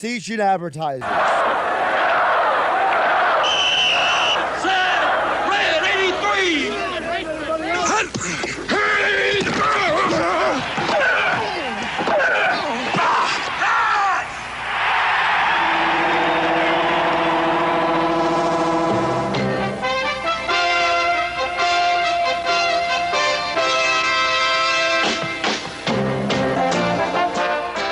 Station advertisers. Set, red 83.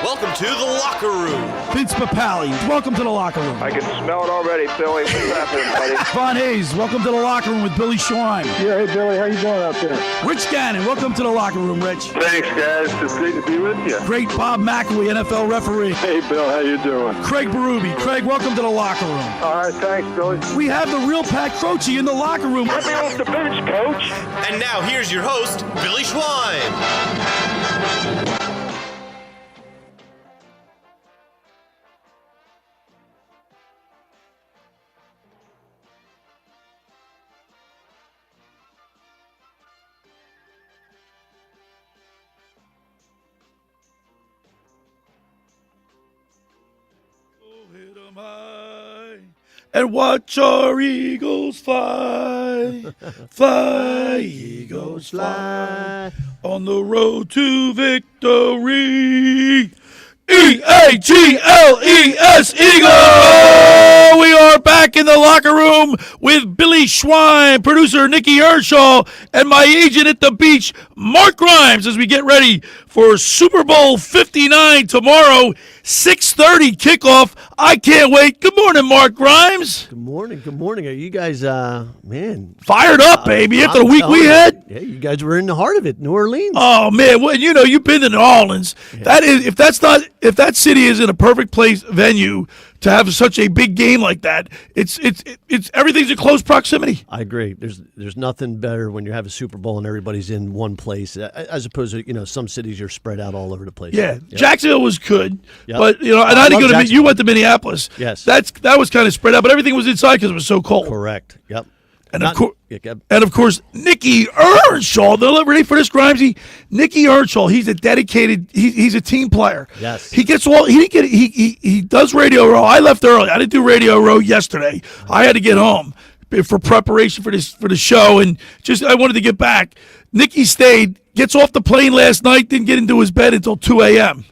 Welcome to the locker room. Vince Papali, welcome to the locker room. I can smell it already, Billy. What's happening, buddy? Von Hayes, welcome to the locker room with Billy Schweim. Yeah, hey, Billy. How you doing out there? Rich Gannon, welcome to the locker room, Rich. Thanks, guys. It's great to be with you. Great Bob McElwee, NFL referee. Hey, Bill. How you doing? Craig Berube. Craig, welcome to the locker room. All right, thanks, Billy. We have the real Pat Croce in the locker room. Let me off the bench, Coach. And now here's your host, Billy Schweim. Hit 'em high and watch our eagles fly. Fly, eagles fly on the road to victory. E-A-G-L-E-S, Eagle! We are back in the locker room with Billy Schweim, producer Nick Earnshaw, and my agent at the beach, Mark Grimes, as we get ready for Super Bowl 59 tomorrow, 6:30 kickoff. I can't wait. Good morning, Mark Grimes. Good morning. Good morning. Are you guys, man? Fired up, baby, after the week we had. Yeah, you guys were in the heart of it, New Orleans. Oh man, well, you know you've been to New Orleans. Yeah. That is, if that city is in a perfect place venue to have such a big game like that, it's everything's in close proximity. I agree. There's nothing better when you have a Super Bowl and everybody's in one place, as opposed to some cities you're spread out all over the place. Yeah, yep. Jacksonville was good, yep. But and I didn't go to. You went to Minneapolis. Yes, that was kind of spread out, but everything was inside because it was so cold. Correct. Yep. And of course, Nicky Earnshaw. Ready for this, Grimesy? Nicky Earnshaw. He's a dedicated. He's a team player. Yes. He gets all. He does Radio Row. I left early. I didn't do Radio Row yesterday. I had to get home for preparation for the show, and I wanted to get back. Nicky stayed. Gets off the plane last night. Didn't get into his bed until 2 a.m.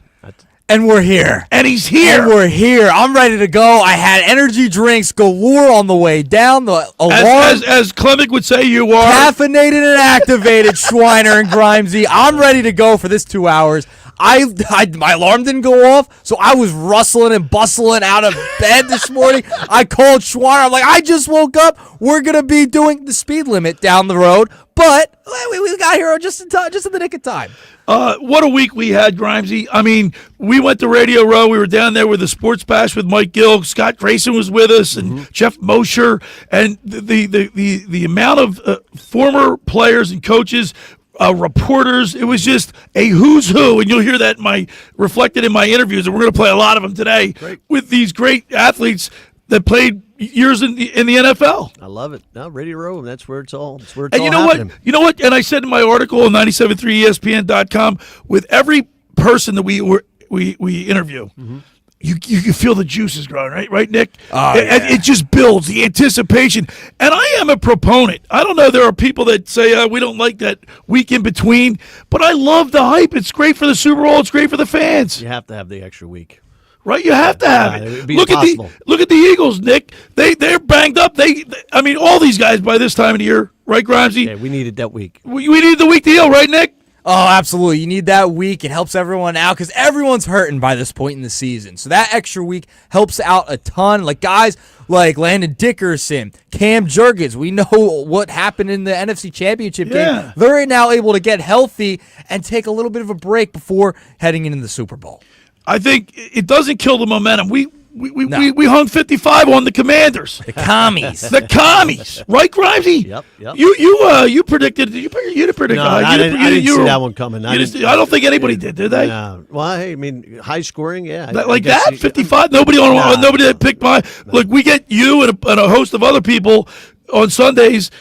And we're here. And he's here. And we're here. I'm ready to go. I had energy drinks galore on the way down. The alarm. As Clement would say, you are. Caffeinated and activated, Schweiner and Grimesy. I'm ready to go for this 2 hours. My alarm didn't go off, so I was rustling and bustling out of bed this morning. I called Schweiner. I'm like, I just woke up. We're going to be doing the speed limit down the road, but we got here just in the nick of time. What a week we had, Grimesy. I mean, we went to Radio Row. We were down there with the Sports Bash with Mike Gill. Scott Grayson was with us, and Jeff Mosher, and the amount of former players and coaches, reporters. It was just a who's who, and you'll hear that reflected in my interviews, and we're going to play a lot of them today with these great athletes that played years in the NFL. I love it. No, Radio Row, that's where it's all. That's where it's and all you know happening. what? You know what? And I said in my article on 973ESPN.com, with every person that we interview, you feel the juices growing, right, Nick? Oh, it just builds the anticipation. And I am a proponent. I don't know. There are people that say we don't like that week in between, but I love the hype. It's great for the Super Bowl. It's great for the fans. You have to have the extra week. Right, you have to have it. Look at the Eagles, Nick. They're banged up. I mean, all these guys by this time of the year, right, Grimesy? Yeah, we needed that week. We needed the week to heal, right, Nick? Oh, absolutely. You need that week. It helps everyone out because everyone's hurting by this point in the season. So that extra week helps out a ton. Like guys like Landon Dickerson, Cam Jurgens. We know what happened in the NFC Championship game. They're now able to get healthy and take a little bit of a break before heading into the Super Bowl. I think it doesn't kill the momentum. We hung 55 on the Commanders. The commies. The commies. Right, Grimesy? Yep. You predicted. You didn't predict. No, I didn't see that one coming. I don't think anybody did they? No. Well, hey, I mean, high scoring, yeah. Like that? 55? Nobody that picked my. Look, we get you and a host of other people on Sundays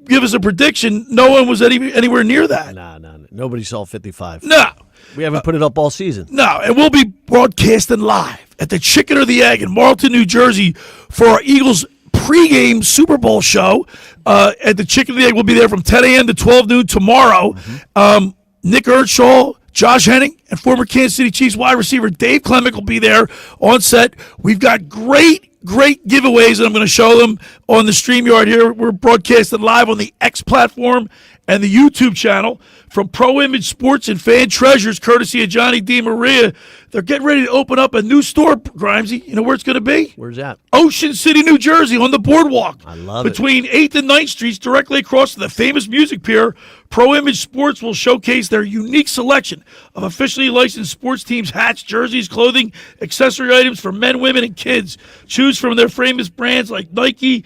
give us a prediction. No one was anywhere near that. No. Nobody saw 55. No. We haven't put it up all season. No, and we'll be broadcasting live at the Chicken or the Egg in Marlton, New Jersey for our Eagles pregame Super Bowl show. At the Chicken or the Egg, we'll be there from 10 a.m. to 12 noon tomorrow. Nick Earnshaw, Josh Henning, and former Kansas City Chiefs wide receiver Dave Clemick will be there on set. We've got great giveaways, and I'm going to show them on the StreamYard here. We're broadcasting live on the X platform and the YouTube channel from Pro Image Sports and Fan Treasures, courtesy of Johnny D. Maria. They're getting ready to open up a new store, Grimesy. You know where it's going to be? Where's that? Ocean City, New Jersey, on the boardwalk. I love it. Between 8th and 9th Streets, directly across from the famous music pier, Pro Image Sports will showcase their unique selection of officially licensed sports teams' hats, jerseys, clothing, accessory items for men, women, and kids. Choose from their famous brands like Nike,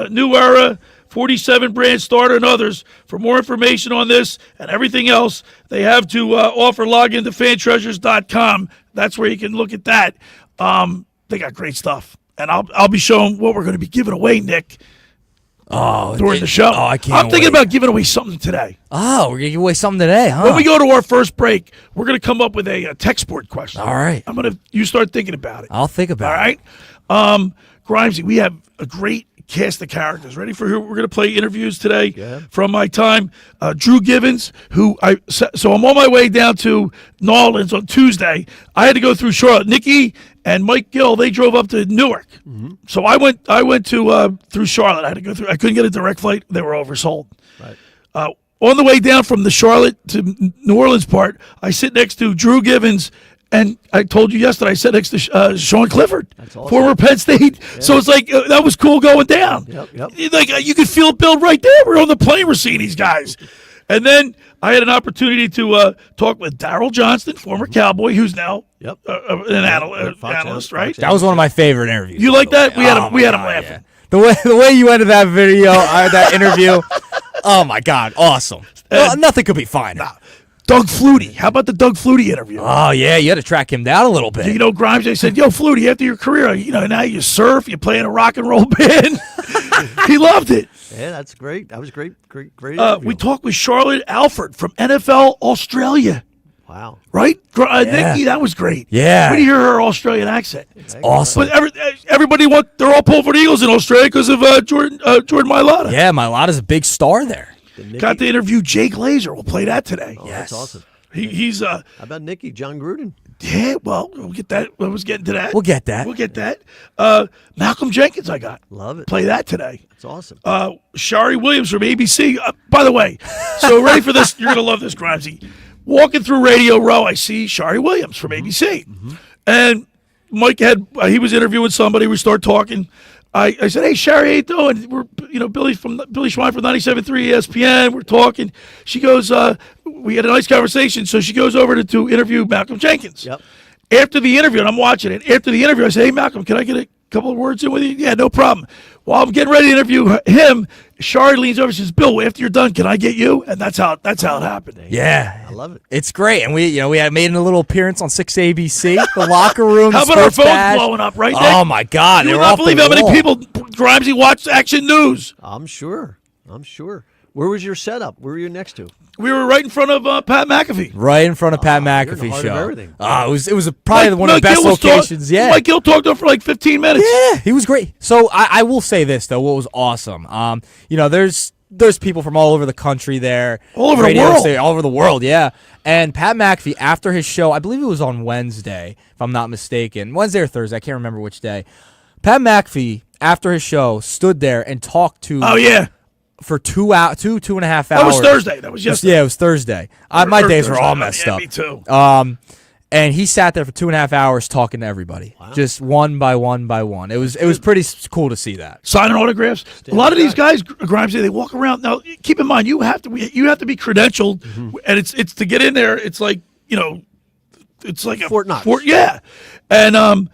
New Era, 47 Brand Starter, and others. For more information on this and everything else they have to offer, log into fantreasures.com. That's where you can look at that. They got great stuff. And I'll be showing what we're going to be giving away, Nick, during the show. Oh, I can't I'm thinking wait. about giving away something today. Oh, we're going to give away something today, huh? When we go to our first break, we're going to come up with a tech sport question. All right. You start thinking about it. I'll think about All it. right. Grimesy, we have a great cast of characters. Ready for who we're going to play interviews today from my time. Drew Givens, so I'm on my way down to Nolans on Tuesday. I had to go through Charlotte. Nikki and Mike Gill, they drove up to Newark. So I went to through Charlotte. I had to go through. I couldn't get a direct flight. They were oversold. Right. On the way down from the Charlotte to New Orleans part, I sit next to Drew Givens. And I told you yesterday, I sat next to Sean Clifford, Awesome. former Penn State. Yeah. So it's like, that was cool going down. Yep. Like, you could feel it build right there. We're on the plane, we're seeing these guys. And then I had an opportunity to talk with Darryl Johnston, former Cowboy, who's now an analyst, right? That was one of my favorite interviews. You like that? We had him laughing. Yeah. The way you ended that video, that interview, oh my God, awesome. Nothing could be finer. Doug Flutie. How about the Doug Flutie interview? Oh, yeah, you had to track him down a little bit. You know, Grimes, they said, yo, Flutie, after your career, now you surf, you play in a rock and roll band. He loved it. Yeah, that's great. That was great interview. We talked with Charlotte Alford from NFL Australia. Wow. Right? Nikki, that was great. Yeah. When you hear her Australian accent. It's awesome. But everybody they're all pulling for the Eagles in Australia because of Jordan Mailata. Yeah, Mailata's a big star there. Got to interview Jake Glazer. We'll play that today. Oh, that's awesome. He's How about Nicky, John Gruden? Yeah, well, we'll get that. I was getting to that. We'll get that. Malcolm Jenkins, I got. Love it. Play that today. That's awesome. Shari Williams from ABC. By the way, so ready for this? You're going to love this, Grimesy. Walking through Radio Row, I see Shari Williams from ABC. And Mike he was interviewing somebody. We start talking. I said, hey, Shari, how you doing? We're, Billy Schweim from 97.3 ESPN. We're talking. She goes, we had a nice conversation. So she goes over to interview Malcolm Jenkins. Yep. After the interview, and I'm watching it, after the interview, I say, hey, Malcolm, can I get a couple of words in with you? Yeah, no problem. While I'm getting ready to interview him, Shari leans over and says, Bill, after you're done, can I get you? And that's how it happened. Yeah. I love it. It's great. And we had made a little appearance on 6ABC, the locker room. How about our phones blowing up, right, Nick? Oh, my God. You would not believe how many people, Grimesy, watch Action News. I'm sure. Where was your setup? Where were you next to? We were right in front of Pat McAfee. Right in front of Pat you're in the McAfee heart of show. everything. It was probably one of the best locations. Mike Gill talked to him for like 15 minutes. Yeah, he was great. So I will say this though, what was awesome. There's people from all over the country there, all over the world, yeah. And Pat McAfee, after his show, I believe it was on Wednesday, if I'm not mistaken, Wednesday or Thursday, I can't remember which day. Pat McAfee, after his show, stood there and talked to. Oh yeah. For 2.5 hours. That was Thursday. That was yesterday. Yeah, it was Thursday. My days were all messed up. Me too. And he sat there for 2.5 hours talking to everybody, just one by one by one. It was pretty cool to see that. Signing autographs. A lot of these guys, Grimes, they walk around. Now, keep in mind, you have to be credentialed, and it's to get in there. It's like it's like Fort Knox. Yeah, and a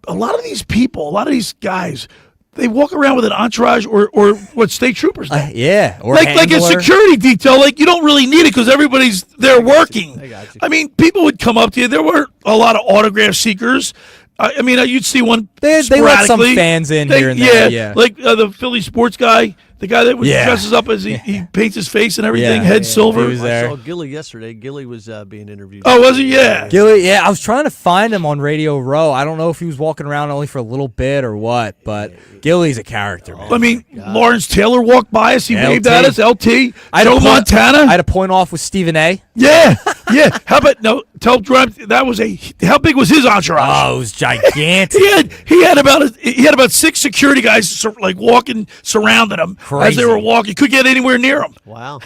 lot of these people, a lot of these guys. They walk around with an entourage or what state troopers do. Yeah. Or like a security detail. Like, you don't really need it because everybody's there working. I got you. I mean, people would come up to you. There were a lot of autograph seekers. I mean, you'd see one They let some sporadically. fans in here and there. Yeah. Like the Philly sports guy, The guy that dresses up as he paints his face and everything, head silver. He was there. I saw Gilly yesterday. Gilly was being interviewed. Oh, was he? Yeah. Gilly, I was trying to find him on Radio Row. I don't know if he was walking around only for a little bit or what, but Gilly's a character, man. I mean, Lawrence Taylor walked by us. He waved LT. at us. LT. Joe Montana. I had a point off with Stephen A. Yeah. How about tell Grimes that was how big was his entourage? Oh, it was gigantic. he had about 6 security guys like walking surrounding him as they were walking. You couldn't get anywhere near him. Wow.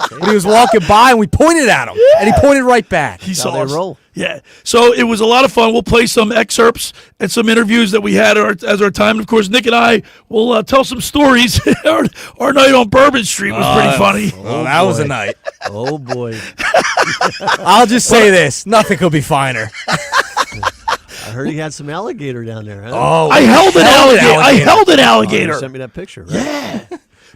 But he was walking by and we pointed at him, and he pointed right back. He saw they us. roll. Yeah. So it was a lot of fun. We'll play some excerpts and some interviews that we had as our time. And of course, Nick and I will tell some stories. Our night on Bourbon Street was pretty funny. Oh, that was a night. Oh, boy. I'll just say this: nothing could be finer. I heard he had some alligator down there. Huh? Oh, I held an alligator. You sent me that picture. Right? Yeah.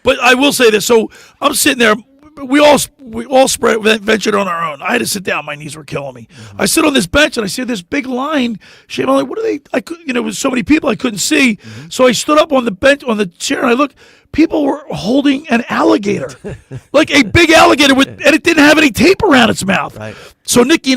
But I will say this. So I'm sitting there. We all ventured on our own. I had to sit down. My knees were killing me. I sit on this bench and I see this big line. I'm like, what are they? It was so many people I couldn't see. So I stood up on the bench on the chair and I looked. People were holding an alligator, like a big alligator, and it didn't have any tape around its mouth. Right. So Nicky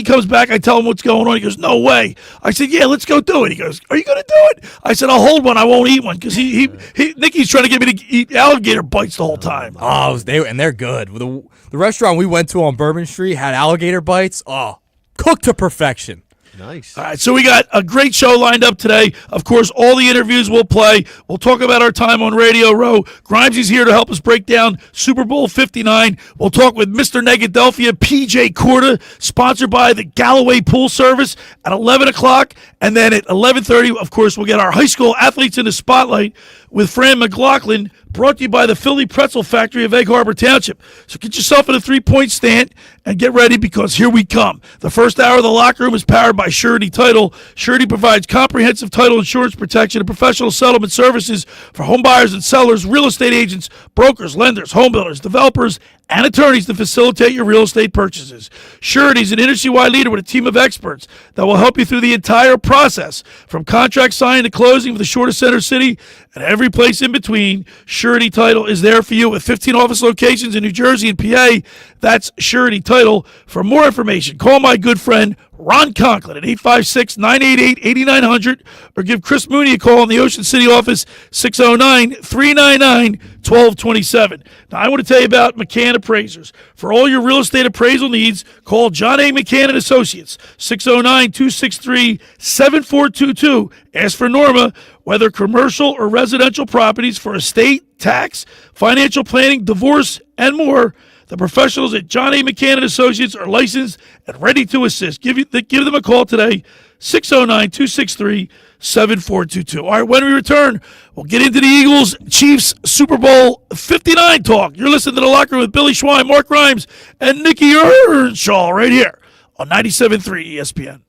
comes back. I tell him what's going on. He goes, "No way." I said, "Yeah, let's go do it." He goes, "Are you going to do it?" I said, "I'll hold one. I won't eat one," because Nicky's trying to get me to eat alligator bites the whole time. Oh, they're good. The restaurant we went to on Bourbon Street had alligator bites. Oh, cooked to perfection. Nice. All right, so we got a great show lined up today. Of course, all the interviews we'll play. We'll talk about our time on Radio Row. Grimesy's here to help us break down Super Bowl 59. We'll talk with Mr. Negadelphia P.J. Corda, sponsored by the Galloway Pool Service at 11 o'clock. And then at 11:30, of course, we'll get our high school athletes in the spotlight with Fran Mclaughlin, brought to you by the Philly Pretzel Factory of Egg Harbor Township. So get yourself in a 3-point stand and get ready, because here we come. The first hour of the locker room is powered by Surety Title. Surety provides comprehensive title insurance protection and professional settlement services for home buyers and sellers, real estate agents, brokers, lenders, home builders, developers, and attorneys to facilitate your real estate purchases. Surety is an industry-wide leader with a team of experts that will help you through the entire process, from contract signing to closing, with the shortest center city and every place in between. Surety Title is there for you with 15 office locations in New Jersey and PA. That's Surety Title. For more information, call my good friend Ron Conklin at 856-988-8900, or give Chris Mooney a call in the Ocean City office, 609-399-1227. Now, I want to tell you about McCann Appraisers. For all your real estate appraisal needs, call John A. McCann & Associates, 609-263-7422. Ask for Norma. Whether commercial or residential properties, for estate, tax, financial planning, divorce, and more, the professionals at John A. McCann & Associates are licensed and ready to assist. Give them a call today, 609-263-7422. All right, when we return, we'll get into the Eagles-Chiefs Super Bowl 59 talk. You're listening to The Locker Room with Billy Schweim, Mark Grimes, and Nick Earnshaw right here on 97.3 ESPN.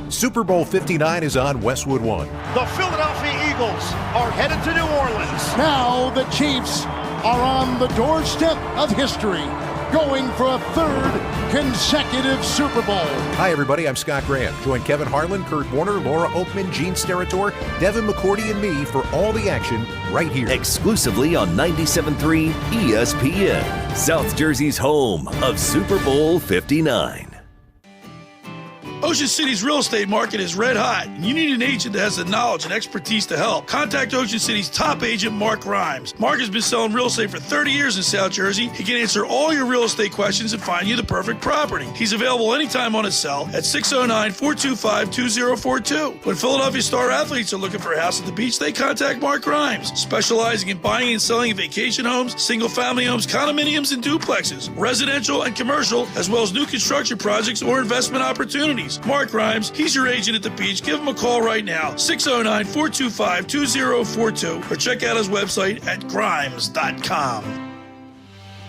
Super Bowl 59 is on Westwood One. The Philadelphia Eagles are headed to New Orleans. Now the Chiefs are on the doorstep of history, going for a third consecutive Super Bowl. Hi, everybody. I'm Scott Graham. Join Kevin Harlan, Kurt Warner, Laura Oakman, Gene Steratore, Devin McCourty, and me for all the action right here. Exclusively on 97.3 ESPN, South Jersey's home of Super Bowl 59. Ocean City's real estate market is red hot, and you need an agent that has the knowledge and expertise to help. Contact Ocean City's top agent, Mark Grimes. Mark has been selling real estate for 30 years in South Jersey. He can answer all your real estate questions and find you the perfect property. He's available anytime on his cell at 609-425-2042. When Philadelphia star athletes are looking for a house at the beach, they contact Mark Grimes, specializing in buying and selling vacation homes, single-family homes, condominiums, and duplexes, residential and commercial, as well as new construction projects or investment opportunities. Mark Grimes, he's your agent at the beach. Give him a call right now, 609-425-2042, or check out his website at grimes.com.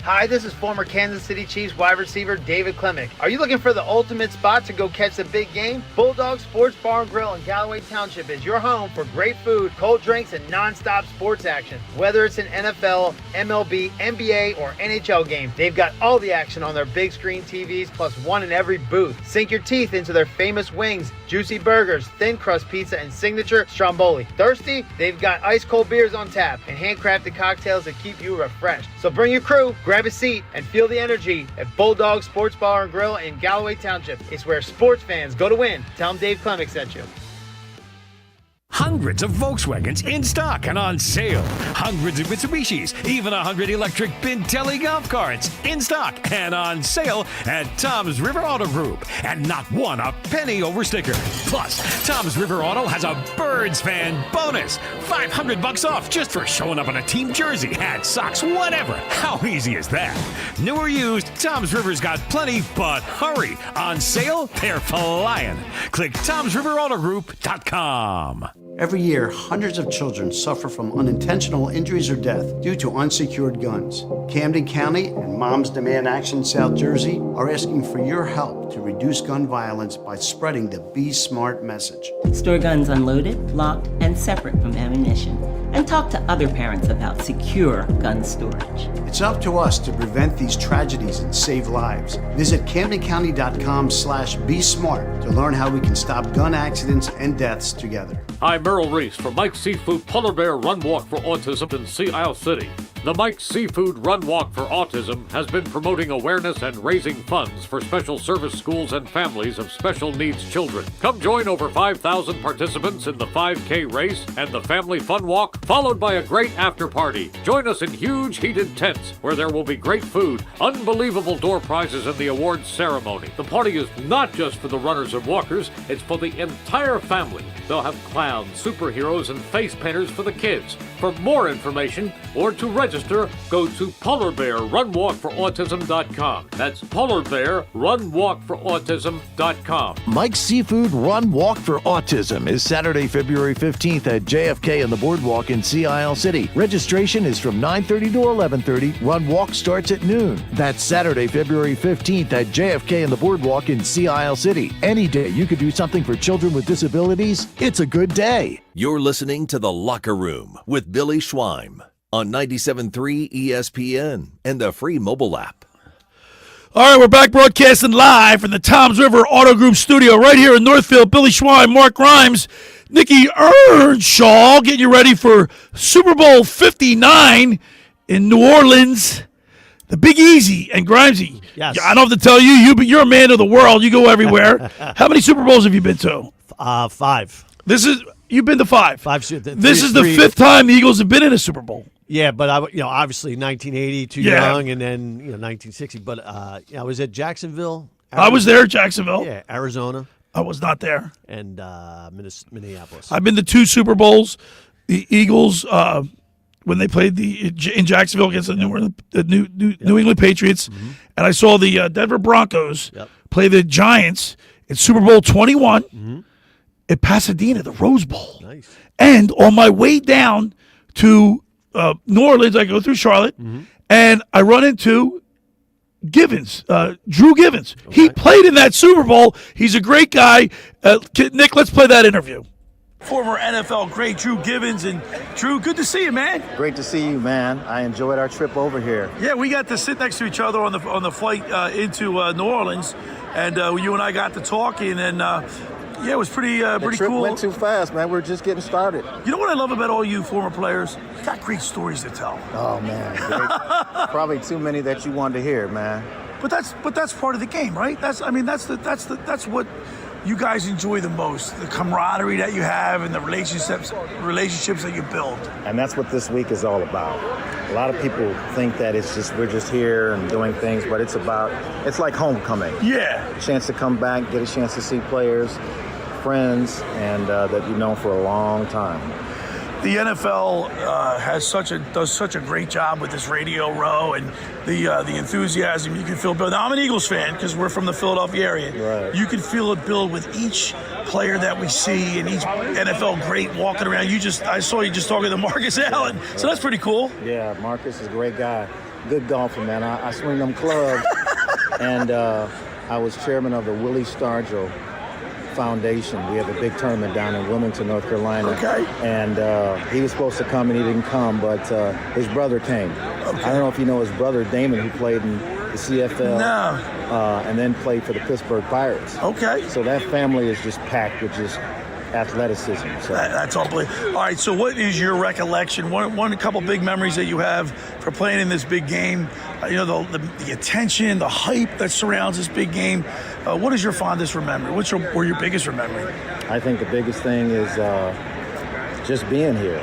Hi, this is former Kansas City Chiefs wide receiver David Klemick. Are you looking for the ultimate spot to go catch the big game? Bulldog Sports Bar and Grill in Galloway Township is your home for great food, cold drinks, and non-stop sports action. Whether it's an NFL, MLB, NBA, or NHL game, they've got all the action on their big screen TVs, plus one in every booth. Sink your teeth into their famous wings, juicy burgers, thin crust pizza, and signature stromboli. Thirsty? They've got ice cold beers on tap and handcrafted cocktails that keep you refreshed. So bring your crew, grab a seat, and feel the energy at Bulldog Sports Bar and Grill in Galloway Township. It's where sports fans go to win. Tell them Dave Klemick sent you. Hundreds of Volkswagens in stock and on sale. Hundreds of Mitsubishis, even 100 electric Bintelli golf carts in stock and on sale at Tom's River Auto Group. And not one a penny over sticker. Plus, Tom's River Auto has a Birds fan bonus. $500 off just for showing up in a team jersey, hat, socks, whatever. How easy is that? New or used, Tom's River's got plenty, but hurry. On sale, they're flying. Click Tom'sRiverAutoGroup.com. Every year, hundreds of children suffer from unintentional injuries or death due to unsecured guns. Camden County and Moms Demand Action South Jersey are asking for your help to reduce gun violence by spreading the Be Smart message. Store guns unloaded, locked, and separate from ammunition. And talk to other parents about secure gun storage. It's up to us to prevent these tragedies and save lives. Visit CamdenCounty.com/BeSmart to learn how we can stop gun accidents and deaths together. Hi, Merrill Reese from Mike's Seafood Polar Bear Run Walk for Autism in Sea Isle City. The Mike's Seafood Run Walk for Autism has been promoting awareness and raising funds for special service schools and families of special needs children. Come join over 5,000 participants in the 5K race and the Family Fun Walk, followed by a great after party. Join us in huge heated tents where there will be great food, unbelievable door prizes, and the awards ceremony. The party is not just for the runners and walkers, it's for the entire family. They'll have clowns, superheroes, and face painters for the kids. For more information or to register, go to polarbearrunwalkforautism.com. That's polarbearrunwalkforautism.com. Mike's Seafood Run Walk for Autism is Saturday, February 15th at JFK and the Boardwalk in Sea Isle City. Registration is from 9:30 to 11:30. Run Walk starts at noon. That's Saturday, February 15th at JFK and the Boardwalk in Sea Isle City. Any day you could do something for children with disabilities, it's a good day. You're listening to The Locker Room with Billy Schweim on 97.3 ESPN and the free mobile app. All right, we're back broadcasting live from the Tom's River Auto Group studio right here in Northfield. Billy Schweim, Mark Grimes, Nick Earnshaw getting you ready for Super Bowl 59 in New Orleans. The Big Easy and Grimesy. Yes. I don't have to tell you, you're a man of the world. You go everywhere. How many Super Bowls have you been to? 5. You've been to 5. This is the 5th time the Eagles have been in a Super Bowl. Yeah, but obviously 1980, too young, and then 1960. But I was at Jacksonville. I was there at Jacksonville. Yeah, Arizona. I was not there. And Minneapolis. I've been to 2 Super Bowls. The Eagles, when they played in Jacksonville against the New England Patriots, and I saw the Denver Broncos play the Giants in Super Bowl 21 at Pasadena, the Rose Bowl. Nice. And on my way down to New Orleans, I go through Charlotte, and I run into Givens, Drew Givens. Okay. He played in that Super Bowl. He's a great guy. Nick, let's play that interview. Former NFL great Drew Givens. And Drew, good to see you, man. Great to see you, man. I enjoyed our trip over here. Yeah, we got to sit next to each other on the flight into New Orleans, and you and I got to talking, and yeah, it was pretty cool. The trip went too fast, man. We're just getting started. You know what I love about all you former players? You got great stories to tell. Oh man, probably too many that you wanted to hear, man. But that's part of the game, right? That's what you guys enjoy the most, the camaraderie that you have and the relationships that you build. And that's what this week is all about. A lot of people think that we're just here and doing things, but it's like homecoming. Yeah. A chance to come back, get a chance to see players, friends, and that you've known for a long time. The NFL does such a great job with this radio row and the enthusiasm. You can feel build. Now I'm an Eagles fan because we're from the Philadelphia area. Right. You can feel it build with each player that we see and each NFL great walking around. I saw you just talking to Marcus Allen, so that's pretty cool. Yeah, Marcus is a great guy. good golfer, man. I swing them clubs. And I was chairman of the Willie Stargell Foundation. We have a big tournament down in Wilmington, North Carolina. Okay. And he was supposed to come, and he didn't come, but his brother came. Okay. I don't know if you know his brother, Damon, who played in the CFL. No. And then played for the Pittsburgh Pirates. Okay. So that family is just packed with just athleticism. So. That's unbelievable. All right, so what is your recollection? A couple big memories that you have for playing in this big game? The attention, the hype that surrounds this big game. What is your fondest memory? Were your biggest memory? I think the biggest thing is just being here.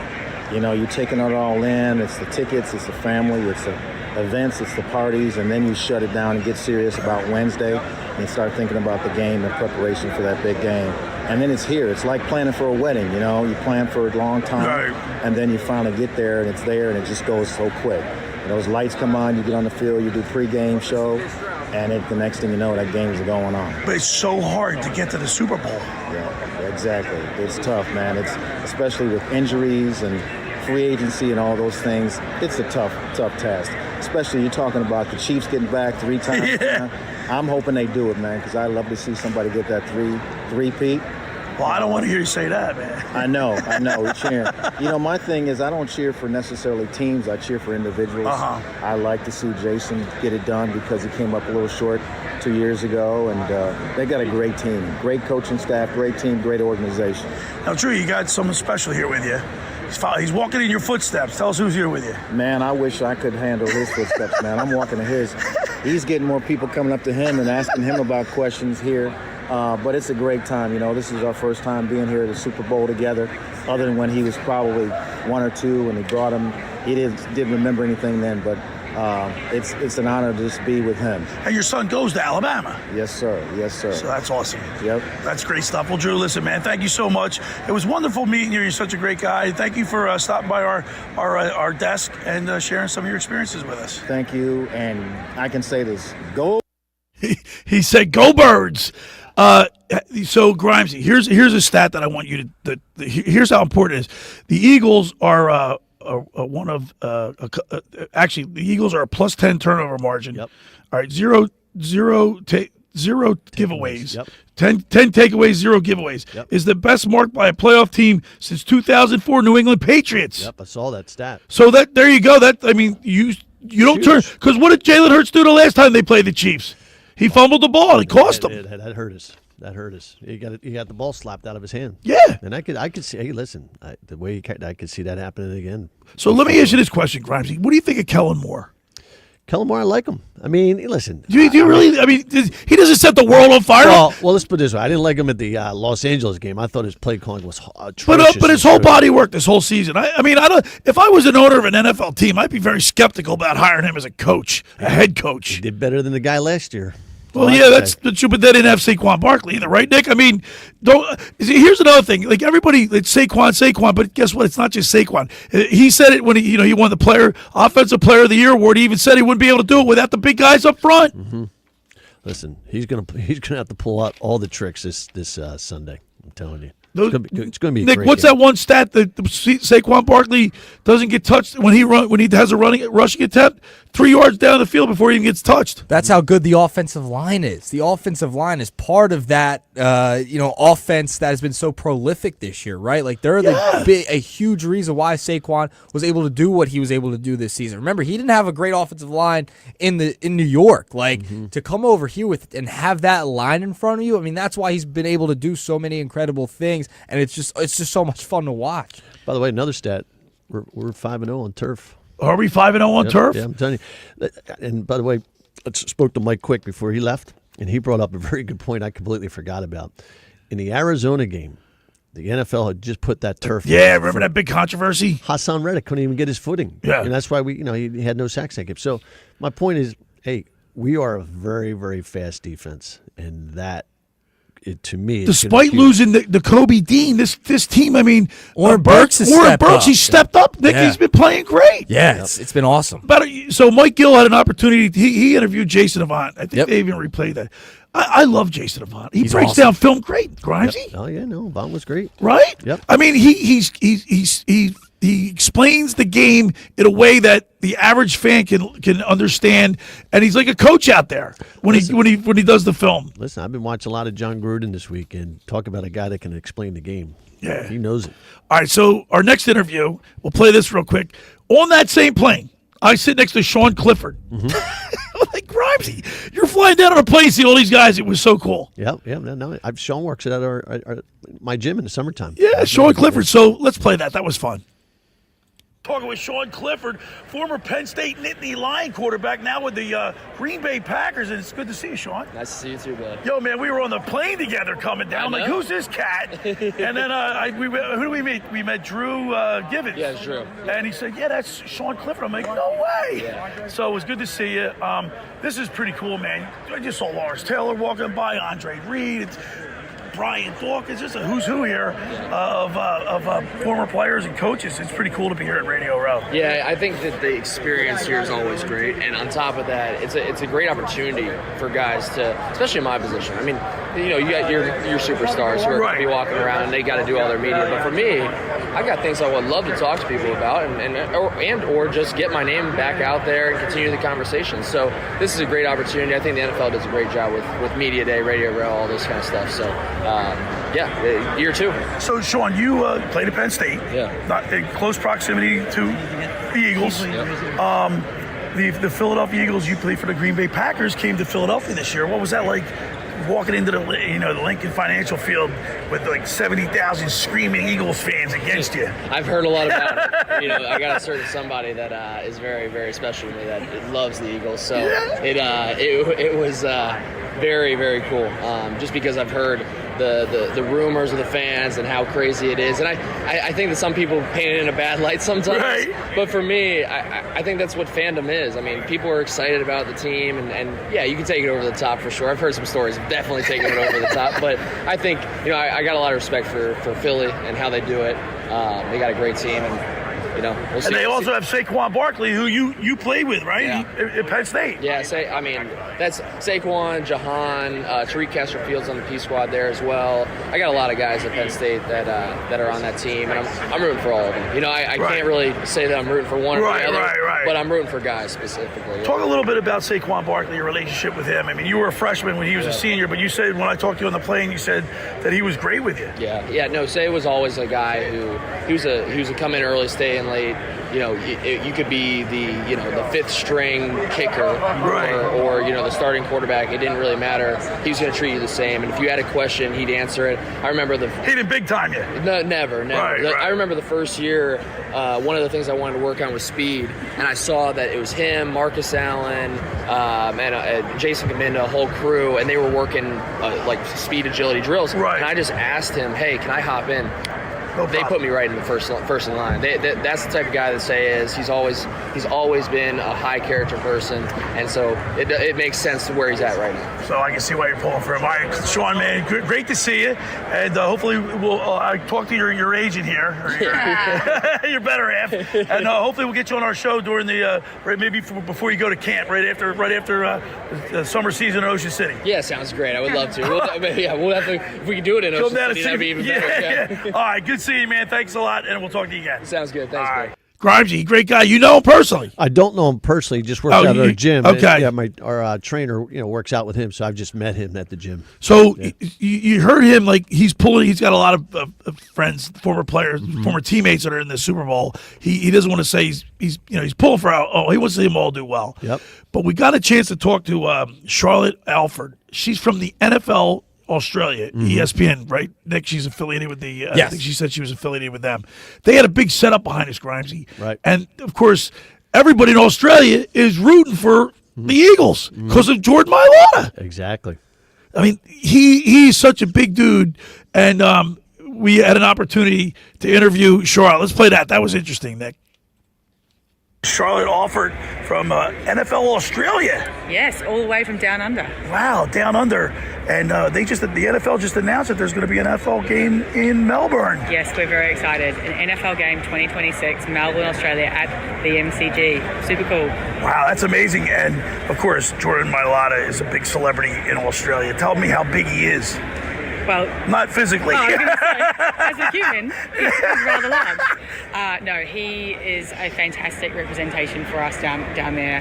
You're taking it all in. It's the tickets, it's the family, it's the events, it's the parties, and then you shut it down and get serious about Wednesday and start thinking about the game and preparation for that big game. And then it's here. It's like planning for a wedding, You plan for a long time, right. And then you finally get there, and it's there, and it just goes so quick. Those lights come on, you get on the field, you do pre-game show, and the next thing you know, that game is going on. But it's so hard to get to the Super Bowl. Yeah, exactly. It's tough, man. It's especially with injuries and free agency and all those things. It's a tough task. Especially you're talking about the Chiefs getting back 3 times. Yeah. I'm hoping they do it, man, because I love to see somebody get that three-peat. Well, I don't want to hear you say that, man. I know, we're cheering. My thing is I don't cheer for necessarily teams. I cheer for individuals. Uh-huh. I like to see Jason get it done because he came up a little short 2 years ago, and they got a great team, great coaching staff, great team, great organization. Now, Drew, you got someone special here with you. He's walking in your footsteps. Tell us who's here with you. Man, I wish I could handle his footsteps, man. I'm walking in his. He's getting more people coming up to him and asking him about questions here. But it's a great time. This is our first time being here at the Super Bowl together, other than when he was probably 1 or 2 and he brought him. He didn't remember anything then, but it's an honor to just be with him. And your son goes to Alabama. Yes, sir. Yes, sir. So that's awesome. Yep. That's great stuff. Well, Drew, listen, man, thank you so much. It was wonderful meeting you. You're such a great guy. Thank you for stopping by our desk and sharing some of your experiences with us. Thank you. And I can say this. Go. He said, "Go Birds." So Grimesy, here's a stat that I want you to. Here's how important it is. The Eagles are one of actually the Eagles are a +10 turnover margin. Yep. All right, zero giveaways. Yep. 10 takeaways, 0 giveaways. Yep. Is the best mark by a playoff team since 2004 New England Patriots. Yep, I saw that stat. So there you go. You don't turn, because what did Jalen Hurts do the last time they played the Chiefs? He fumbled the ball. It cost him. That hurt us. That hurt us. He got the ball slapped out of his hand. Yeah. And I could see. Hey, listen, the way I could see that happening again. So let me ask you this question, Grimesy. What do you think of Kellen Moore? Kellen Moore, I like him. I mean, listen. Do you really? I mean, he doesn't set the world on fire. Well, let's put it this way. I didn't like him at the Los Angeles game. I thought his play calling was atrocious. But his whole body work this whole season. I mean, I don't. If I was an owner of an NFL team, I'd be very skeptical about hiring him as a coach, a head coach. He did better than the guy last year. Well, yeah, that's true, but they didn't have Saquon Barkley either, right, Nick? I mean, here's another thing. Like everybody, it's Saquon, but guess what? It's not just Saquon. He said it when he won the Offensive Player of the Year award. He even said he wouldn't be able to do it without the big guys up front. Mm-hmm. Listen, he's gonna have to pull out all the tricks this Sunday. I'm telling you. It's going to be Nick, great what's game. that one stat that Saquon Barkley doesn't get touched when he has a rushing attempt 3 yards down the field before he even gets touched? That's how good the offensive line is. The offensive line is part of that offense that has been so prolific this year, right? Like they're a huge reason why Saquon was able to do what he was able to do this season. Remember, he didn't have a great offensive line in New York. Like to come over here with and have that line in front of you. I mean, that's why he's been able to do so many incredible things. And it's just so much fun to watch. By the way, another stat: we're 5-0 on turf. Are we 5-0 on turf? Yeah, I'm telling you. And by the way, I spoke to Mike Quick before he left, and he brought up a very good point I completely forgot about. In the Arizona game, the NFL had just put that turf. Yeah, remember that big controversy? Hassan Reddick couldn't even get his footing. Yeah, and that's why he had no sacks that game. So my point is, hey, we are a very, very fast defense, and that. To me, despite losing the Kobe Dean, this team, I mean, Warren Burks he stepped up. Nick, he's been playing great. Yeah, it's been awesome. So Mike Gill had an opportunity. He interviewed Jason Avant. I think they even replayed that. I love Jason Avant. He breaks down film great, Grimesy. Oh yeah, no, Avant was great. Right? Yep. I mean, he he explains the game in a way that the average fan can understand, and he's like a coach out there when he does the film. Listen, I've been watching a lot of John Gruden this week, and talk about a guy that can explain the game. Yeah, he knows it. All right, so our next interview, we'll play this real quick. On that same plane, I sit next to Sean Clifford. Like, Grimesy, you're flying down on a plane, see all these guys. It was so cool. Yeah. No, Sean works at my gym in the summertime. Yeah, Sean Clifford. So let's play that. That was fun. Talking with Sean Clifford, former Penn State Nittany Lion quarterback, now with the Green Bay Packers, and it's good to see you, Sean. Nice to see you too, Billy. Yo, man, we were on the plane together coming down. Like, who's this cat? And then who do we meet? We met Drew Givens. Yeah, it's Drew. And he said, yeah, that's Sean Clifford. I'm like, no way. Yeah. So it was good to see you. This is pretty cool, man. I just saw Lawrence Taylor walking by, Andre Reed. It's Brian Dawkins, just a who's who here of former players and coaches. It's pretty cool to be here at Radio Row. Yeah, I think that the experience here is always great, and on top of that, it's a great opportunity for guys to, especially in my position. I mean, you got your superstars who are going to be walking around and they got to do all their media, but for me, I got things I would love to talk to people about, or just get my name back out there and continue the conversation. So this is a great opportunity. I think the NFL does a great job with Media Day, Radio Row, all this kind of stuff. So. Year two. So, Sean, you played at Penn State. Yeah. Not in close proximity to the Eagles. The Philadelphia Eagles, you played for the Green Bay Packers, came to Philadelphia this year. What was that like, walking into the Lincoln Financial Field with like 70,000 screaming Eagles fans against you? I've heard a lot about it. I got a certain somebody that is very, very special to me that loves the Eagles. So it was very, very cool. Just because I've heard the rumors of the fans and how crazy it is, and I think that some people paint it in a bad light sometimes. Right. But for me, I think that's what fandom is. I mean, people are excited about the team, and yeah, you can take it over the top for sure. I've heard some stories of definitely taking it over the top, but I think I got a lot of respect for Philly and how they do it. They got a great team, and we'll see. And they also have Saquon Barkley, who you played with, right? Yeah. At Penn State. Yeah, that's Saquon, Jahan, Tariq Castro-Fields on the P squad there as well. I got a lot of guys at Penn State that are on that team, and I'm rooting for all of them. I can't really say that I'm rooting for one or the other, but I'm rooting for guys specifically. Talk a little bit about Saquon Barkley, your relationship with him. I mean, you were a freshman when he was a senior, but you said when I talked to you on the plane, you said that he was great with you. Yeah. No, Say was always a guy he was a come in early, stay in late. You could be the fifth string kicker or the starting quarterback. It didn't really matter. He was going to treat you the same. And if you had a question, he'd answer it. I remember he didn't big time you. No, never. Right. I remember the first year. One of the things I wanted to work on was speed, and I saw that it was him, Marcus Allen, and Jason Kaminda, a whole crew, and they were working like speed agility drills. Right. And I just asked him, "Hey, can I hop in?" They put me right in the first in line. That's the type of guy that Say is. He's always been a high character person, and so it makes sense to where he's at right now. So I can see why you're pulling for him. All right, Sean, man, great to see you, and hopefully we'll talk to your agent here, or your better half, and hopefully we'll get you on our show during the maybe before you go to camp right after the summer season in Ocean City. Yeah, sounds great. I would love to. We'll have to, if we can do it in Ocean City, that'd be even better. Yeah. All right, good seeing you, man. Thanks a lot, and we'll talk to you again. Sounds good. Thanks, all right. Grimesy, great guy. You know him personally? I don't know him personally. He just works out at our gym. Okay. And, our trainer, works out with him, so I've just met him at the gym. So you heard him, like he's got a lot of friends, former players, former teammates that are in the Super Bowl. He doesn't want to say he's pulling for he wants to see them all do well. Yep. But we got a chance to talk to Charlotte Alford. She's from the NFL Australia, ESPN, right? Nick, she's affiliated with the. Yes. I think she said she was affiliated with them. They had a big setup behind us, Grimesy. Right. And of course, everybody in Australia is rooting for the Eagles because of Jordan Mailata. Exactly. I mean, he's such a big dude, and we had an opportunity to interview Charlotte. Let's play that. That was interesting, Nick. Charlotte Alford from NFL Australia. Yes, all the way from down under. Wow, down under. And the NFL just announced that there's going to be an NFL game in Melbourne. Yes, we're very excited. An NFL game 2026, Melbourne, Australia at the MCG. Super cool. Wow, that's amazing. And, of course, Jordan Mailata is a big celebrity in Australia. Tell me how big he is. Well, not physically. I was going to say, as a human, he's rather large. No, he is a fantastic representation for us down there.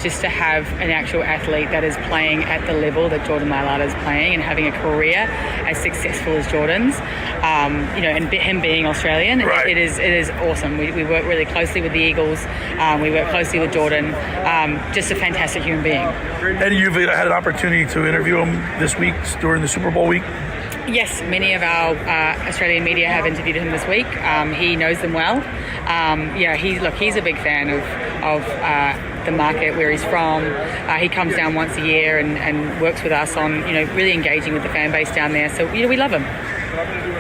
Just to have an actual athlete that is playing at the level that Jordan Mailata is playing and having a career as successful as Jordan's, and him being Australian, Right. it is awesome. We work really closely with the Eagles. We work closely with Jordan. Just a fantastic human being. And you've had an opportunity to interview him this week during the Super Bowl week? Yes, many of our Australian media have interviewed him this week. He knows them well. He's a big fan of the market where he's from. He comes down once a year and works with us on really engaging with the fan base down there. So we love him.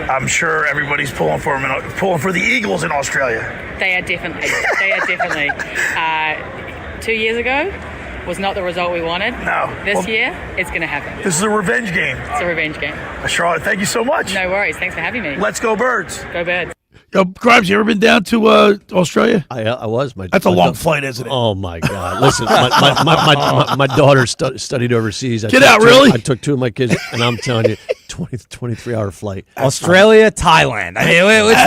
I'm sure everybody's pulling for the Eagles in Australia. They are definitely. 2 years ago was not the result we wanted. No. This year, it's going to happen. This is a revenge game. It's a revenge game. Charlotte, thank you so much. No worries. Thanks for having me. Let's go Birds. Go Birds. Yo, Grimes, you ever been down to Australia? I was. That's a long flight, isn't it? Oh my God! Listen, my daughter studied overseas. Get out, really? I took two of my kids, and I'm telling you, 23-hour flight. Australia, Thailand. I mean, which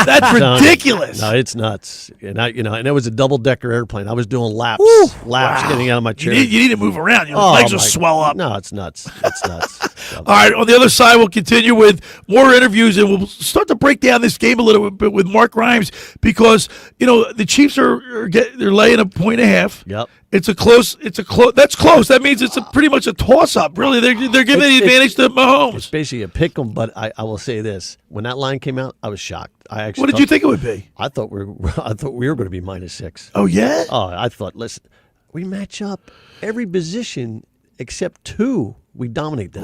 that's ridiculous. No, it's nuts. And and it was a double-decker airplane. I was doing laps, Wow. getting out of my chair. You need to move around. Your legs will swell up. No, it's nuts. It's nuts. All right, on the other side, we'll continue with more interviews, and we'll start to break down this game a little bit with Mark Grimes because the Chiefs they're laying 1.5 points. Yep. It's close. That's close. That means it's pretty much a toss-up. Really, they're giving the advantage to Mahomes. It's basically a pick 'em, but I will say this: when that line came out, I was shocked. What did you think it would be? I thought we were going to be -6. Oh yeah. Oh, I thought. Listen, we match up every position except 2. We dominate them.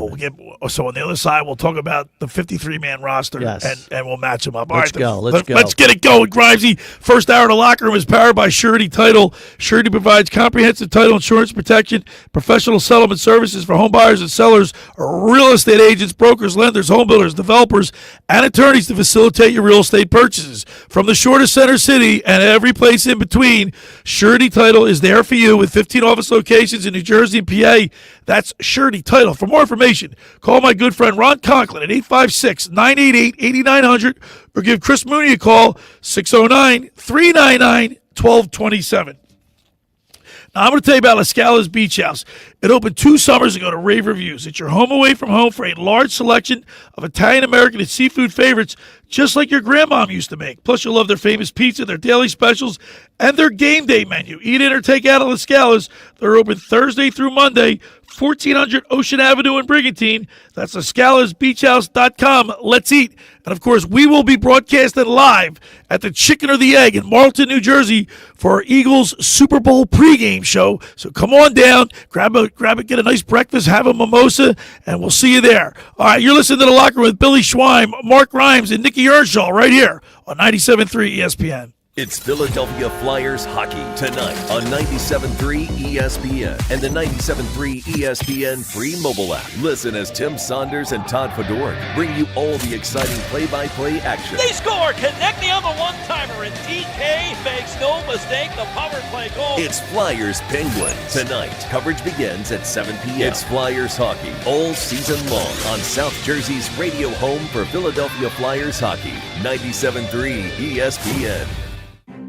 So on the other side, we'll talk about the 53-man roster, Yes. and we'll match them up. Let's go. Let's go. Let's get it going, Grimesy. First hour of the locker room is powered by Surety Title. Surety provides comprehensive title insurance protection, professional settlement services for home buyers and sellers, real estate agents, brokers, lenders, home builders, developers, and attorneys to facilitate your real estate purchases. From the shortest center city and every place in between, Surety Title is there for you with 15 office locations in New Jersey and PA. That's Surety Title. For more information, call my good friend Ron Conklin at 856-988-8900 or give Chris Mooney a call, 609-399-1227. Now, I'm going to tell you about La Scala's Beach House. It opened 2 summers ago to rave reviews. It's your home away from home for a large selection of Italian, American, and seafood favorites, just like your grandmom used to make. Plus, you'll love their famous pizza, their daily specials, and their game day menu. Eat in or take out at La Scala's. They're open Thursday through Monday, 1400 Ocean Avenue in Brigantine. That's LaScalasBeachHouse.com. Let's eat. And, of course, we will be broadcasting live at the Chicken or the Egg in Marlton, New Jersey for our Eagles Super Bowl pregame show. So come on down, grab it, get a nice breakfast, have a mimosa, and we'll see you there. All right, you're listening to The Locker Room with Billy Schweim, Mark Grimes, and Nick Earnshaw right here on 97.3 ESPN. It's Philadelphia Flyers hockey tonight on 97.3 ESPN and the 97.3 ESPN free mobile app. Listen as Tim Saunders and Todd Fedoruk bring you all the exciting play-by-play action. They score! Connecting on the one-timer, and TK makes no mistake, the power play goal. It's Flyers Penguins tonight. Coverage begins at 7 p.m. It's Flyers hockey all season long on South Jersey's radio home for Philadelphia Flyers hockey, 97.3 ESPN.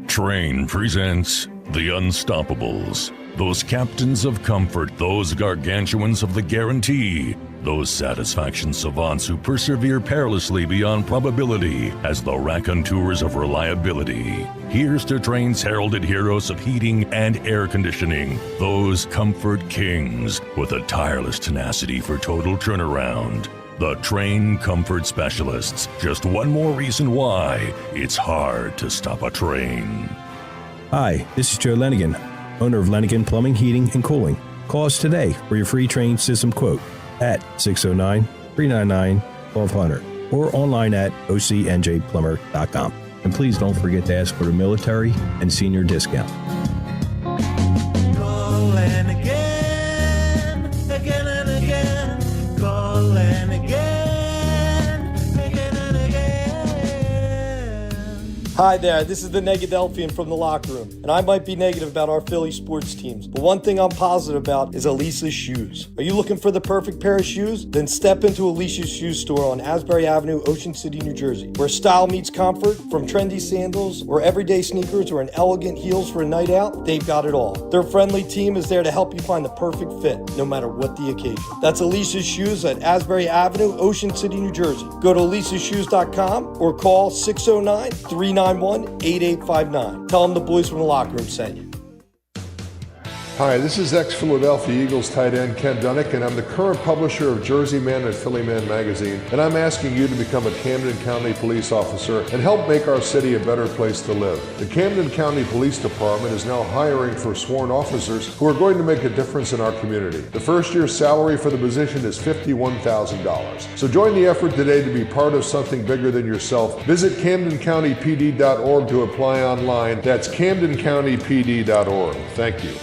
Train presents The Unstoppables. Those captains of comfort, those gargantuans of the guarantee, those satisfaction savants who persevere perilously beyond probability as the raconteurs of reliability. Here's to Train's heralded heroes of heating and air conditioning, those comfort kings with a tireless tenacity for total turnaround. The Train Comfort Specialists. Just one more reason why it's hard to stop a train. Hi, this is Joe Lenigan, owner of Lenigan Plumbing, Heating, and Cooling. Call us today for your free train system quote at 609-399-1200 or online at ocnjplumber.com. And please don't forget to ask for the military and senior discount. Call and again, again and again. Call and again, again and again. Hi there, this is the Negadelphian from the locker room, and I might be negative about our Philly sports teams, but one thing I'm positive about is Elisa's shoes. Are you looking for the perfect pair of shoes? Then step into Elisa's shoe store on Asbury Avenue, Ocean City, New Jersey, where style meets comfort. From trendy sandals or everyday sneakers or an elegant heels for a night out, they've got it all. Their friendly team is there to help you find the perfect fit, no matter what the occasion. That's Elisa's Shoes at Asbury Avenue, Ocean City, New Jersey. Go to elisashoes.com or call 609-391-8859. Tell them the boys from the locker room sent you. Hi, this is ex-Philadelphia Eagles tight end Ken Dunnick, and I'm the current publisher of Jersey Man and Philly Man magazine, and I'm asking you to become a Camden County police officer and help make our city a better place to live. The Camden County Police Department is now hiring for sworn officers who are going to make a difference in our community. The first year's salary for the position is $51,000. So join the effort today to be part of something bigger than yourself. Visit CamdenCountyPD.org to apply online. That's CamdenCountyPD.org. Thank you.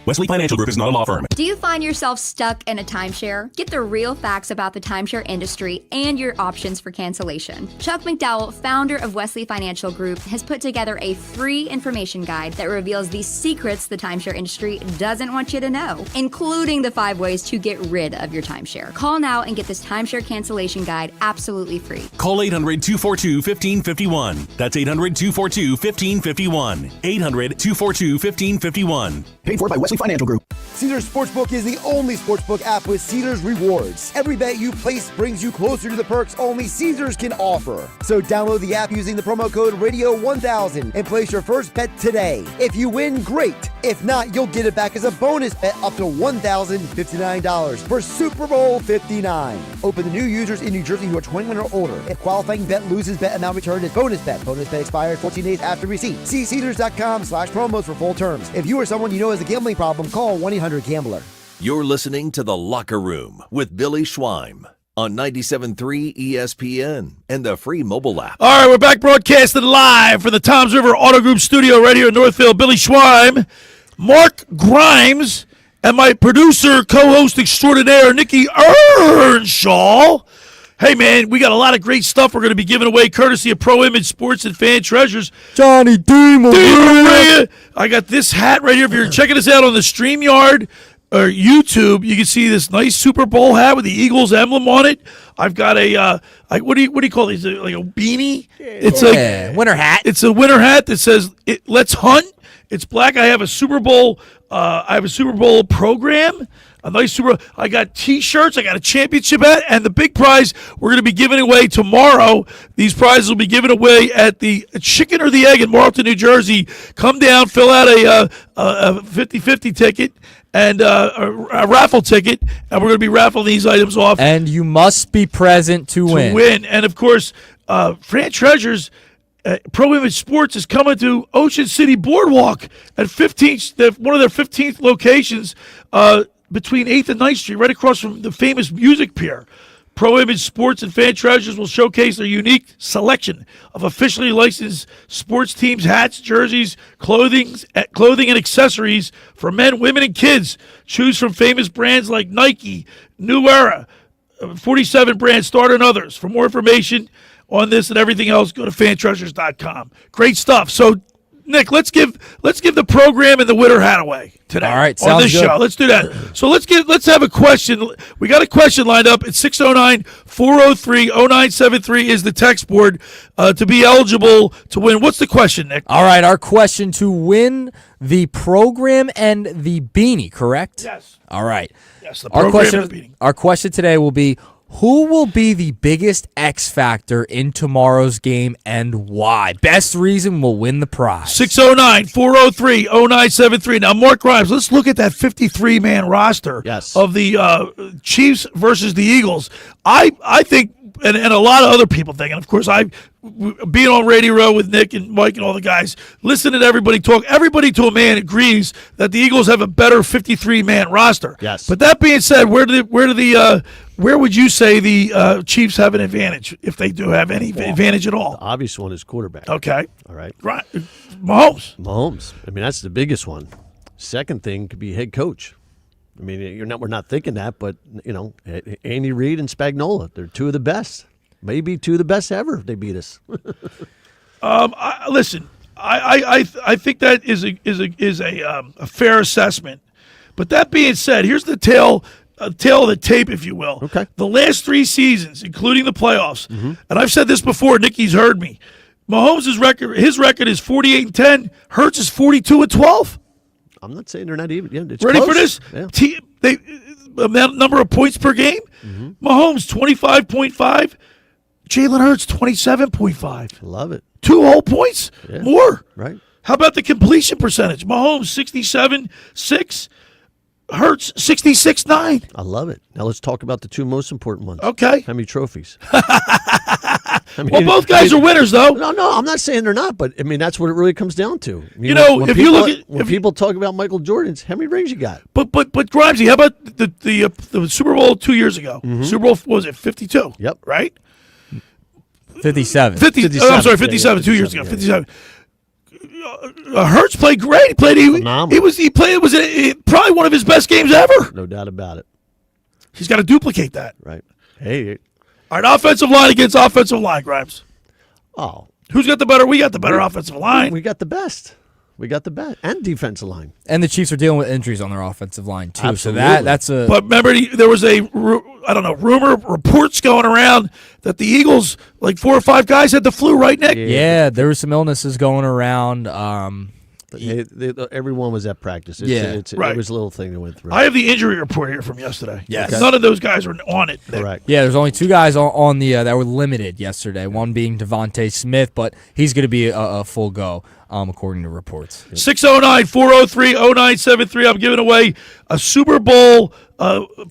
Wesley Financial Group is not a law firm. Do you find yourself stuck in a timeshare? Get the real facts about the timeshare industry and your options for cancellation. Chuck McDowell, founder of Wesley Financial Group, has put together a free information guide that reveals the secrets the timeshare industry doesn't want you to know, including the 5 ways to get rid of your timeshare. Call now and get this timeshare cancellation guide absolutely free. Call 800-242-1551. That's 800-242-1551. 800-242-1551. Paid for by Wesley Financial Group. Caesars Sportsbook is the only sportsbook app with Caesars rewards. Every bet you place brings you closer to the perks only Caesars can offer. So download the app using the promo code Radio1000 and place your first bet today. If you win, great. If not, you'll get it back as a bonus bet up to $1,059 for Super Bowl 59. Open to new users in New Jersey who are 21 or older. If qualifying bet loses, bet amount returned is bonus bet. Bonus bet expires 14 days after receipt. See Caesars.com/promos for full terms. If you or someone you know has a gambling problem, call 1-800-GAMBLER. You're listening to The Locker Room with Billy Schweim on 97.3 ESPN and the free mobile app. All right, we're back broadcasting live from the Toms River Auto Group studio right here in Northfield. Billy Schweim, Mark Grimes, and my producer, co-host extraordinaire, Nicky Earnshaw. Hey, man, we got a lot of great stuff we're going to be giving away courtesy of Pro Image Sports and Fan Treasures. Johnny D. Maria. I got this hat right here. If you're checking us out on the StreamYard or YouTube, you can see this nice Super Bowl hat with the Eagles emblem on it. I've got a what do you call these? Like a beanie? It's a winter hat. It's a winter hat that says "Let's Hunt." It's black. I have a Super Bowl. Program. A nice Super Bowl. I got T-shirts. I got a championship hat, and the big prize we're going to be giving away tomorrow. These prizes will be given away at the Chicken or the Egg in Marlton, New Jersey. Come down, fill out a 50-50 ticket and a raffle ticket, and we're going to be raffling these items off. And you must be present to win. And of course, Fran Treasures. Pro Image Sports is coming to Ocean City Boardwalk at 15th, one of their 15th locations between 8th and 9th Street, right across from the famous Music Pier. Pro Image Sports and Fan Treasures will showcase their unique selection of officially licensed sports teams, hats, jerseys, clothing and accessories for men, women, and kids. Choose from famous brands like Nike, New Era, 47 Brand Start, and others. For more information on this and everything else, go to fantreasures.com. Great stuff. So, Nick, let's give the program and the winter hat away today. All right, on this sounds good. show. Let's do that. So let's have a question. We got a question lined up at 609-403-0973 is the text board to be eligible to win. What's the question, Nick? All right, our question to win the program and the beanie, correct? Yes. All right. Yes, the program and the beanie. Our question today will be, who will be the biggest X factor in tomorrow's game and why? Best reason will win the prize. 609-403-0973. Now, Mark Grimes, let's look at that 53-man roster of the Chiefs versus the Eagles. I think, and a lot of other people think, and of course being on Radio Row with Nick and Mike and all the guys, listening to everybody talk, everybody to a man agrees that the Eagles have a better 53-man roster. Yes. But that being said, where would you say the Chiefs have an advantage, if they do have any advantage at all? The obvious one is quarterback. Okay. All right. Right. Mahomes. I mean, that's the biggest one. Second thing could be head coach. I mean, we're not thinking that, but, Andy Reid and Spagnuolo, they're two of the best. Maybe two of the best ever if they beat us. Listen, I think that is a fair assessment. But that being said, here's the tail of the tape, if you will. Okay. The last 3 seasons, including the playoffs, and I've said this before. Nicky's heard me. Mahomes' record is 48-10. Hurts is 42-12. I'm not saying they're not even. Yeah, it's Ready close. for this? Yeah. Number of points per game. Mahomes 25.5. Jalen Hurts 27.5. Love it. 2 whole points more. Right. How about the completion percentage? Mahomes 67.6. Hurts 66.9. I love it. Now let's talk about the 2 most important ones. Okay. How many trophies? Well, both guys are winners, though. No, I'm not saying they're not, but I mean that's what it really comes down to. When if you look at when people talk about Michael Jordan's, how many rings you got? But Grimesy, how about the Super Bowl 2 years ago? Super Bowl, what was it, 52? Yep. Right. 57. 57. 2 years ago. 57. Hurts played great. He played. It was probably one of his best games ever. No doubt about it. He's got to duplicate that. Right. Hey. All right, offensive line against offensive line, Grimes. Oh. Who's got the better? We got the better offensive line. We got the best. We got the best. And defensive line. And the Chiefs are dealing with injuries on their offensive line, too. Absolutely. So that's a... But remember, there was reports going around that the Eagles, like 4 or 5 guys had the flu, right, Nick? Yeah, there were some illnesses going around. Everyone was at practice. It was a little thing that went through. I have the injury report here from yesterday. Yes. None of those guys are on it. Correct. Yeah, there's only 2 guys on the that were limited yesterday. One being Devontae Smith, but he's going to be a full go, according to reports. 609-403-0973. I'm giving away a Super Bowl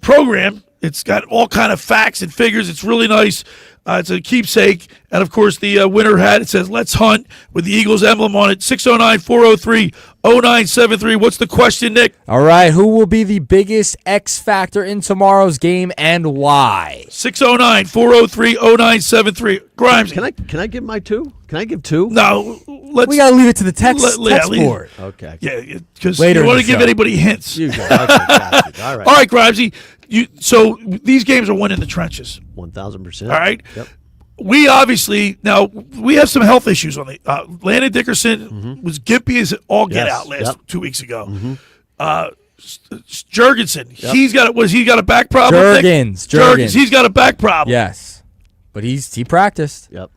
program. It's got all kind of facts and figures. It's really nice. It's a keepsake. And, of course, the winner hat, it says, Let's Hunt, with the Eagles emblem on it. 609-403-0973. What's the question, Nick? All right, who will be the biggest X factor in tomorrow's game and why? 609-403-0973. Grimes. Can I give my 2? Can I give 2? No. We got to leave it to the text board. Okay. Yeah, because Later you in want the to give show. anybody hints. You go. Okay, gotcha. All right. All right, Grimesy. So these games are won in the trenches. 1,000%. All right? Yep. We obviously, now, we have some health issues on the Landon Dickerson was gimpy as all get out last 2 weeks ago. Jurgensen, he's got a back problem? Jurgens. He's got a back problem. Yes. But he practiced. Yep.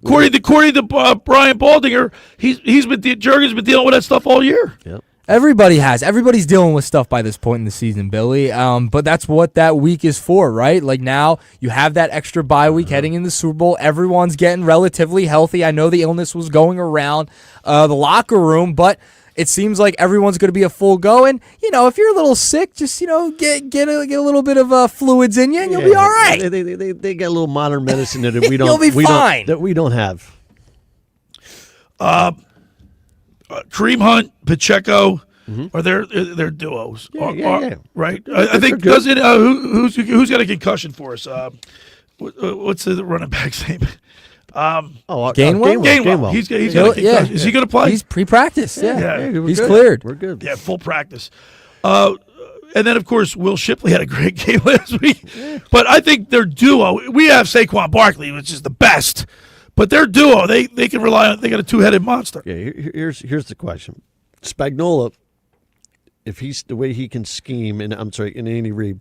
According to Brian Baldinger, Jurgens been dealing with that stuff all year. Yep. Everybody's dealing with stuff by this point in the season, Billy. But that's what that week is for, right? Like now you have that extra bye week heading in the Super Bowl. Everyone's getting relatively healthy. I know the illness was going around the locker room, but it seems like everyone's going to be a full go. And if you're a little sick, just get a little bit of fluids in you, and you'll be all right. They got a little modern medicine that we don't. You'll be fine. That we don't have. Kareem Hunt, Pacheco, are their duos? Yeah. Right. I think doesn't who's got a concussion for us? What's the running back's name? Gainwell. He's got a concussion. Is he going to play? He's pre-practice. Yeah. He's good. cleared. We're good. Yeah, full practice. And then, of course, Will Shipley had a great game last week. But I think their duo, we have Saquon Barkley, which is the best. But their duo, they can rely on. They got a 2-headed monster. Yeah, here's the question: Spagnuolo, if he's the way he can scheme, and in Andy Reid,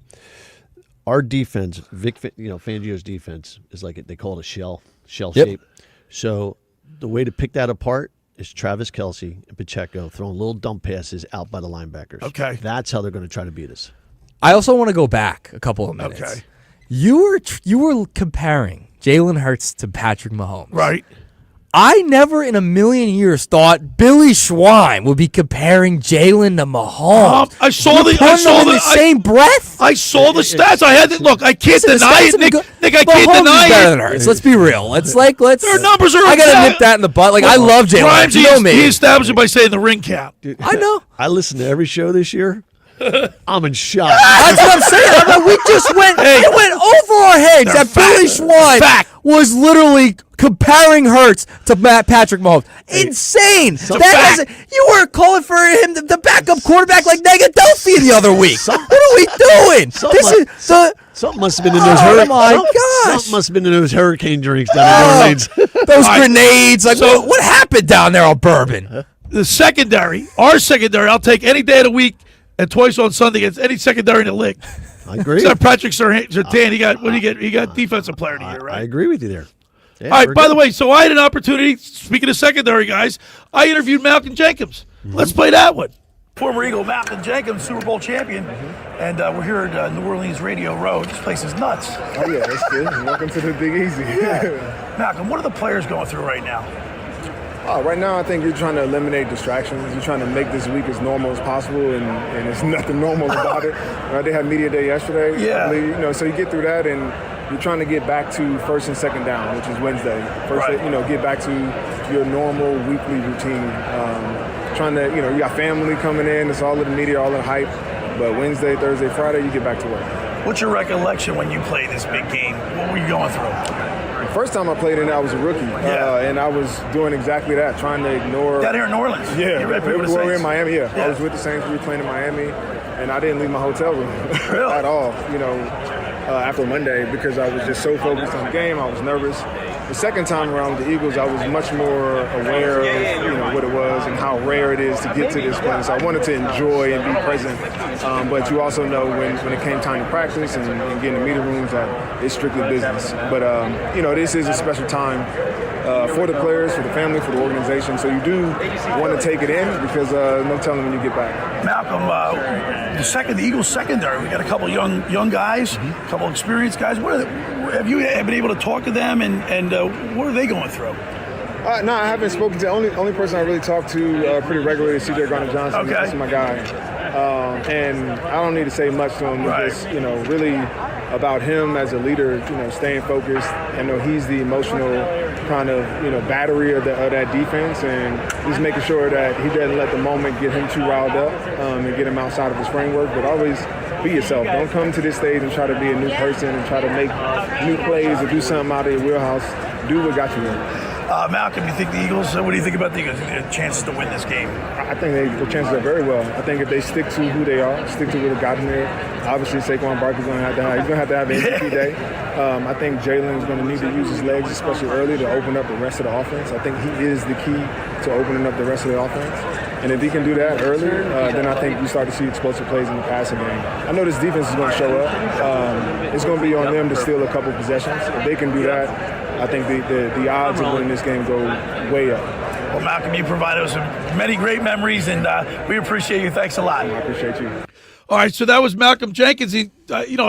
our defense, Fangio's defense is like they call it a shell shape. So the way to pick that apart is Travis Kelce and Pacheco throwing little dump passes out by the linebackers. Okay, that's how they're going to try to beat us. I also want to go back a couple of minutes. Okay, you were comparing Jalen Hurts to Patrick Mahomes. Right. I never in a million years thought Billy Schweim would be comparing Jalen to Mahomes. I saw the same breath. I saw the stats. I had to look. I can't deny it, Nick. I can't deny it. Better than Hurts. Let's be real. Let's. Their numbers are. I gotta nip that in the butt. Like I love Jalen. Grimes, You know me. He established it by saying the ring count. I know. I listened to every show this year. I'm in shock. That's what I'm saying. We just went. It went over our heads that Billy Schweim was literally comparing Hurts to Patrick Mahomes. Insane. You were calling for him the backup quarterback like Negadelphia the other week. What are we doing? Something must have been in those Something must have been in those hurricane drinks down in New Orleans. Those grenades. Like, what happened down there on Bourbon? The secondary, our secondary, I'll take any day of the week and twice on Sunday against any secondary in the league. I agree. Except Patrick Surtain, he got defensive player of the year, right? I agree with you there. Yeah, all right, by the way, so I had an opportunity, speaking of secondary guys, I interviewed Malcolm Jenkins. Let's play that one. Former Eagle Malcolm Jenkins, Super Bowl champion, and we're here at New Orleans Radio Row. This place is nuts. Oh, yeah, that's good. Welcome to the Big Easy. Malcolm, what are the players going through right now? Right now, I think you're trying to eliminate distractions. You're trying to make this week as normal as possible, and there's nothing normal about it. They had media day yesterday. Yeah. So you get through that, and you're trying to get back to first and second down, which is Wednesday. Get back to your normal weekly routine. Trying to, you got family coming in. It's all of the media, all of the hype. But Wednesday, Thursday, Friday, you get back to work. What's your recollection when you played this big game? What were you going through? First time I played in it, I was a rookie, and I was doing exactly that, trying to ignore. Down here in New Orleans. Yeah, we were in Miami. Yeah, I was with the Saints. We were playing in Miami, and I didn't leave my hotel room at all. After Monday, because I was just so focused on the game, I was nervous. The second time around with the Eagles, I was much more aware of what it was and how rare it is to get to this place. I wanted to enjoy and be present, but you also know when it came time to practice and get in the meeting rooms that it's strictly business. But this is a special time for the players, for the family, for the organization. So you do want to take it in because no telling when you get back. Malcolm, the Eagles secondary, we got a couple young guys, a couple experienced guys. Have you been able to talk to them and what are they going through? No, I haven't spoken to. Only person I really talk to pretty regularly is C.J. Garner-Johnson. Okay. That's my guy. And I don't need to say much to him. Right. Just, really about him as a leader, staying focused. I know he's the emotional kind of, battery of that defense, and just making sure that he doesn't let the moment get him too riled up and get him outside of his framework, but always be yourself. Don't come to this stage and try to be a new person and try to make new plays or do something out of your wheelhouse. Do what got you in. Malcolm, you think the Eagles, what do you think about the Eagles' chances to win this game? I think the chances are very well. I think if they stick to who they are, stick to what got them there, obviously Saquon Barkley's going to have to have an MVP day. I think Jalen's going to need to use his legs, especially early, to open up the rest of the offense. I think he is the key to opening up the rest of the offense. And if he can do that earlier, then I think we start to see explosive plays in the passing game. I know this defense is going to show up. It's going to be on them to steal a couple possessions. If they can do that, I think the odds of winning this game go way up. Well, Malcolm, you provided us with many great memories, and we appreciate you. Thanks a lot. I appreciate you. All right, so that was Malcolm Jenkins. I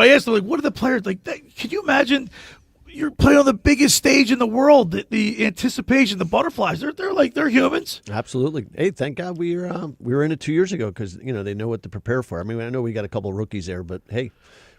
asked him, what are the players like? Can you imagine you're playing on the biggest stage in the world? The anticipation, the butterflies. They're humans. Absolutely. Hey, thank God we were in it 2 years ago because they know what to prepare for. I mean, I know we got a couple of rookies there, but hey.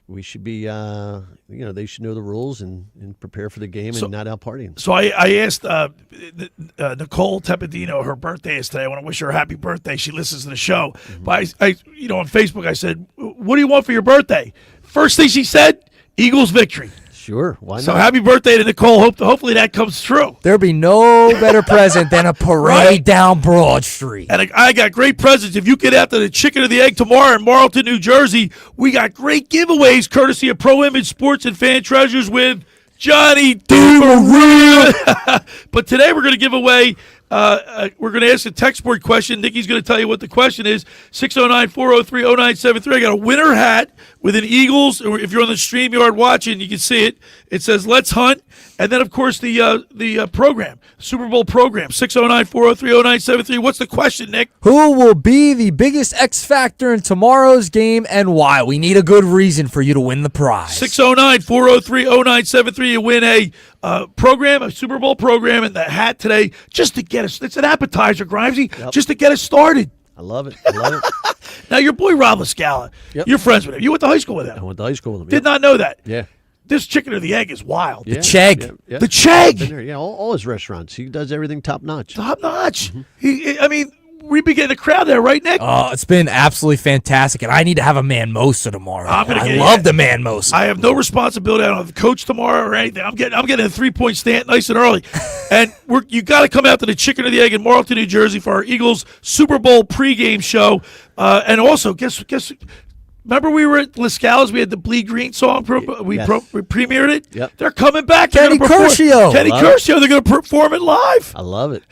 We should be, they should know the rules and prepare for the game and not out partying. So I asked Nicole Tepedino, her birthday is today. I want to wish her a happy birthday. She listens to the show. Mm-hmm. But I on Facebook, I said, what do you want for your birthday? First thing she said, Eagles victory. Sure, why not? So happy birthday to Nicole. Hopefully that comes true. There'll be no better present than a parade down Broad Street. And I got great presents. If you get out to the Chicken or the Egg tomorrow in Marlton, New Jersey, we got great giveaways courtesy of Pro Image Sports and Fan Treasures with Johnny DeMaria. But today we're going to give away, we're going to ask a text board question. Nikki's going to tell you what the question is. 609-403-0973. I got a winter hat with an Eagles. Or if you're on the StreamYard watching, you can see it. It says, Let's Hunt. And then, of course, the program, Super Bowl program, 609-403-0973. What's the question, Nick? Who will be the biggest X factor in tomorrow's game and why? We need a good reason for you to win the prize. 609-403-0973. You win a program, a Super Bowl program, and the hat today just to get us. It's an appetizer, Grimesy, just to get us started. I love it. Now, your boy Rob LaScala, you're friends with him. You went to high school with him. I went to high school with him. Did not know that. Yeah. This Chicken or the Egg is wild. Yeah. The Chegg. Yeah. The Chegg. Been there, all his restaurants. He does everything top notch. Top notch. Mm-hmm. we've been getting a crowd there, right, Nick? Oh, it's been absolutely fantastic, and I need to have a Manmosa tomorrow. I love the Manmosa. I have no responsibility. I don't have a coach tomorrow or anything. I'm getting a 3-point stand nice and early. And you got to come out to the Chicken or the Egg in Marlton, New Jersey for our Eagles Super Bowl pregame show. And also, guess. Remember we were at Lascala's? We had the Bleed Green song. We premiered it. Yep. They're coming back. Kenny Curcio. Kenny Curcio. They're going to perform it live. I love it.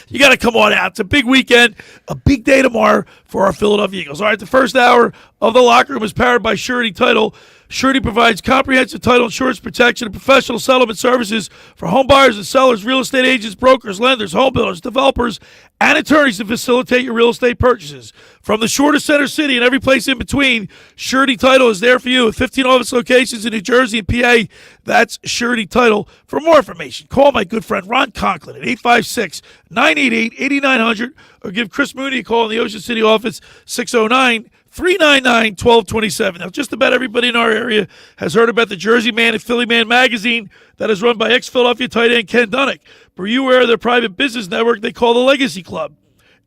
You got to come on out. It's a big weekend, a big day tomorrow for our Philadelphia Eagles. All right, the first hour of the locker room is powered by Surety Title. Surety provides comprehensive title insurance protection and professional settlement services for home buyers and sellers, real estate agents, brokers, lenders, home builders, developers, and attorneys to facilitate your real estate purchases. From the shore to Center City and every place in between, Surety Title is there for you at 15 office locations in New Jersey and PA. That's Surety Title. For more information, call my good friend Ron Conklin at 856-988-8900 or give Chris Mooney a call in the Ocean City office, 609-399-1227. Now, just about everybody in our area has heard about the Jersey Man and Philly Man magazine that is run by ex-Philadelphia tight end Ken Dunnick. Were you aware of their private business network they call the Legacy Club?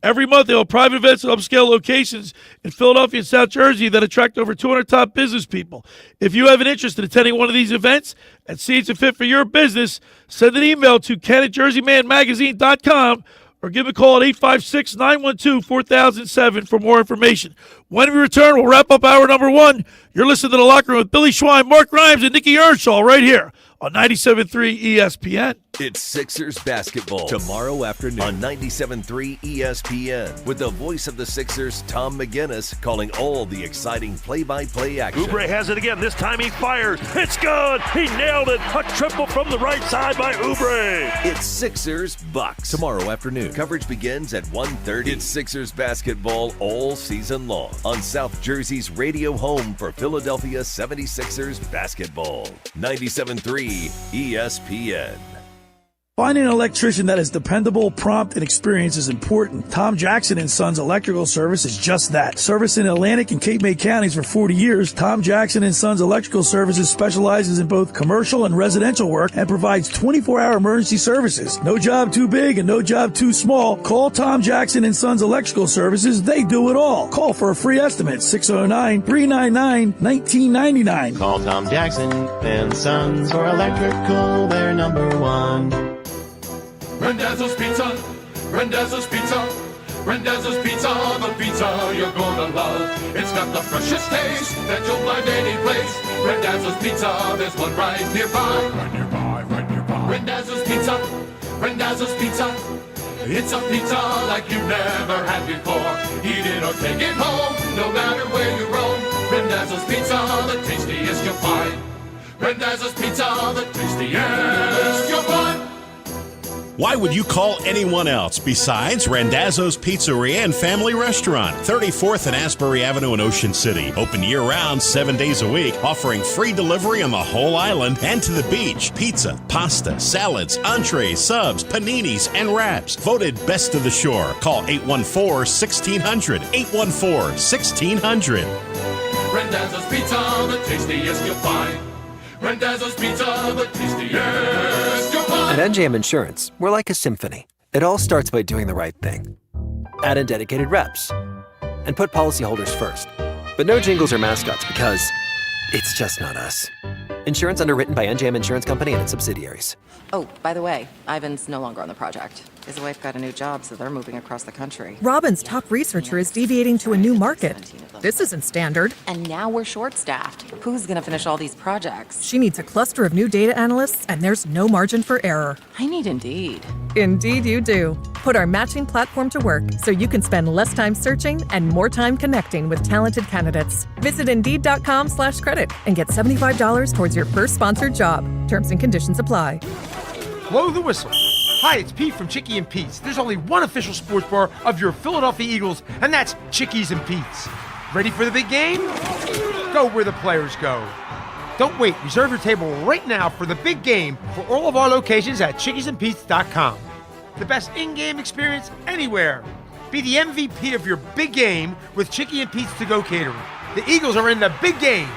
Every month, they hold private events at upscale locations in Philadelphia and South Jersey that attract over 200 top business people. If you have an interest in attending one of these events and see it's a fit for your business, send an email to ken@jerseymanmagazine.com or give a call at 856-912-4007 for more information. When we return, we'll wrap up hour number 1. You're listening to The Locker Room with Billy Schweim, Mark Grimes, and Nick Earnshaw right here on 97.3 ESPN. It's Sixers basketball tomorrow afternoon on 97.3 ESPN with the voice of the Sixers, Tom McGinnis, calling all the exciting play-by-play action. Oubre has it again. This time he fires. It's good. He nailed it. A triple from the right side by Oubre. It's Sixers Bucks tomorrow afternoon. Coverage begins at 1:30. It's Sixers basketball all season long on South Jersey's radio home for Philadelphia 76ers basketball. 97.3 ESPN. Finding an electrician that is dependable, prompt, and experienced is important. Tom Jackson & Sons Electrical Service is just that. Servicing Atlantic and Cape May counties for 40 years, Tom Jackson & Sons Electrical Services specializes in both commercial and residential work and provides 24-hour emergency services. No job too big and no job too small. Call Tom Jackson & Sons Electrical Services. They do it all. Call for a free estimate, 609-399-1999. Call Tom Jackson & Sons for electrical. They're number one. Randazzo's Pizza, Randazzo's Pizza, Randazzo's Pizza, the pizza you're gonna love. It's got the freshest taste that you'll find any place. Randazzo's Pizza, there's one right nearby. Right nearby, right nearby. Randazzo's Pizza, Randazzo's Pizza. It's a pizza like you've never had before. Eat it or take it home, no matter where you roam. Randazzo's Pizza, the tastiest you'll find. Randazzo's Pizza, the tastiest you'll find. Why would you call anyone else besides Randazzo's Pizzeria and Family Restaurant, 34th and Asbury Avenue in Ocean City. Open year-round, 7 days a week, offering free delivery on the whole island and to the beach. Pizza, pasta, salads, entrees, subs, paninis, and wraps. Voted best of the shore. Call 814-1600. 814-1600. Randazzo's Pizza, the tastiest you'll find. Randazzo's Pizza, the tastiest you'll find. At NJM Insurance, we're like a symphony. It all starts by doing the right thing. Add in dedicated reps. And put policyholders first. But no jingles or mascots because it's just not us. Insurance underwritten by NJM Insurance Company and its subsidiaries. Oh, by the way, Ivan's no longer on the project. His wife got a new job, so they're moving across the country. Robin's top researcher is deviating to a new market. This isn't standard. And now we're short-staffed. Who's going to finish all these projects? She needs a cluster of new data analysts, and there's no margin for error. I need Indeed. Indeed you do. Put our matching platform to work so you can spend less time searching and more time connecting with talented candidates. Visit Indeed.com/credit and get $75 towards your first sponsored job. Terms and conditions apply. Blow the whistle. Hi, it's Pete from Chickie and Pete's. There's only one official sports bar of your Philadelphia Eagles, and that's Chickies and Pete's. Ready for the big game? Go where the players go. Don't wait. Reserve your table right now for the big game for all of our locations at chickiesandpete's.com. The best in-game experience anywhere. Be the MVP of your big game with Chickie and Pete's to-go catering. The Eagles are in the big game.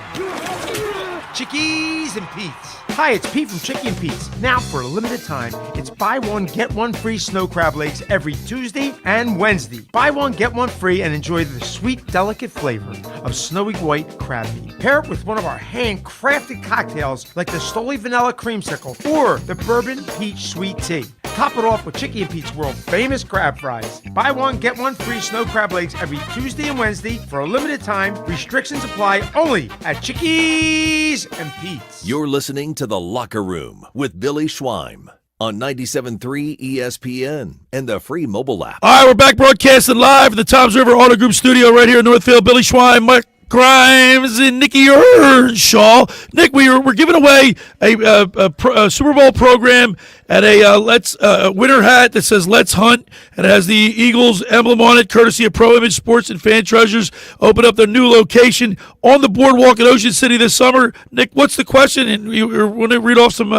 Chickies and Pete's. Hi, it's Pete from Chicky and Pete's. Now, for a limited time, it's buy one, get one free snow crab legs every Tuesday and Wednesday. Buy one, get one free, and enjoy the sweet, delicate flavor of snowy white crab meat. Pair it with one of our handcrafted cocktails like the Stoli Vanilla Creamsicle or the Bourbon Peach Sweet Tea. Top it off with Chicky and Pete's world-famous crab fries. Buy one, get one free snow crab legs every Tuesday and Wednesday for a limited time. Restrictions apply only at Chickies and Pete's. You're listening to The Locker Room with Billy Schweim on 97.3 ESPN and the free mobile app. All right, we're back broadcasting live at the Toms River Auto Group studio right here in Northfield. Billy Schweim, Mike Grimes, and Nick Earnshaw. Nick, we're giving away a Super Bowl program at a winter hat that says "Let's Hunt," and it has the Eagles emblem on it, courtesy of Pro Image Sports and Fan Treasures. Open up their new location on the boardwalk in Ocean City this summer. Nick, what's the question? And we want to read off some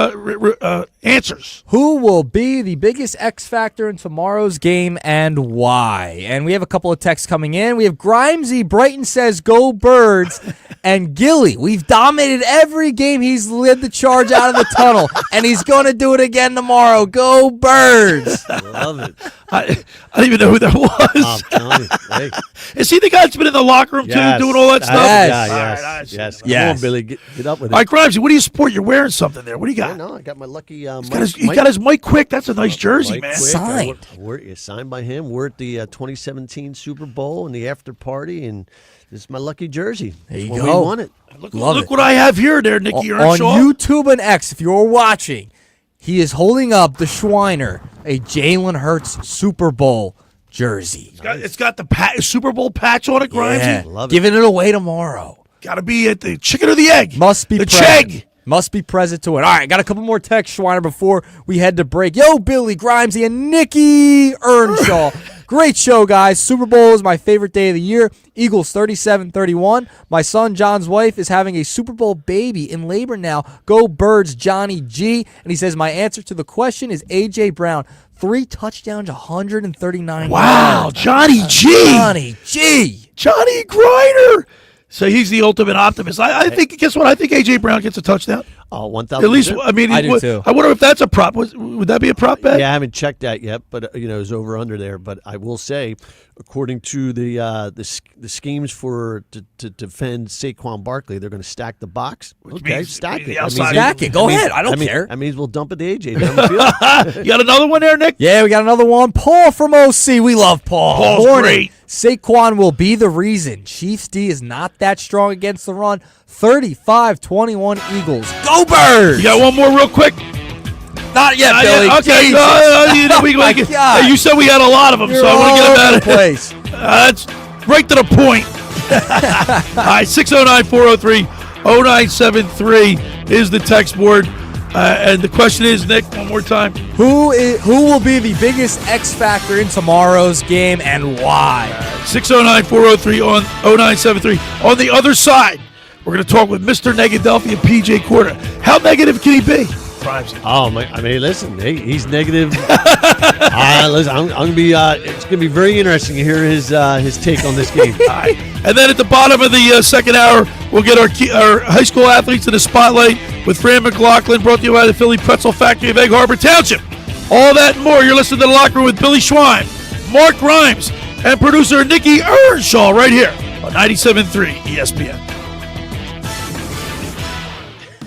answers. Who will be the biggest X factor in tomorrow's game and why? And we have a couple of texts coming in. We have Grimesy. Brighton says, "Go Birds." And Gilly, we've dominated every game. He's led the charge out of the tunnel, and he's going to do it again tomorrow. Go Birds. Love it. I don't even know who that was. I'm telling you. Hey. Is he the guy that's been in the locker room, too, doing all that stuff? Yes. Come on, Billy. Get up with it. All right, Grimesy, what do you support? You're wearing something there. What do you got? Yeah, no, I got my lucky he got his Mike Quick. That's a nice jersey, man. Signed. Signed by him. We're at the 2017 Super Bowl and the after party, and this is my lucky jersey. There you when go. We won it. Look what I have here, there, Nick Earnshaw. On YouTube and X, if you're watching, he is holding up the Schweiner, a Jalen Hurts Super Bowl jersey. It's got the Super Bowl patch on it, Grimesy. Yeah, love it. giving it away tomorrow. Got to be at the chicken or the egg. Must be the present. chegg. Must be present to it. All right, got a couple more texts, Schweiner, before we head to break. Yo, Billy, Grimesy, and Nicky Earnshaw. Great show, guys. Super Bowl is my favorite day of the year. Eagles 37-31. My son John's wife is having a Super Bowl baby in labor now. Go Birds, Johnny G. And he says, my answer to the question is A.J. Brown. 3 touchdowns, 139 Wow, yards. Johnny G. Johnny G. Johnny Griner. So he's the ultimate optimist. I think, guess what? I think A.J. Brown gets a touchdown. Oh, 1,000%. At least, I mean, I do too. I wonder if that's a prop. Would that be a prop bet? Yeah, I haven't checked that yet, but it's over under there. But I will say, according to the schemes for to defend Saquon Barkley, they're going to stack the box. Okay, stack it. Stack it. Go ahead. I don't care. That means we'll dump it to AJ down the field. You got another one there, Nick? Yeah, we got another one. Paul from OC. We love Paul. Paul's Morning. great. Saquon will be the reason. Chiefs D is not that strong against the run. 35-21 Eagles. Go Birds! You got one more real quick? Not yet, Billy. Okay. You said we had a lot of them, so I want to get them out of place. That's right to the point. All right, 609-403-0973 is the text board. And the question is, Nick, one more time. Who will be the biggest X factor in tomorrow's game and why? 609-403-0973. On the other side, we're going to talk with Mr. Negadelphia P.J. Corda. How negative can he be? Oh, I mean, listen, he's negative. Listen, I'm going to be. It's going to be very interesting to hear his take on this game. All right. And then at the bottom of the second hour, we'll get our high school athletes in the spotlight with Fran Mclaughlin, brought to you by the Philly Pretzel Factory of Egg Harbor Township. All that and more. You're listening to The Locker Room with Billy Schweim, Mark Grimes, and producer Nicky Earnshaw right here on 97.3 ESPN.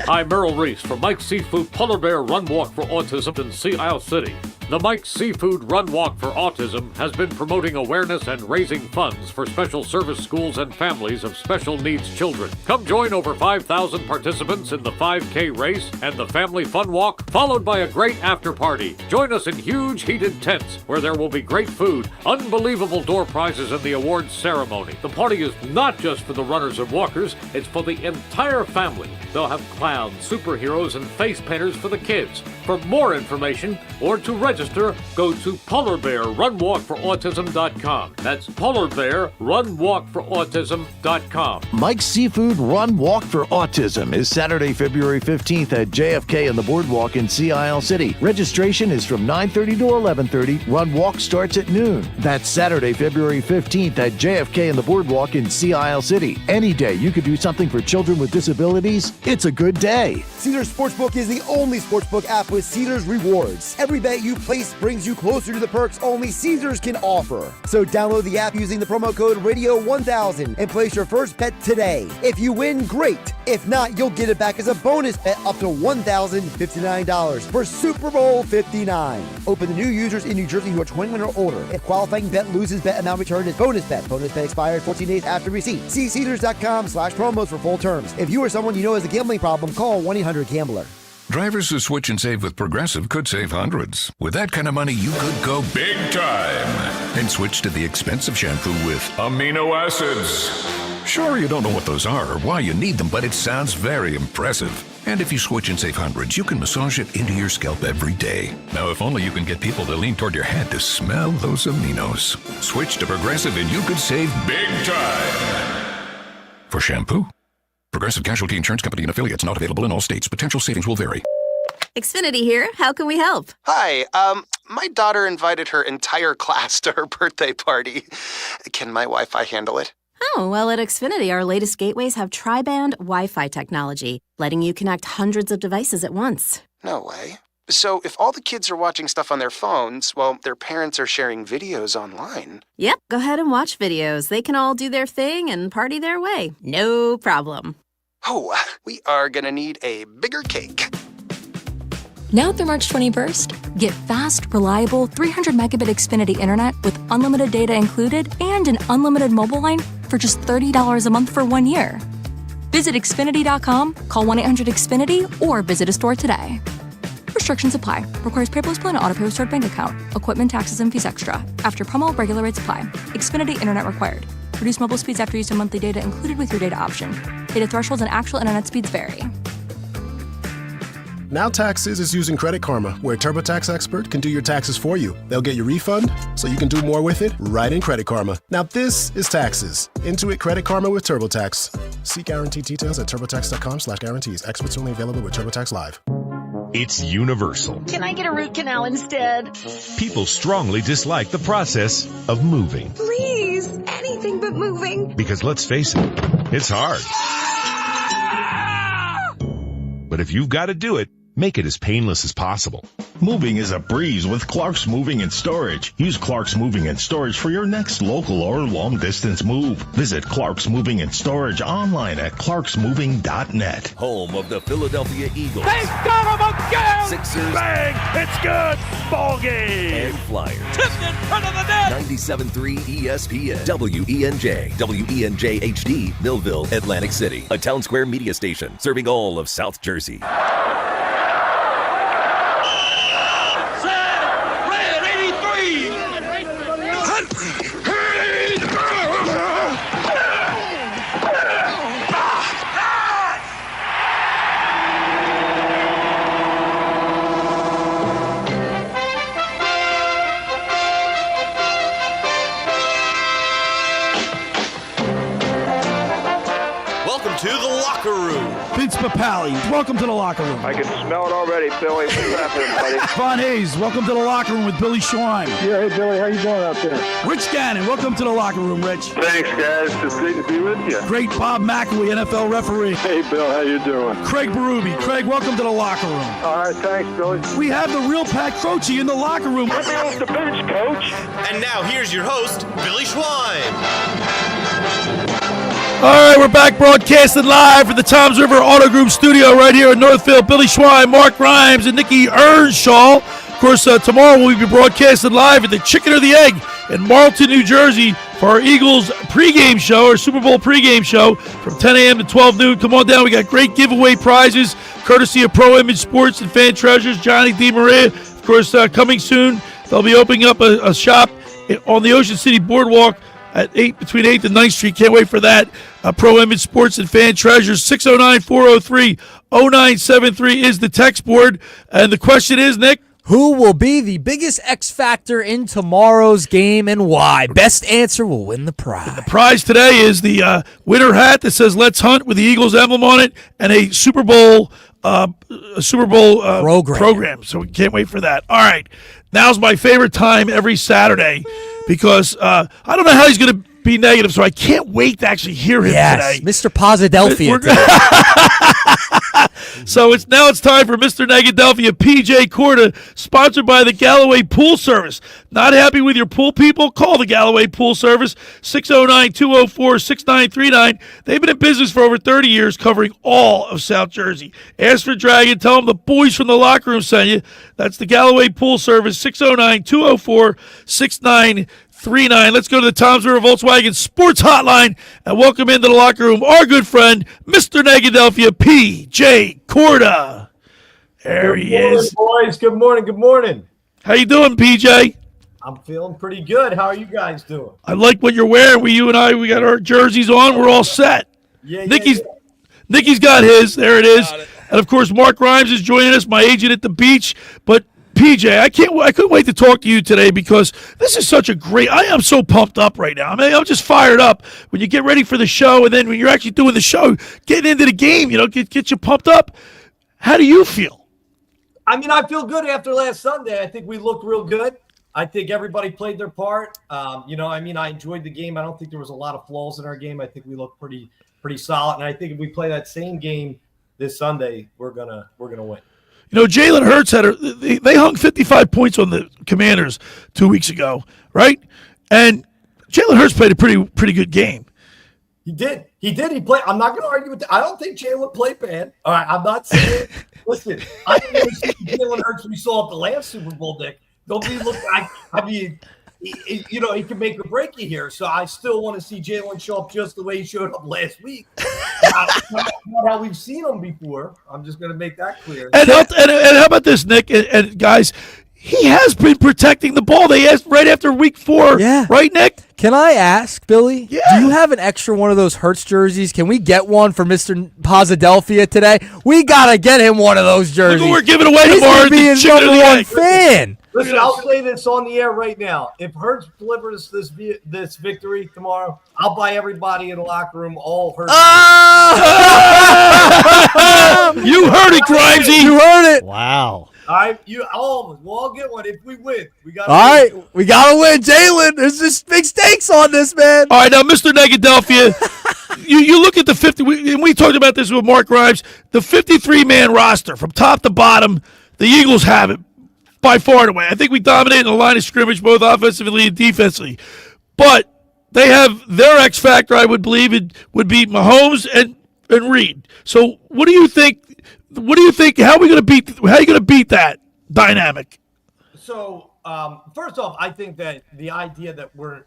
I'm Merrill Reese from Mike's Seafood Polar Bear Run Walk for Autism in Sea Isle City. The Mike's Seafood Run Walk for Autism has been promoting awareness and raising funds for special service schools and families of special needs children. Come join over 5,000 participants in the 5K race and the Family Fun Walk, followed by a great after party. Join us in huge heated tents where there will be great food, unbelievable door prizes, and the awards ceremony. The party is not just for the runners and walkers, it's for the entire family. They'll have clowns, superheroes, and face painters for the kids. For more information or to register, register, go to polarbearrunwalkforautism.com. That's polarbearrunwalkforautism.com. Mike's Seafood Run Walk for Autism is Saturday, February 15th at JFK on the Boardwalk in Sea Isle City. Registration is from 9:30 to 11:30. Run Walk starts at noon. That's Saturday, February 15th at JFK on the Boardwalk in Sea Isle City. Any day you could do something for children with disabilities, it's a good day. Caesars Sportsbook is the only sportsbook app with Caesars rewards. Every bet you place brings you closer to the perks only Caesars can offer. So download the app using the promo code Radio1000 and place your first bet today. If you win, great. If not, you'll get it back as a bonus bet up to $1,059 for Super Bowl 59. Open to new users in New Jersey who are 21 or older. If qualifying bet loses, bet amount returned is bonus bet. Bonus bet expires 14 days after receipt. See Caesars.com/promos for full terms. If you or someone you know has a gambling problem, call 1-800-GAMBLER. Drivers who switch and save with Progressive could save hundreds. With that kind of money, you could go big time and switch to the expensive shampoo with amino acids. Sure, you don't know what those are or why you need them, but it sounds very impressive. And if you switch and save hundreds, you can massage it into your scalp every day. Now, if only you can get people to lean toward your head to smell those aminos. Switch to Progressive and you could save big time. For shampoo, Progressive Casualty Insurance Company and affiliates, not available in all states. Potential savings will vary. Xfinity here. How can we help? Hi. My daughter invited her entire class to her birthday party. Can my Wi-Fi handle it? Oh, well, at Xfinity, our latest gateways have tri-band Wi-Fi technology, letting you connect hundreds of devices at once. No way. So if all the kids are watching stuff on their phones, well, their parents are sharing videos online. Yep, go ahead and watch videos. They can all do their thing and party their way. No problem. Oh, we are gonna need a bigger cake. Now through March 21st, get fast, reliable 300 megabit Xfinity internet with unlimited data included and an unlimited mobile line for just $30 a month for 1 year. Visit Xfinity.com, call 1-800-XFINITY, or visit a store today. Restrictions apply. Requires paperless plan and auto-pay with stored bank account. Equipment, taxes, and fees extra. After promo, regular rates apply. Xfinity internet required. Reduce mobile speeds after use of monthly data included with your data option. Data thresholds and actual internet speeds vary. Now Taxes is using Credit Karma, where a TurboTax expert can do your taxes for you. They'll get your refund so you can do more with it right in Credit Karma. Now this is taxes. Intuit Credit Karma with TurboTax. See guaranteed details at turbotax.com/guarantees. Experts only available with TurboTax Live. It's universal. Can I get a root canal instead? People strongly dislike the process of moving. Please, anything but moving. Because let's face it, it's hard. But if you've got to do it, make it as painless as possible. Moving is a breeze with Clark's Moving and Storage. Use Clark's Moving and Storage for your next local or long-distance move. Visit Clark's Moving and Storage online at clarksmoving.net. Home of the Philadelphia Eagles. They got him again! Sixers. Bang! It's good! Ball game! And Flyers. Tipped in front of the net! 97.3 ESPN. WENJ. WENJ HD. Millville, Atlantic City. A Town Square media station serving all of South Jersey. To the locker room. Vince Papali, welcome to the locker room. I can smell it already, Billy. What's happening, buddy? Von Hayes, welcome to the locker room with Billy Schweim. Yeah, hey, Billy, how you doing out there? Rich Gannon, welcome to the locker room, Rich. Thanks, guys. It's great to be with you. Great Bob McElwee, NFL referee. Hey, Bill, how you doing? Craig Berube. Craig, welcome to the locker room. All right, thanks, Billy. We have the real Pat Croce in the locker room. Let me off the bench, Coach. And now here's your host, Billy Schweim. All right, we're back broadcasting live from the Toms River Auto Group studio right here in Northfield. Billy Schweim, Mark Grimes, and Nick Earnshaw. Of course, tomorrow we'll be broadcasting live at the Chicken or the Egg in Marlton, New Jersey for our Eagles pregame show, our Super Bowl pregame show from 10 a.m. to 12 noon. Come on down. We got great giveaway prizes courtesy of Pro Image Sports and Fan Treasures, Johnny DiMaria. Of course, coming soon, they'll be opening up a shop on the Ocean City Boardwalk at between 8th and 9th Street. Can't wait for that. Pro Image Sports and Fan Treasures. 609-403-0973 is the text board. And the question is, Nick? Who will be the biggest X factor in tomorrow's game and why? Best answer will win the prize. The prize today is the winter hat that says "Let's Hunt" with the Eagles emblem on it, and a Super Bowl program. So we can't wait for that. All right, now's my favorite time every Saturday because I don't know how he's going to be negative, so I can't wait to actually hear him today. Mr. Posidelphia. So it's time for Mr. Negadelphia P.J. Corda, sponsored by the Galloway Pool Service. Not happy with your pool people? Call the Galloway Pool Service, 609-204-6939. They've been in business for over 30 years, covering all of South Jersey. Ask for Dragon. Tell them the boys from the locker room sent you. That's the Galloway Pool Service, 609-204-6939. Let's go to the Toms River Volkswagen Sports Hotline and welcome into the locker room our good friend, Mr. Negadelphia P.J. Corda. There he is. Boys. Good morning. Good morning. How you doing, P.J.? I'm feeling pretty good. How are you guys doing? I like what you're wearing. We got our jerseys on. We're all set. Yeah, Nikki's got his. There it is. And, of course, Mark Grimes is joining us, my agent at the beach. But PJ, I couldn't wait to talk to you today because this is such a I am so pumped up right now. I mean, I'm just fired up when you get ready for the show, and then when you're actually doing the show, getting into the game, get you pumped up. How do you feel? I mean, I feel good after last Sunday. I think we looked real good. I think everybody played their part. I enjoyed the game. I don't think there was a lot of flaws in our game. I think we looked pretty solid, and I think if we play that same game this Sunday, we're gonna win. Jalen Hurts they hung 55 points on the Commanders 2 weeks ago, right? And Jalen Hurts played a pretty good game. He did. He played. I'm not going to argue with that. I don't think Jalen played bad. All right, I'm not saying. Listen, I didn't even see Jalen Hurts we saw at the last Super Bowl, Nick. Don't be looking. He can make or break you here. So I still want to see Jalen show up just the way he showed up last week. Not how we've seen him before. I'm just going to make that clear. And how about this, Nick? And guys, he has been protecting the ball. They asked right after week 4. Yeah. Right, Nick? Can I ask, Billy? Yeah. Do you have an extra one of those Hurts jerseys? Can we get one for Mr. Posidelphia today? We got to get him one of those jerseys. Look, we're giving away tomorrow. He's going to be his number one fan. Listen, I'll say this on the air right now. If Hurts delivers this victory tomorrow, I'll buy everybody in the locker room all Hurts. You heard it, Grimesy. You heard it. Wow. All right, all of us. We'll all get one if we win. We got. All right, we gotta win, Jalen. There's just big stakes on this, man. All right, now, Mr. Negadelphia, you look at the 50. And we talked about this with Mark Grimes. The 53-man roster from top to bottom. The Eagles have it by far and away. I think we dominated the line of scrimmage, both offensively and defensively. But they have their X factor. I would believe it would be Mahomes and Reed. So, what do you think? What do you think? How are you going to beat that dynamic? So, first off, I think that the idea that we're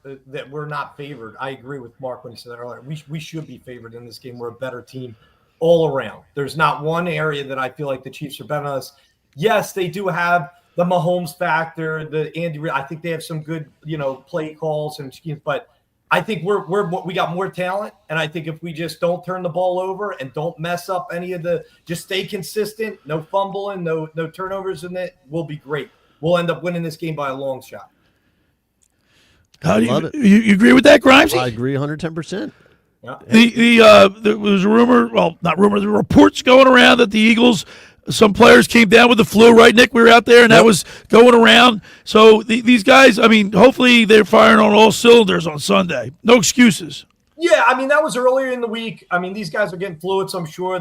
not favored. I agree with Mark when he said that earlier. We should be favored in this game. We're a better team all around. There's not one area that I feel like the Chiefs are better than us. Yes, they do have the Mahomes factor, the Andy Reid. I think they have some good, play calls and schemes, but I think we got more talent, and I think if we just don't turn the ball over and don't mess up any of just stay consistent, no fumbling, no turnovers in it, we'll be great. We'll end up winning this game by a long shot. How do you agree with that, Grimes? I agree 110%. Yeah. There was a rumor, well, not rumor, there were reports going around that the Eagles, some players came down with the flu, right, Nick? We were out there, and that was going around. So these guys, I mean, hopefully they're firing on all cylinders on Sunday. No excuses. Yeah, I mean, that was earlier in the week. I mean, these guys are getting fluids, I'm sure.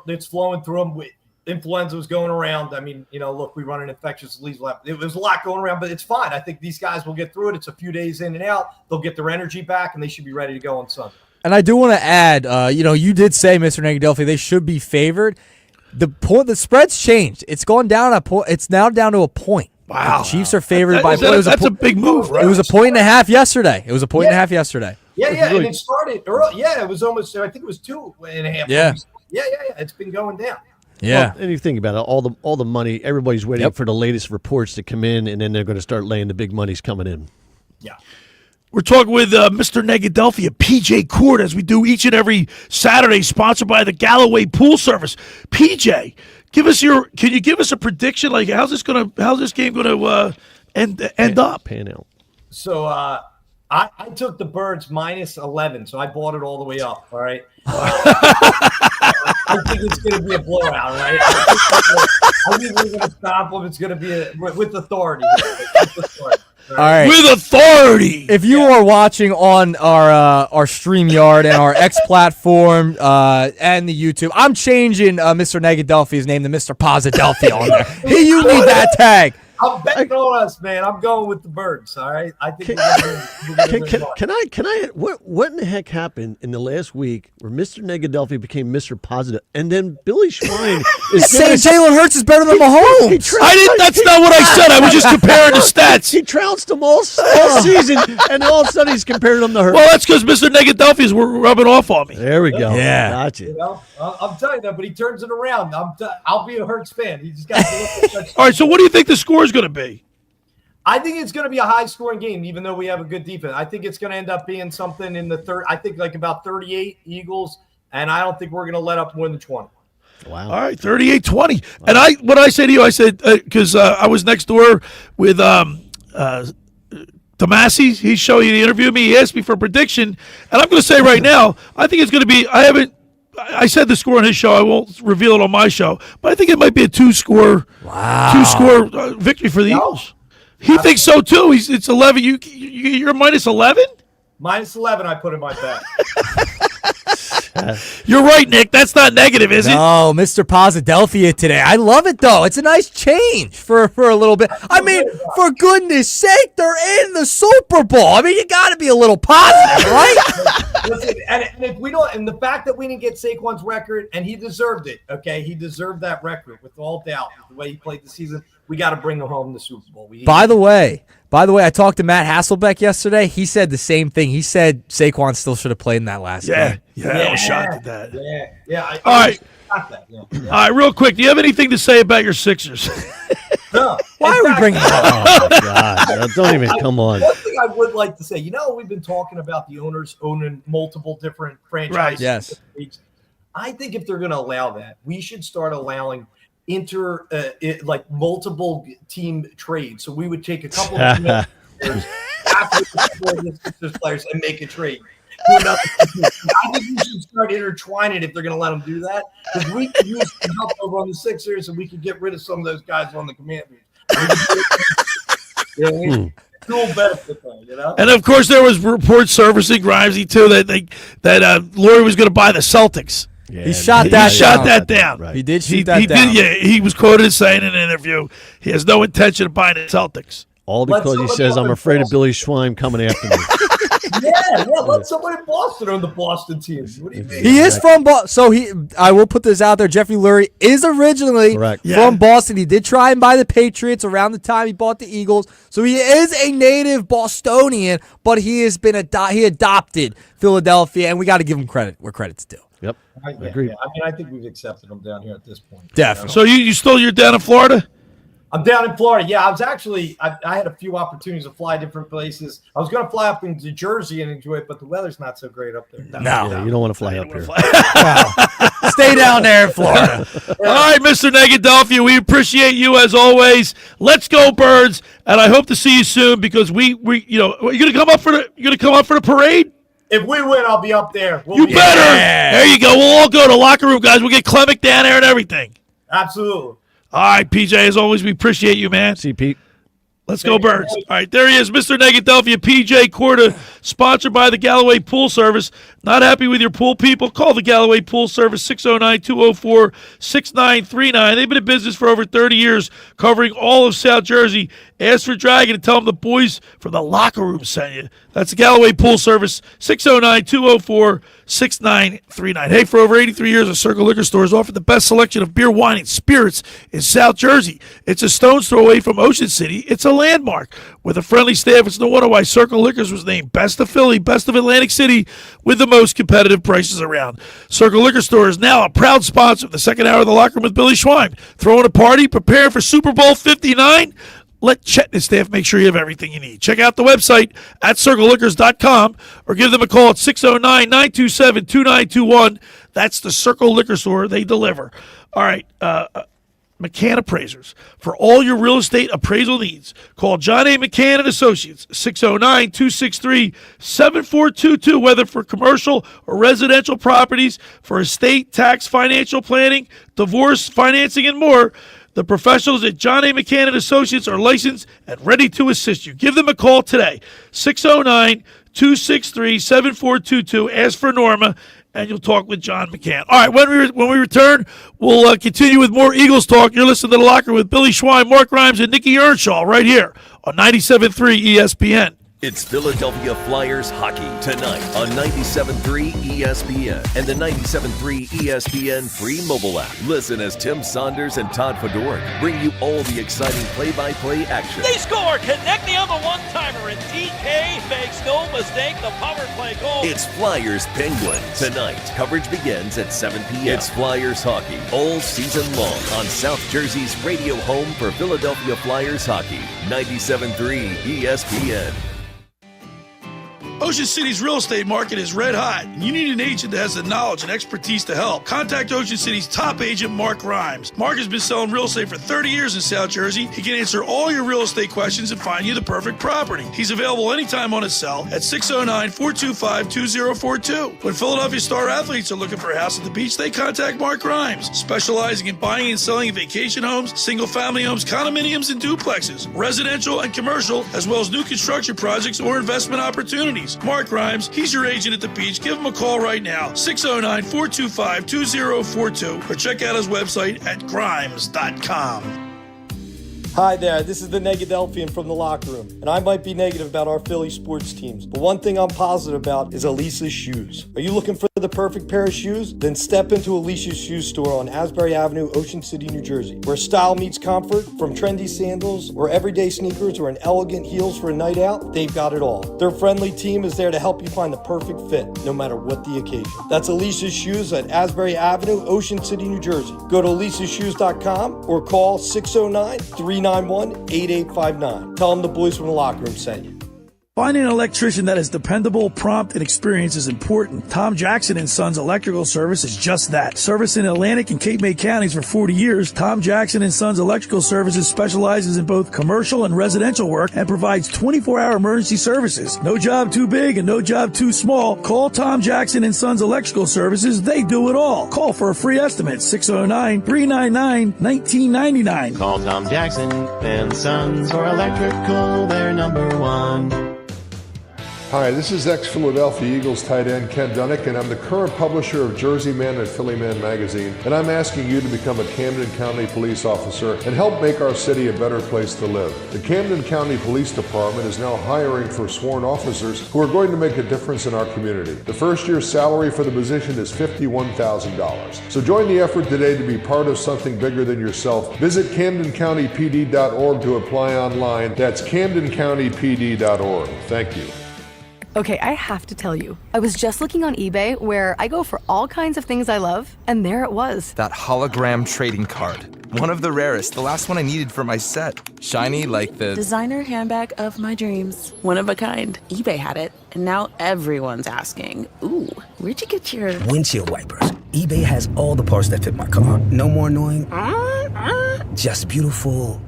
It's flowing through them. Influenza was going around. I mean, look, we run an infectious disease lab. It was a lot going around, but it's fine. I think these guys will get through it. It's a few days in and out. They'll get their energy back, and they should be ready to go on Sunday. And I do want to add, you did say, Mr. Negadelphia, they should be favored. The spread's changed. It's gone down a point. It's now down to a point. Wow. The Chiefs are favored by. That's a big move, right? It was a point and a half yesterday. Yeah, and it started early. Yeah, it was almost. I think it was 2.5. Yeah. Yeah. It's been going down. Yeah. Well, and you think about it, all the money. Everybody's waiting for the latest reports to come in, and then they're going to start laying the big money's coming in. Yeah. We're talking with Mr. Negadelphia, P.J. Corda, as we do each and every Saturday, sponsored by the Galloway Pool Service. P.J., can you give us a prediction? Like, how's this game gonna end up? Pan out. So I took the Birds minus 11, so I bought it all the way up. All right. I think it's going to be a blowout, right? I think we're going to stop them. It's going to be with authority. All right. With authority. If you are watching on our StreamYard and our X platform and the YouTube, I'm changing Mr. Negadelphia's name to Mr. Posidelphia on there. You need that tag. I'm betting on us, man. I'm going with the Birds. All right. I think. Can I? What in the heck happened in the last week where Mr. Negadelphia became Mr. Positive, and then Billy Schweim is saying Jalen Hurts is better than Mahomes? That's not what I said. I was just comparing the stats. He trounced them all season, and all of a sudden he's comparing them to Hurts. Well, that's because Mr. Negadelphia's were rubbing off on me. There we go. Yeah, gotcha. You know, I'm telling you that, but he turns it around. I'll be a Hurts fan. He just got to All right. So, what do you think the score is going to be? I think it's going to be a high-scoring game, even though we have a good defense. I think it's going to end up being something in the third. I think like about 38 Eagles, and I don't think we're going to let up more than 20. Wow. All right, 38-20. And what I say to you, I said, because I was next door with Tomasi. He's showing you the interview with me. He asked me for a prediction, and I'm going to say right now, I think it's going to be. I said the score on his show. I won't reveal it on my show, but I think it might be a two-score victory for the Eagles. He thinks so too. It's 11. You're minus 11. Minus 11. I put in my bet. You're right, Nick. That's not negative, is it? No, Mr. Posidelphia today. I love it though. It's a nice change for a little bit. I mean, for goodness sake, they're in the Super Bowl. I mean, you got to be a little positive, right? Listen, and if we don't, and the fact that we didn't get Saquon's record, and he deserved it. Okay, he deserved that record with all doubt. The way he played the season, we got to bring him home the Super Bowl. By the way, I talked to Matt Hasselbeck yesterday. He said the same thing. He said Saquon still should have played in that last game. I was shocked at that. Yeah. All right. All right, real quick. Do you have anything to say about your Sixers? No. Why are we bringing that up? Oh, God. Don't even come on. One thing I would like to say, we've been talking about the owners owning multiple different franchises. Right, yes. I think if they're going to allow that, we should start allowing multiple team trades. So we would take a couple of players after the players and make a trade. I think we should start intertwining if they're going to let them do that, because we could use some help over on the Sixers, and we could get rid of some of those guys on the Commanders. Dual benefit thing, And of course, there was reports surfacing, Grimesy too, that Laurie was going to buy the Celtics. Yeah, he shot that down. Right. He did shoot that down. He was quoted as saying in an interview he has no intention of buying the Celtics. All because he says, I'm afraid of Billy Schweim coming after me. Let someone in Boston own the Boston team. What do you mean? He is from Boston. So I will put this out there. Jeffrey Lurie is originally from Boston. He did try and buy the Patriots around the time he bought the Eagles. So he is a native Bostonian, but he has been he adopted Philadelphia, and we got to give him credit where credit's due. Yep. I agree. I mean, I think we've accepted him down here at this point. Definitely. So you're down in Florida? I'm down in Florida. Yeah, I was actually I had a few opportunities to fly different places. I was going to fly up into Jersey and enjoy it, but the weather's not so great up there. No, you don't want to fly up here. Stay down there in Florida. All right, Mr. Negadelphia, we appreciate you as always. Let's go, Birds, and I hope to see you soon because we you're going to come up for the parade. If we win, I'll be up there. You better. There you go. We'll all go to the locker room, guys. We'll get Clemic down there and everything. Absolutely. All right, PJ, as always, we appreciate you, man. See you, Pete. Let's go, Birds. All right, there he is, Mr. Negadelphia, P.J. Corda, sponsored by the Galloway Pool Service. Not happy with your pool, people? Call the Galloway Pool Service, 609-204-6939. They've been in business for over 30 years, covering all of South Jersey. Ask for Dragon and tell them the boys from the locker room sent you. That's the Galloway Pool Service, 609-204-6939. Hey, for over 83 years, a Circle Liquor Store has offered the best selection of beer, wine, and spirits in South Jersey. It's a stone's throw away from Ocean City. It's a landmark. With a friendly staff, it's no wonder why Circle Liquors was named Best of Philly, Best of Atlantic City, with the most competitive prices around. Circle Liquor Store is now a proud sponsor of the second hour of the Locker Room with Billy Schweim. Throwing a party, preparing for Super Bowl 59? let Chet and his staff make sure you have everything you need. Check out the website at circleliquors.com or give them a call at 609-927-2921. That's the Circle Liquor Store. They deliver. All right, McCann Appraisers. For all your real estate appraisal needs, call John A. McCann and Associates, 609-263-7422, whether for commercial or residential properties, for estate, tax, financial planning, divorce, financing, and more. The professionals at John A. McCann and Associates are licensed and ready to assist you. Give them a call today, 609-263-7422. Ask for Norma, and you'll talk with John McCann. All right, when we return, we'll continue with more Eagles talk. You're listening to The Locker with Billy Schweim, Mark Grimes, and Nick Earnshaw right here on 97.3 ESPN. It's Philadelphia Flyers hockey tonight on 97.3 ESPN and the 97.3 ESPN free mobile app. Listen as Tim Saunders and Todd Fedork bring you all the exciting play-by-play action. They score! Konechny on the one-timer, and DK makes no mistake, the power play goal. It's Flyers Penguins tonight. Coverage begins at 7 p.m. It's Flyers hockey all season long on South Jersey's radio home for Philadelphia Flyers hockey, 97.3 ESPN. Ocean City's real estate market is red hot, and you need an agent that has the knowledge and expertise to help. Contact Ocean City's top agent, Mark Grimes. Mark has been selling real estate for 30 years in South Jersey. He can answer all your real estate questions and find you the perfect property. He's available anytime on his cell at 609-425-2042. When Philadelphia star athletes are looking for a house at the beach, they contact Mark Grimes, specializing in buying and selling vacation homes, single-family homes, condominiums, and duplexes, residential and commercial, as well as new construction projects or investment opportunities. Mark Grimes, he's your agent at the beach. Give him a call right now, 609-425-2042, or check out his website at grimes.com. Hi there, this is the Negadelphian from the locker room, and I might be negative about our Philly sports teams, but one thing I'm positive about is Elisa's shoes. Are you looking for the perfect pair of shoes? Then step into Elisa's shoe store on Asbury Avenue, Ocean City, New Jersey, where style meets comfort. From trendy sandals or everyday sneakers or an elegant heels for a night out, they've got it all. Their friendly team is there to help you find the perfect fit, no matter what the occasion. That's Elisa's Shoes at Asbury Avenue, Ocean City, New Jersey. Go to elisashoes.com or call 609-391-8859. Tell them the boys from the locker room sent you. Finding an electrician that is dependable, prompt, and experienced is important. Tom Jackson & Sons Electrical Service is just that. Service in Atlantic and Cape May counties for 40 years, Tom Jackson & Sons Electrical Services specializes in both commercial and residential work and provides 24-hour emergency services. No job too big and no job too small. Call Tom Jackson & Sons Electrical Services. They do it all. Call for a free estimate, 609-399-1999. Call Tom Jackson & Sons for electrical, they're number one. Hi, this is ex-Philadelphia Eagles tight end Ken Dunnick, and I'm the current publisher of Jersey Man and Philly Man magazine, and I'm asking you to become a Camden County police officer and help make our city a better place to live. The Camden County Police Department is now hiring for sworn officers who are going to make a difference in our community. The first year's salary for the position is $51,000. So join the effort today to be part of something bigger than yourself. Visit CamdenCountyPD.org to apply online. That's CamdenCountyPD.org. Thank you. Okay, I have to tell you, I was just looking on eBay where I go for all kinds of things I love, and there it was. That hologram trading card. One of the rarest, the last one I needed for my set. Shiny like the designer handbag of my dreams. One of a kind. eBay had it, and now everyone's asking, ooh, where'd you get your windshield wipers? eBay has all the parts that fit my car. No more annoying, just beautiful.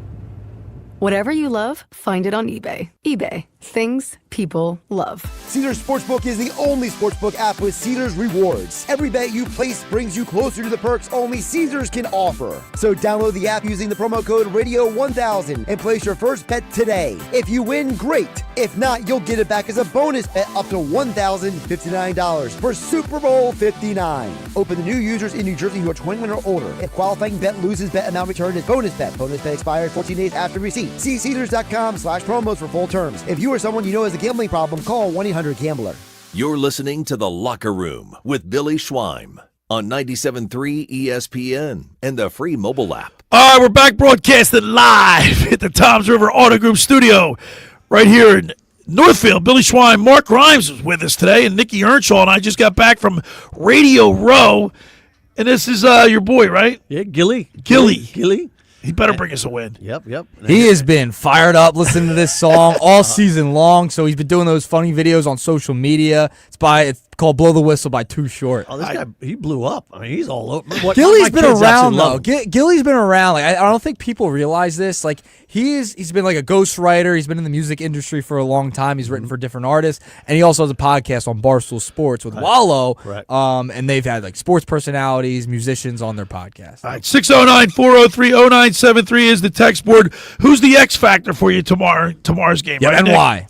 Whatever you love, find it on eBay. eBay. Things people love. Caesars Sportsbook is the only sportsbook app with Caesars rewards. Every bet you place brings you closer to the perks only Caesars can offer. So download the app using the promo code Radio1000 and place your first bet today. If you win, great. If not, you'll get it back as a bonus bet up to $1,059 for Super Bowl 59. Open to new users in New Jersey who are 21 or older. If qualifying bet loses, bet amount returned is bonus bet. Bonus bet expired 14 days after receipt. See Caesars.com/promos for full terms. If you or someone you know has a gambling problem, call 1-800-GAMBLER. You're listening to The Locker Room with Billy Schweim on 97.3 ESPN and the free mobile app. All right, we're back broadcasting live at the Toms River Auto Group studio right here in Northfield. Billy Schweim, Mark Grimes was with us today, and Nick Earnshaw and I just got back from Radio Row. And this is your boy, right? Yeah, Gilly. He better bring us a win. Yep. He has been fired up listening to this song all season long. So he's been doing those funny videos on social media. It's called "Blow the Whistle" by Too Short. Oh, this guy, he blew up. I mean, he's all over. Gilly's been around though. Gilly's been around. Like I don't think people realize this. Like he's been like a ghostwriter. He's been in the music industry for a long time. He's written for different artists, and he also has a podcast on Barstool Sports with Wallow. Correct. And they've had like sports personalities, musicians on their podcast. All right, 609-403-0973 is the text board. Who's the X factor for you tomorrow's game? Yeah, right, and Nick? why?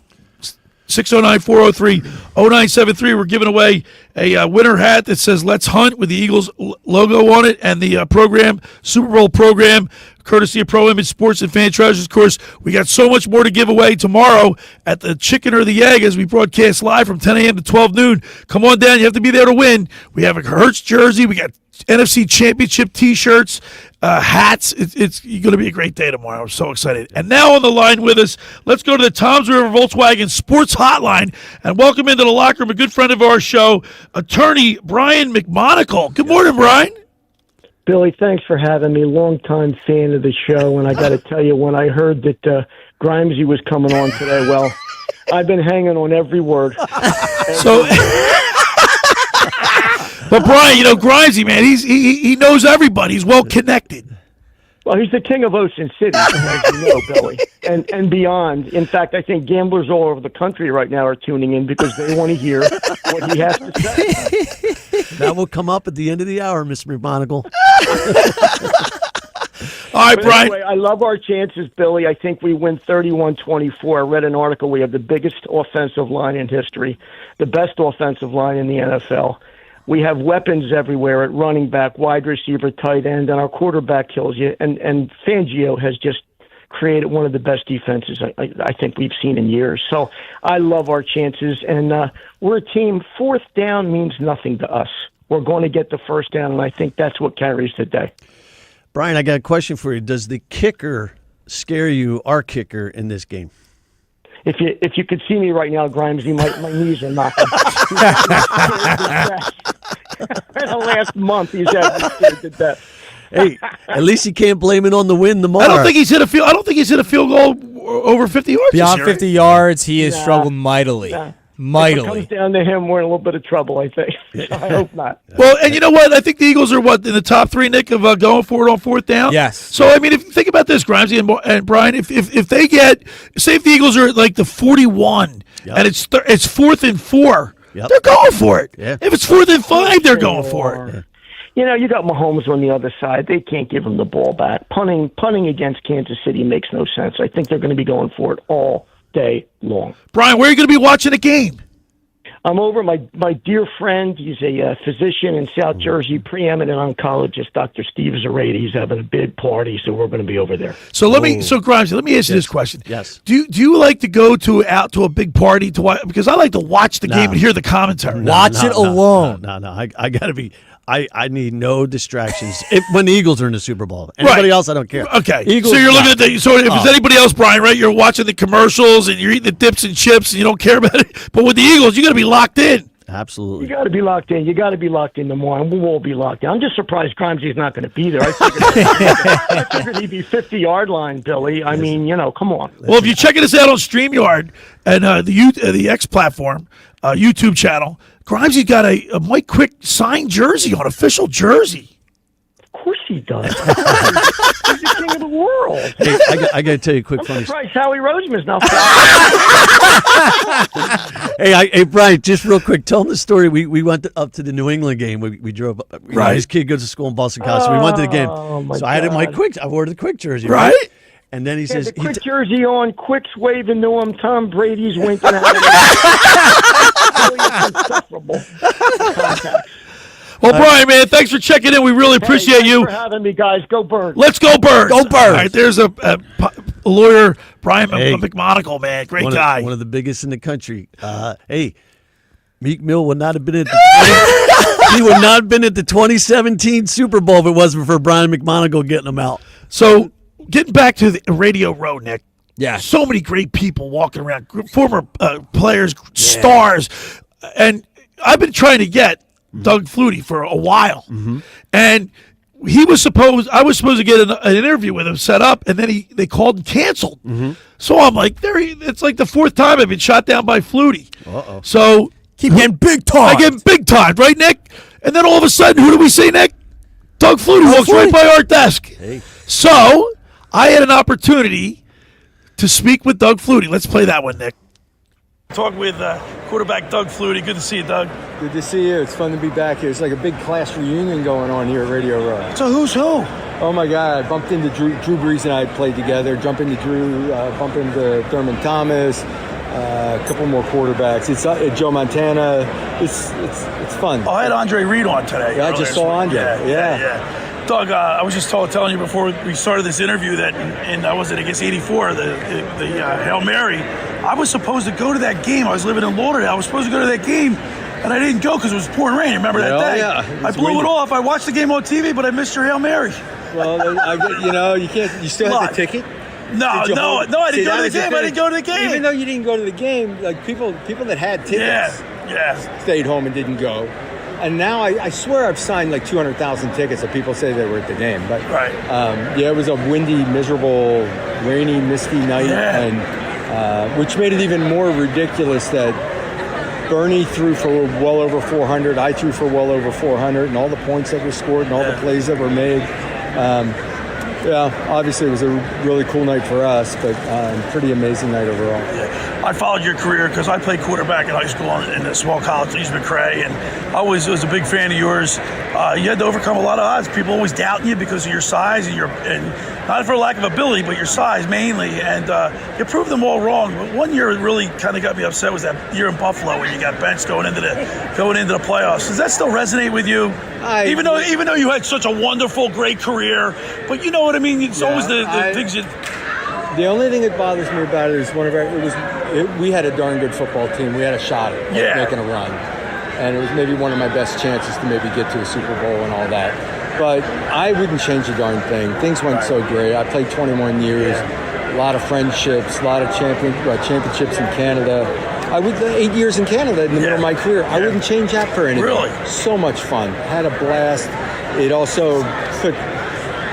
609-403-0973. We're giving away a winter hat that says "Let's Hunt" with the Eagles logo on it, and the program, Super Bowl program, courtesy of Pro Image Sports and Fan Treasures. Of course, we got so much more to give away tomorrow at the Chicken or the Egg as we broadcast live from 10 a.m. to 12 noon. Come on down. You have to be there to win. We have a Hurts jersey. We got NFC Championship T-shirts, hats. It's going to be a great day tomorrow. I'm so excited. And now on the line with us, let's go to the Toms River Volkswagen Sports Hotline and welcome into the locker room a good friend of our show, attorney Brian McMonagle. Good morning, Brian. Billy, thanks for having me. Longtime fan of the show, and I got to tell you, when I heard that Grimesy was coming on today, well, I've been hanging on every word. But Brian, Grimesy, man, he knows everybody. He's well connected. Well, he's the king of Ocean City, as you know, Billy, and beyond. In fact, I think gamblers all over the country right now are tuning in because they want to hear what he has to say. That will come up at the end of the hour, Mr. McMonagle. All right, but Brian. Anyway, I love our chances, Billy. I think we win 31-24. I read an article. We have the biggest offensive line in history, the best offensive line in the NFL. We have weapons everywhere at running back, wide receiver, tight end, and our quarterback kills you. And Fangio has just created one of the best defenses I think we've seen in years. So I love our chances. And we're a team, fourth down means nothing to us. We're going to get the first down, and I think that's what carries the day. Brian, I got a question for you. Does the kicker scare you, our kicker, in this game? If you could see me right now, Grimesy, my knees are knocking. The last month, he's had me scared to death. Hey, at least you can't blame it on the win tomorrow. I don't think he's hit a field goal over 50 yards. Beyond 50 yards, he has struggled mightily. Mightily. If it comes down to him, we're in a little bit of trouble, I think. I hope not. Well, and you know what? I think the Eagles are in the top three, Nick, of going for it on fourth down. Yes. So I mean, if think about this, Grimesy and Brian, if they get, say, if the Eagles are at like the 41 and it's 4th and 4, they're going for it. Yeah. If it's 4th and 5, they're going for it. You know, you got Mahomes on the other side. They can't give him the ball back. Punting against Kansas City makes no sense. I think they're going to be going for it all day long. Brian, where are you going to be watching the game? I'm over my dear friend. He's a physician in South Jersey, preeminent oncologist, Dr. Steve Zarate. He's having a big party, so we're going to be over there. So Grimes, let me ask you this question. Yes. Do you like to go out to a big party to watch? Because I like to watch the game and hear the commentary. Watch it alone. No. I got to be. I need no distractions when the Eagles are in the Super Bowl. Anybody else, I don't care. Okay. Eagles, so you're looking at if it's anybody else, Brian, right? You're watching the commercials and you're eating the dips and chips and you don't care about it. But with the Eagles, you got to be locked in. Absolutely. You got to be locked in. You got to be locked in tomorrow. We'll all be locked in. I'm just surprised Grimesy's not going to be there. I figured he'd be 50-yard line, Billy. I mean, come on. Well, if you're checking us out on StreamYard and the X platform, YouTube channel, Grimesy's got a Mike Quick signed jersey on, official jersey. Of course he does. He's the king of the world. Hey, I got to tell you a quick funny story. I'm surprised Howie Roseman's not. Hey, Brian, just real quick, tell him the story. We went up to the New England game. We drove up. Right. His kid goes to school in Boston College, so we went to the game. So I had my Quick. I wore the Quick jersey. Right. And then he says, the Quick jersey on, Quick's waving to him, Tom Brady's winking at him. Insufferable contacts. Well, Brian, man, thanks for checking in. We really appreciate you. Thanks for having me, guys. Go Birds. Let's go Birds. Go Birds. All right, there's a lawyer, Brian McMonagle, man. Great guy. One of the biggest in the country. Hey, Meek Mill would not have been at the he would not have been at the 2017 Super Bowl if it wasn't for Brian McMonagle getting him out. So, getting back to the Radio Row, Nick. Yeah. So many great people walking around, former players, stars. And I've been trying to get Doug Flutie for a while. And I was supposed to get an interview with him set up, and then they called and canceled. So I'm like, it's like the fourth time I've been shot down by Flutie. Uh-oh. So keep getting big time. I get big time, right, Nick? And then all of a sudden, who do we see, Nick? Doug Flutie walks right by our desk. Hey. So I had an opportunity to speak with Doug Flutie. Let's play that one, Nick. Talk with quarterback Doug Flutie. Good to see you, Doug. Good to see you. It's fun to be back here. It's like a big class reunion going on here at Radio Row. So who's who? Oh my God! I bumped into Drew Brees and I played together. Jump into Drew, bump into Thurman Thomas, a couple more quarterbacks. It's Joe Montana. It's fun. I had Andre Reed on today. Yeah, I just saw Andre. Yeah. Doug, I was just telling you before we started this interview that in was it against 84, the Hail Mary. I was supposed to go to that game. I was living in Lauderdale. I was supposed to go to that game, and I didn't go because it was pouring rain. Remember that day? Yeah. I blew it off. I watched the game on TV, but I missed your Hail Mary. Well, you can't. You still have the ticket. No, I didn't go to the game. I didn't go to the game. Even though you didn't go to the game, like people that had tickets, stayed home and didn't go. And now I swear I've signed like 200,000 tickets that people say they were at the game. But it was a windy, miserable, rainy, misty night, and which made it even more ridiculous that Bernie threw for well over 400. I threw for well over 400, and all the points that were scored and all the plays that were made. Obviously it was a really cool night for us, but pretty amazing night overall. I followed your career because I played quarterback in high school in a small college, East McRae, and I was a big fan of yours. You had to overcome a lot of odds. People always doubting you because of your size and not for lack of ability, but your size mainly. And you proved them all wrong. But one year it really kind of got me upset was that year in Buffalo when you got benched going into the playoffs. Does that still resonate with you? Even though you had such a wonderful, great career, but you know what I mean. It's always the things you. The only thing that bothers me about it is we had a darn good football team. We had a shot at making a run, and it was maybe one of my best chances to maybe get to a Super Bowl and all that. But I wouldn't change a darn thing. Things went so great. I played 21 years, a lot of friendships, a lot of championships in Canada. I would 8 years in Canada in the middle of my career. I wouldn't change that for anything. Really? So much fun. Had a blast. It also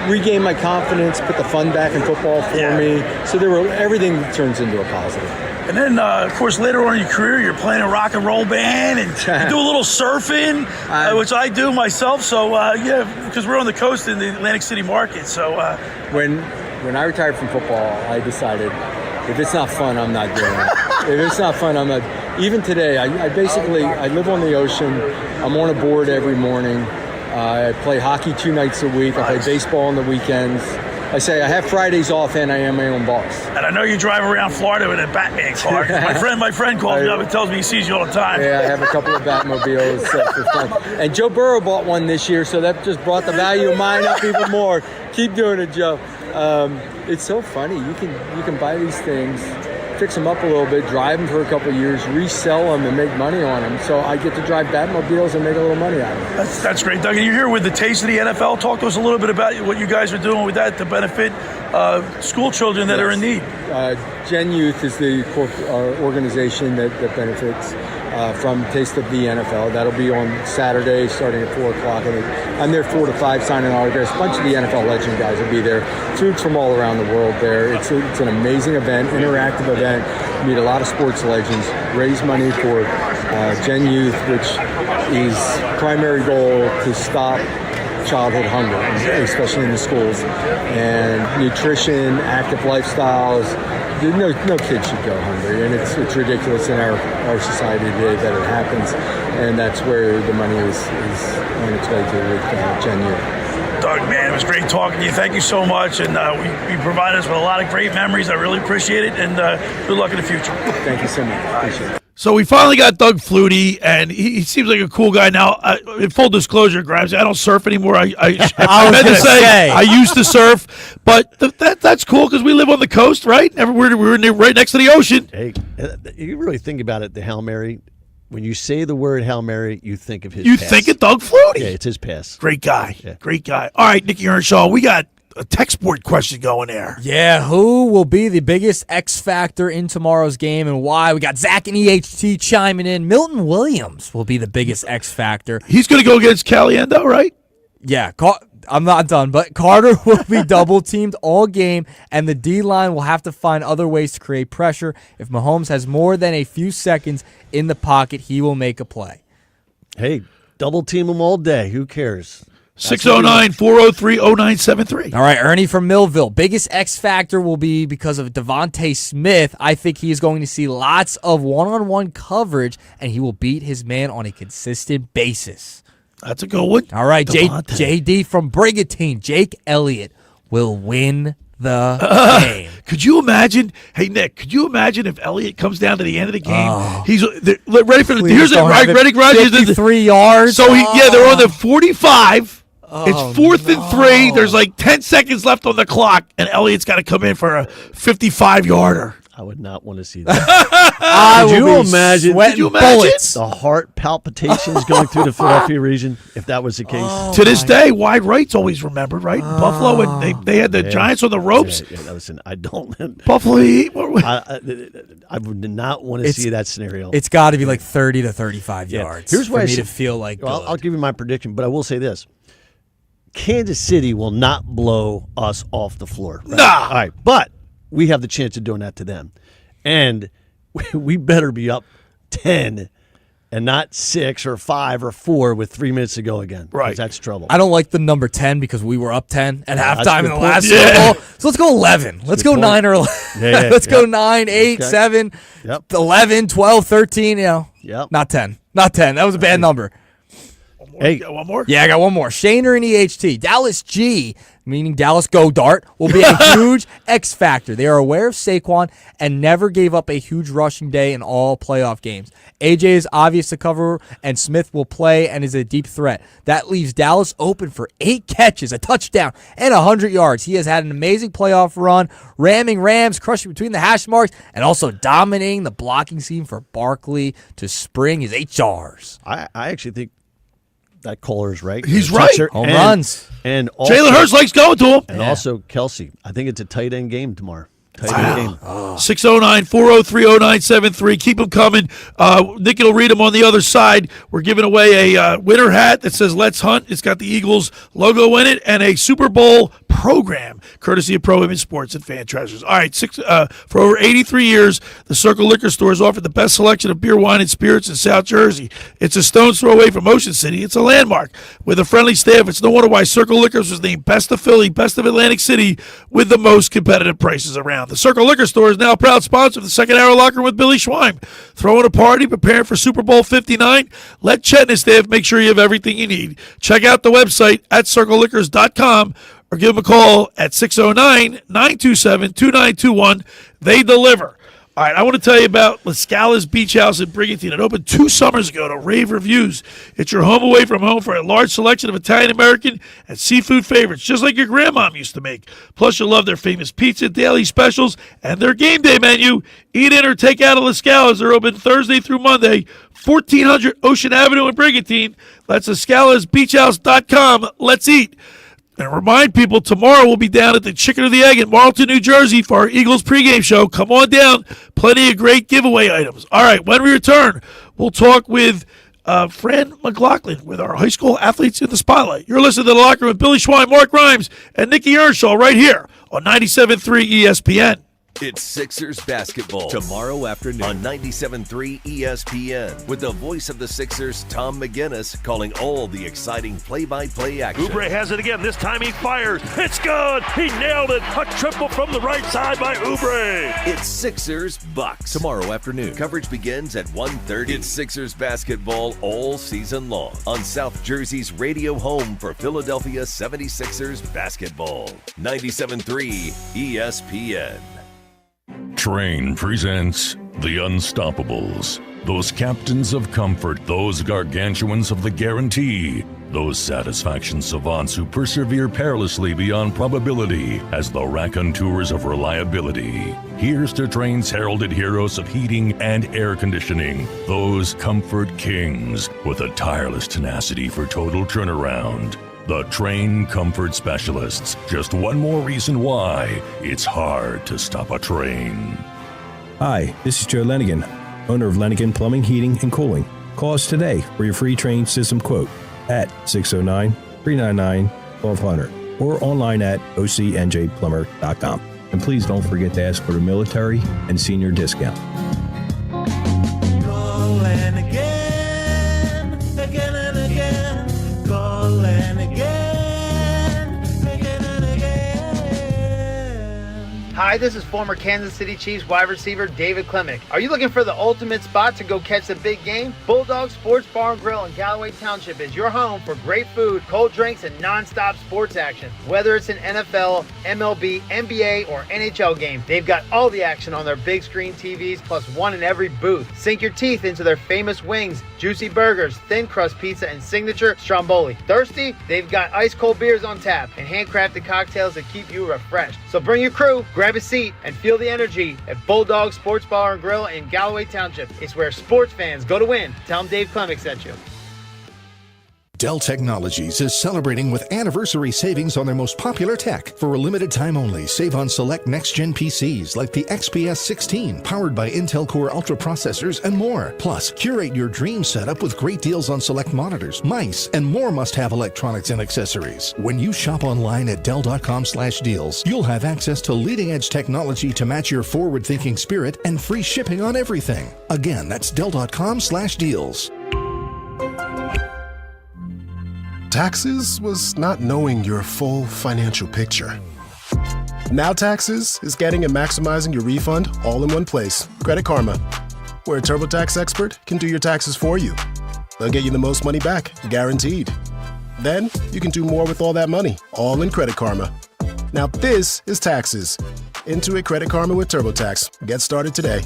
regained my confidence, put the fun back in football for me. So everything turns into a positive. And then, of course, later on in your career, you're playing a rock and roll band, and you do a little surfing, which I do myself. So, because we're on the coast in the Atlantic City market. So, when I retired from football, I decided if it's not fun, I'm not doing it. If it's not fun, I'm not. Even today, I live on the ocean. I'm on a board every morning. I play hockey 2 nights a week. I play baseball on the weekends. I say I have Fridays off and I am my own boss. And I know you drive around Florida in a Batman car. My friend calls me up and tells me he sees you all the time. Yeah, I have a couple of Batmobiles for fun. And Joe Burrow bought one this year, so that just brought the value of mine up even more. Keep doing it, Joe. It's so funny. You can buy these things, fix them up a little bit, drive them for a couple of years, resell them, and make money on them. So I get to drive Batmobiles and make a little money out of them. That's great, Doug. And you're here with the Taste of the NFL. Talk to us a little bit about what you guys are doing with that to benefit school children that are in need. Gen Youth is the organization that benefits from Taste of the NFL. That'll be on Saturday starting at 4 o'clock. I'm there 4 to 5 signing autographs. A bunch of the NFL legend guys will be there. Troops from all around the world there. It's an amazing event, interactive event. Meet a lot of sports legends. Raise money for Gen Youth, which is primary goal to stop childhood hunger, especially in the schools. And nutrition, active lifestyles. No kid should go hungry, and it's ridiculous in our society today that it happens, and that's where the money is on its way to with Gen Youth. Doug, man, it was great talking to you. Thank you so much, and you provided us with a lot of great memories. I really appreciate it, and good luck in the future. Thank you so much. Appreciate it. So we finally got Doug Flutie, and he seems like a cool guy. Now, in full disclosure, Grimes, I don't surf anymore. I meant to say I used to surf, but that's cool because we live on the coast, right? We're right next to the ocean. Hey, you really think about it, the Hail Mary. When you say the word Hail Mary, you think of his You pass. think of Doug Flutie. Yeah, it's his pass. Great guy. Yeah. Great guy. All right, Nick Earnshaw, we got a tech sport question going there. Yeah, who will be the biggest X factor in tomorrow's game and why? We got Zach and EHT chiming in. Milton Williams will be the biggest X factor. He's going to go against Caliendo, right? Yeah, I'm not done, but Carter will be double-teamed all game, and the D-line will have to find other ways to create pressure. If Mahomes has more than a few seconds in the pocket, he will make a play. Hey, double-team him all day. Who cares? 609-403-0973. All right, Ernie from Millville. Biggest X factor will be because of Devontae Smith. I think he is going to see lots of one-on-one coverage, and he will beat his man on a consistent basis. That's a good one. All right, JD from Brigantine. Jake Elliott will win the game. Could you imagine? Hey, Nick, could you imagine if Elliott comes down to the end of the game? He's ready for the. Here's it, right? Ready, 53 yards. So, they're on the 45. It's 4th and 3. There's like 10 seconds left on the clock, and Elliott's got to come in for a 55-yarder. I would not want to see that. Could you imagine bullets? The heart palpitations going through the Philadelphia region if that was the case? To this day, wide right's always remembered, right? Buffalo, and they had the Giants on the ropes. Listen, I don't. Buffalo. I would not want to see that scenario. It's got to be like 30 to 35 yards. Here's why for me to feel like. I'll give you my prediction, but I will say this: Kansas City will not blow us off the floor. Right? Nah. All right, but we have the chance of doing that to them. And we better be up 10 and not 6 or 5 or 4 with 3 minutes to go again. Right. That's trouble. I don't like the number 10 because we were up 10 at That's halftime a in good the point. last Super Bowl. So let's go 11. Let's go 9 or 11. Let's go 9, 8, 7, 11, 12, 13. Not 10. Not 10. That was a bad number. Hey, got one more? Yeah, I got one more. Shaner and EHT. Dallas G, meaning Dallas Go Dart, will be a huge X factor. They are aware of Saquon and never gave up a huge rushing day in all playoff games. AJ is obvious to cover, and Smith will play and is a deep threat. That leaves Dallas open for 8 catches, a touchdown, and 100 yards. He has had an amazing playoff run, ramming Rams, crushing between the hash marks, and also dominating the blocking scene for Barkley to spring his HRs. I actually think that caller is right. He's right. Home runs. And also, Jalen Hurts likes going to him. And also Kelsey. I think it's a tight end game tomorrow. Tight end game. 609-403-0973. Keep them coming. Nick will read them on the other side. We're giving away a winter hat that says Let's Hunt. It's got the Eagles logo in it and a Super Bowl program, courtesy of Pro Women's Sports and Fan Treasures. All right, for over 83 years, the Circle Liquor Store has offered the best selection of beer, wine, and spirits in South Jersey. It's a stone's throw away from Ocean City. It's a landmark with a friendly staff. It's no wonder why Circle Liquors was named Best of Philly, Best of Atlantic City, with the most competitive prices around. The Circle Liquor Store is now a proud sponsor of the Second Hour Locker Room with Billy Schweim. Throwing a party, preparing for Super Bowl 59? Let Chet and his staff make sure you have everything you need. Check out the website at circleliquors.com or give them a call at 609-927-2921. They deliver. All right, I want to tell you about La Scala's Beach House in Brigantine. It opened 2 summers ago to rave reviews. It's your home away from home for a large selection of Italian-American and seafood favorites, just like your grandmom used to make. Plus, you'll love their famous pizza, daily specials, and their game day menu. Eat in or take out at La Scala's. They're open Thursday through Monday, 1400 Ocean Avenue in Brigantine. That's LaScalasBeachHouse.com. Let's eat. And remind people, tomorrow we'll be down at the Chicken or the Egg in Marlton, New Jersey for our Eagles pregame show. Come on down. Plenty of great giveaway items. All right, when we return, we'll talk with Fran Mclaughlin with our high school athletes in the spotlight. You're listening to The Locker Room with Billy Schweim, Mark Grimes, and Nick Earnshaw right here on 97.3 ESPN. It's Sixers basketball tomorrow afternoon on 97.3 ESPN with the voice of the Sixers, Tom McGinnis, calling all the exciting play-by-play action. Oubre has it again. This time he fires. It's good. He nailed it. A triple from the right side by Oubre. It's Sixers Bucks tomorrow afternoon. Coverage begins at 1:30. It's Sixers basketball all season long on South Jersey's radio home for Philadelphia 76ers basketball. 97.3 ESPN. Train presents The Unstoppables. Those captains of comfort, those gargantuans of the guarantee, those satisfaction savants who persevere perilously beyond probability as the raconteurs of reliability. Here's to Train's heralded heroes of heating and air conditioning, those comfort kings with a tireless tenacity for total turnaround. The Train Comfort Specialists. Just one more reason why it's hard to stop a train. Hi, this is Joe Lenigan, owner of Lenigan Plumbing, Heating, and Cooling. Call us today for your free train system quote at 609-399-1222. 1200 or online at ocnjplumber.com. And please don't forget to ask for the military and senior discount. Call and again, again and again. Call and again, again and again. Hi, this is former Kansas City Chiefs wide receiver David Klemick. Are you looking for the ultimate spot to go catch the big game? Bulldog Sports Bar and Grill in Galloway Township is your home for great food, cold drinks, and non-stop sports action. Whether it's an NFL, MLB, NBA, or NHL game, they've got all the action on their big screen TVs, plus one in every booth. Sink your teeth into their famous wings, juicy burgers, thin crust pizza, and signature stromboli. Thirsty? They've got ice cold beers on tap and handcrafted cocktails that keep you refreshed. So bring your crew, grab a seat, and feel the energy at Bulldog Sports Bar and Grill in Galloway Township. It's where sports fans go to win. Tell them Dave Klemick sent you. Dell Technologies is celebrating with anniversary savings on their most popular tech. For a limited time only, save on select next-gen PCs like the XPS 16, powered by Intel Core Ultra processors and more. Plus, curate your dream setup with great deals on select monitors, mice, and more must-have electronics and accessories. When you shop online at Dell.com/deals, you'll have access to leading-edge technology to match your forward-thinking spirit and free shipping on everything. Again, that's Dell.com/deals. Taxes was not knowing your full financial picture. Now Taxes is getting and maximizing your refund all in one place. Credit Karma, where a TurboTax expert can do your taxes for you. They'll get you the most money back, guaranteed. Then you can do more with all that money, all in Credit Karma. Now this is Taxes. Intuit Credit Karma with TurboTax. Get started today.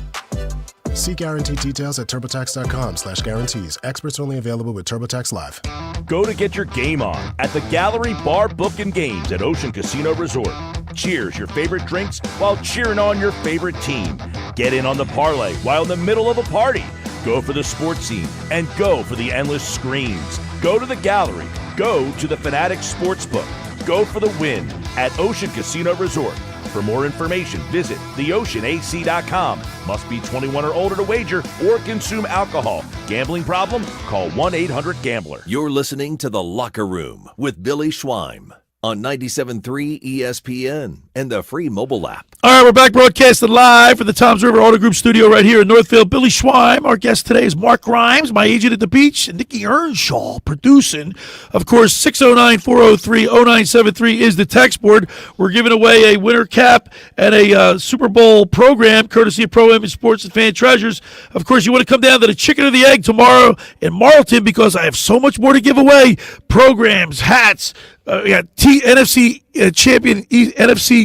See guarantee details at TurboTax.com/guarantees. Experts only available with TurboTax Live. Go to get your game on at the Gallery Bar Book and Games at Ocean Casino Resort. Cheers your favorite drinks while cheering on your favorite team. Get in on the parlay while in the middle of a party. Go for the sports scene and go for the endless screens. Go to the Gallery. Go to the Fanatics Sportsbook. Go for the win at Ocean Casino Resort. For more information, visit theoceanac.com. Must be 21 or older to wager or consume alcohol. Gambling problem? Call 1-800-GAMBLER. You're listening to The Locker Room with Billy Schweim on 97.3 ESPN and the free mobile app. All right, we're back broadcasting live from the Toms River Auto Group studio right here in Northfield. Billy Schweim, our guest today is Mark Grimes, my agent at the beach, and Nick Earnshaw producing. Of course, 609-403-0973 is the text board. We're giving away a winter cap and a Super Bowl program, courtesy of Pro Am Sports and Fan Treasures. Of course, you want to come down to the Chicken or the Egg tomorrow in Marlton because I have so much more to give away. Programs, hats, NFC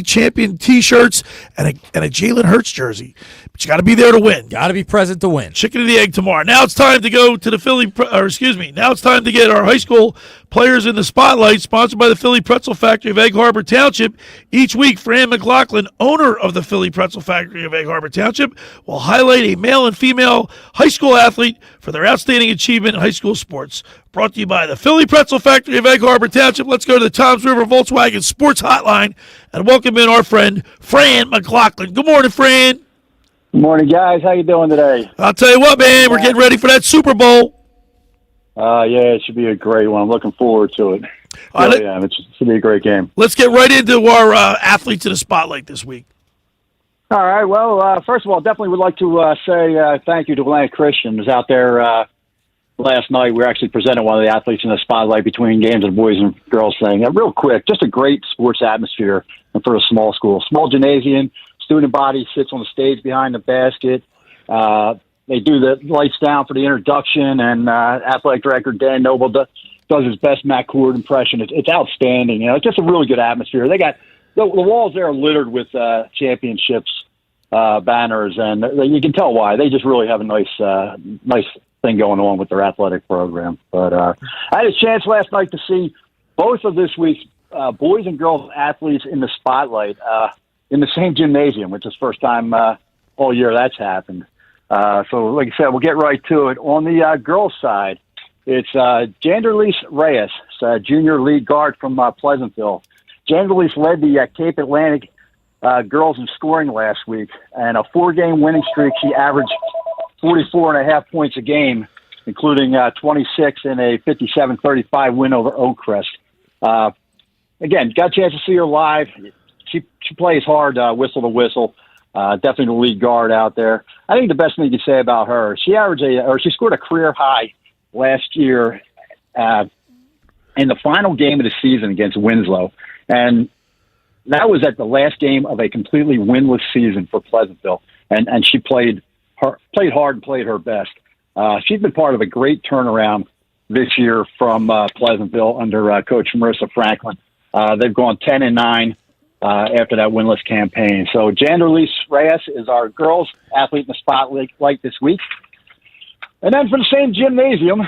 champion T-shirts and a Jalen Hurts jersey. But you got to be there to win. Got to be present to win. Chicken and the Egg tomorrow. Now it's time to go to the now it's time to get our high school players in the spotlight, sponsored by the Philly Pretzel Factory of Egg Harbor Township. Each week, Fran Mclaughlin, owner of the Philly Pretzel Factory of Egg Harbor Township, will highlight a male and female high school athlete for their outstanding achievement in high school sports. Brought to you by the Philly Pretzel Factory of Egg Harbor Township. Let's go to the Toms River Volkswagen Sports Hotline and welcome in our friend, Fran Mclaughlin. Good morning, Fran. Good morning, guys. How you doing today? I'll tell you what, man, we're getting ready for that Super Bowl. Yeah, it should be a great one. I'm looking forward to it. It should be a great game. Let's get right into our athletes in the spotlight this week. All right. Well, first of all, definitely would like to say thank you to Atlantic Christian. Was out there last night. We actually presented one of the athletes in the spotlight between games of the boys and girls thing. Real quick, just a great sports atmosphere for a small school. Small gymnasium, student body sits on the stage behind the basket. They do the lights down for the introduction, and athletic director Dan Noble does his best Matt Cord impression. It's outstanding. It's just a really good atmosphere. They got the walls there are littered with championships banners, and you can tell why. They just really have a nice thing going on with their athletic program. But I had a chance last night to see both of this week's boys and girls athletes in the spotlight in the same gymnasium, which is the first time all year that's happened. So, like I said, we'll get right to it. On the girls' side, it's Janderlise Reyes, junior lead guard from Pleasantville. Janderlise led the Cape Atlantic girls in scoring last week, and a 4-game winning streak. She averaged 44.5 points a game, including 26 in a 57-35 win over Oakcrest. again, got a chance to see her live. She plays hard, whistle to whistle. Definitely the lead guard out there. I think the best thing you can say about her, she scored a career high last year in the final game of the season against Winslow, and that was at the last game of a completely winless season for Pleasantville. And she played hard and played her best. She's been part of a great turnaround this year from Pleasantville under Coach Marissa Franklin. They've gone 10-9 after that winless campaign. So Janderlise Reyes is our girls athlete in the spotlight this week. And then for the same gymnasium,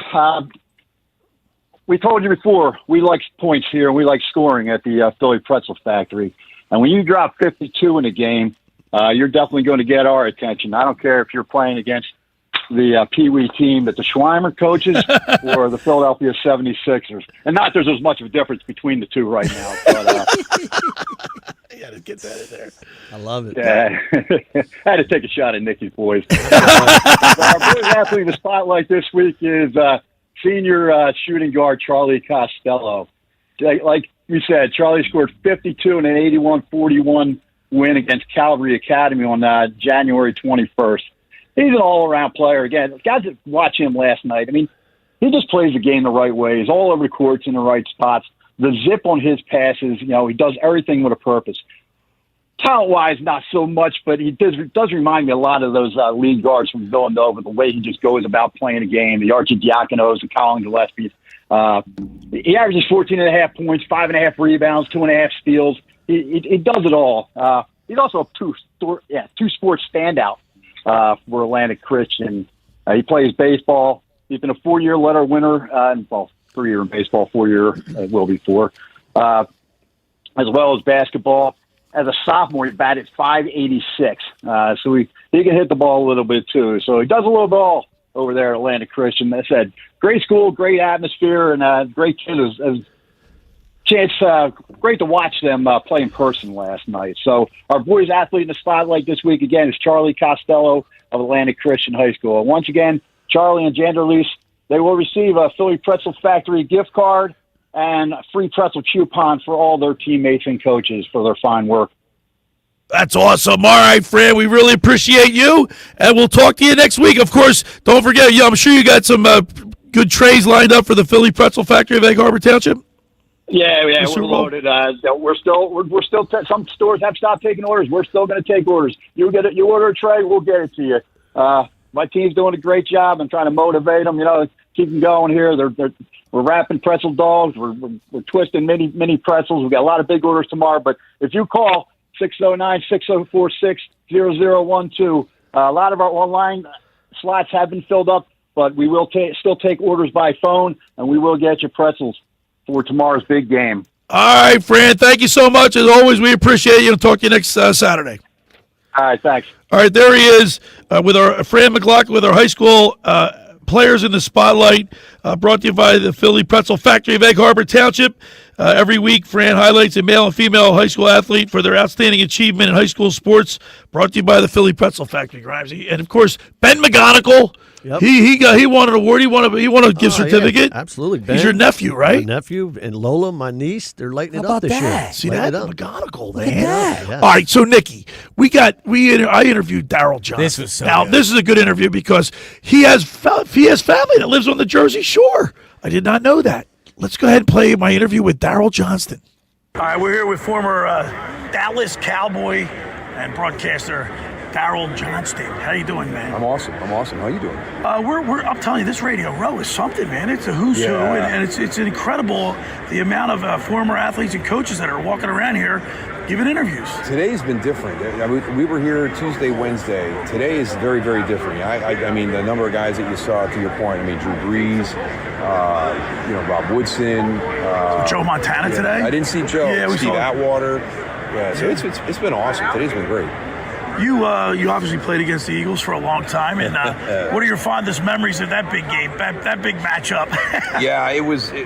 we told you before, we like points here and we like scoring at the Philly Pretzel Factory. And when you drop 52 in a game, you're definitely going to get our attention. I don't care if you're playing against the Pee Wee team that the Schweim coaches or the Philadelphia 76ers. And not there's as much of a difference between the two right now. But, you got to get that in there. I love it. Yeah. I had to take a shot at Nikki's boys. Our boys athlete in the spotlight this week is senior shooting guard Charlie Costello. Like you said, Charlie scored 52 in an 81-41 win against Calvary Academy on January 21st. He's an all-around player. Again, guys that watch him last night, I mean, he just plays the game the right way. He's all over the courts in the right spots. The zip on his passes, he does everything with a purpose. Talent-wise, not so much, but he does remind me a lot of those lead guards from Villanova, the way he just goes about playing a game, the Archie Diaconos, the Colin Gillespies. He averages 14.5 points, 5.5 rebounds, 2.5 steals. He does it all. He's also a two-sport standout for Atlantic Christian. He plays baseball. He's been a 4-year letter winner, 3-year in baseball, 4-year will be 4, as well as basketball. As a sophomore, he batted .586, so he can hit the ball a little bit too. So he does a little bit all over there at Atlantic Christian. That said, great school, great atmosphere, and great kids. Great to watch them play in person last night. So our boys athlete in the spotlight this week, again, is Charlie Costello of Atlantic Christian High School. And once again, Charlie and Janderlise, they will receive a Philly Pretzel Factory gift card and a free pretzel coupon for all their teammates and coaches for their fine work. That's awesome. All right, Fran, we really appreciate you, and we'll talk to you next week. Of course, don't forget, I'm sure you got some good trays lined up for the Philly Pretzel Factory of Egg Harbor Township. Yeah, we're loaded. We're still. Some stores have stopped taking orders. We're still going to take orders. You order a tray, we'll get it to you. My team's doing a great job. I'm trying to motivate them. Keep them going here. We're wrapping pretzel dogs. We're twisting mini pretzels. We've got a lot of big orders tomorrow. But if you call 609-6046-0012, a lot of our online slots have been filled up, but we will still take orders by phone, and we will get you pretzels for tomorrow's big game. All right, Fran, thank you so much. As always, we appreciate you. I'll talk to you next Saturday. All right, thanks. All right, there he is with our Fran Mclaughlin with our high school players in the spotlight, brought to you by the Philly Pretzel Factory of Egg Harbor Township. Every week, Fran highlights a male and female high school athlete for their outstanding achievement in high school sports, brought to you by the Philly Pretzel Factory, Grimesy. And, of course, Ben McGonigal. Yep. He won an award. He won a gift certificate. Yeah, absolutely. Ben, he's your nephew, right? My nephew and Lola, my niece. They're lighting it up this year. See that? McGonigal, man. Yeah. All right, so Nikki, I interviewed Daryl Johnson. This was so good. This is a good interview because he has family that lives on the Jersey Shore. I did not know that. Let's go ahead and play my interview with Daryl Johnston. All right, we're here with former Dallas Cowboy and broadcaster Daryl Johnston. How you doing, man? I'm awesome. How you doing? I'm telling you, this Radio Row is something, man. It's a who's who, and it's incredible the amount of former athletes and coaches that are walking around here giving interviews. Today's been different. We were here Tuesday, Wednesday. Today is very, very different. I mean, the number of guys that you saw, to your point, Drew Brees, Rob Woodson. Joe Montana today? I didn't see Joe. Yeah, Steve Atwater. Yeah, so it's been awesome. Today's been great. You obviously played against the Eagles for a long time, and what are your fondest memories of that big game, that big matchup? Yeah,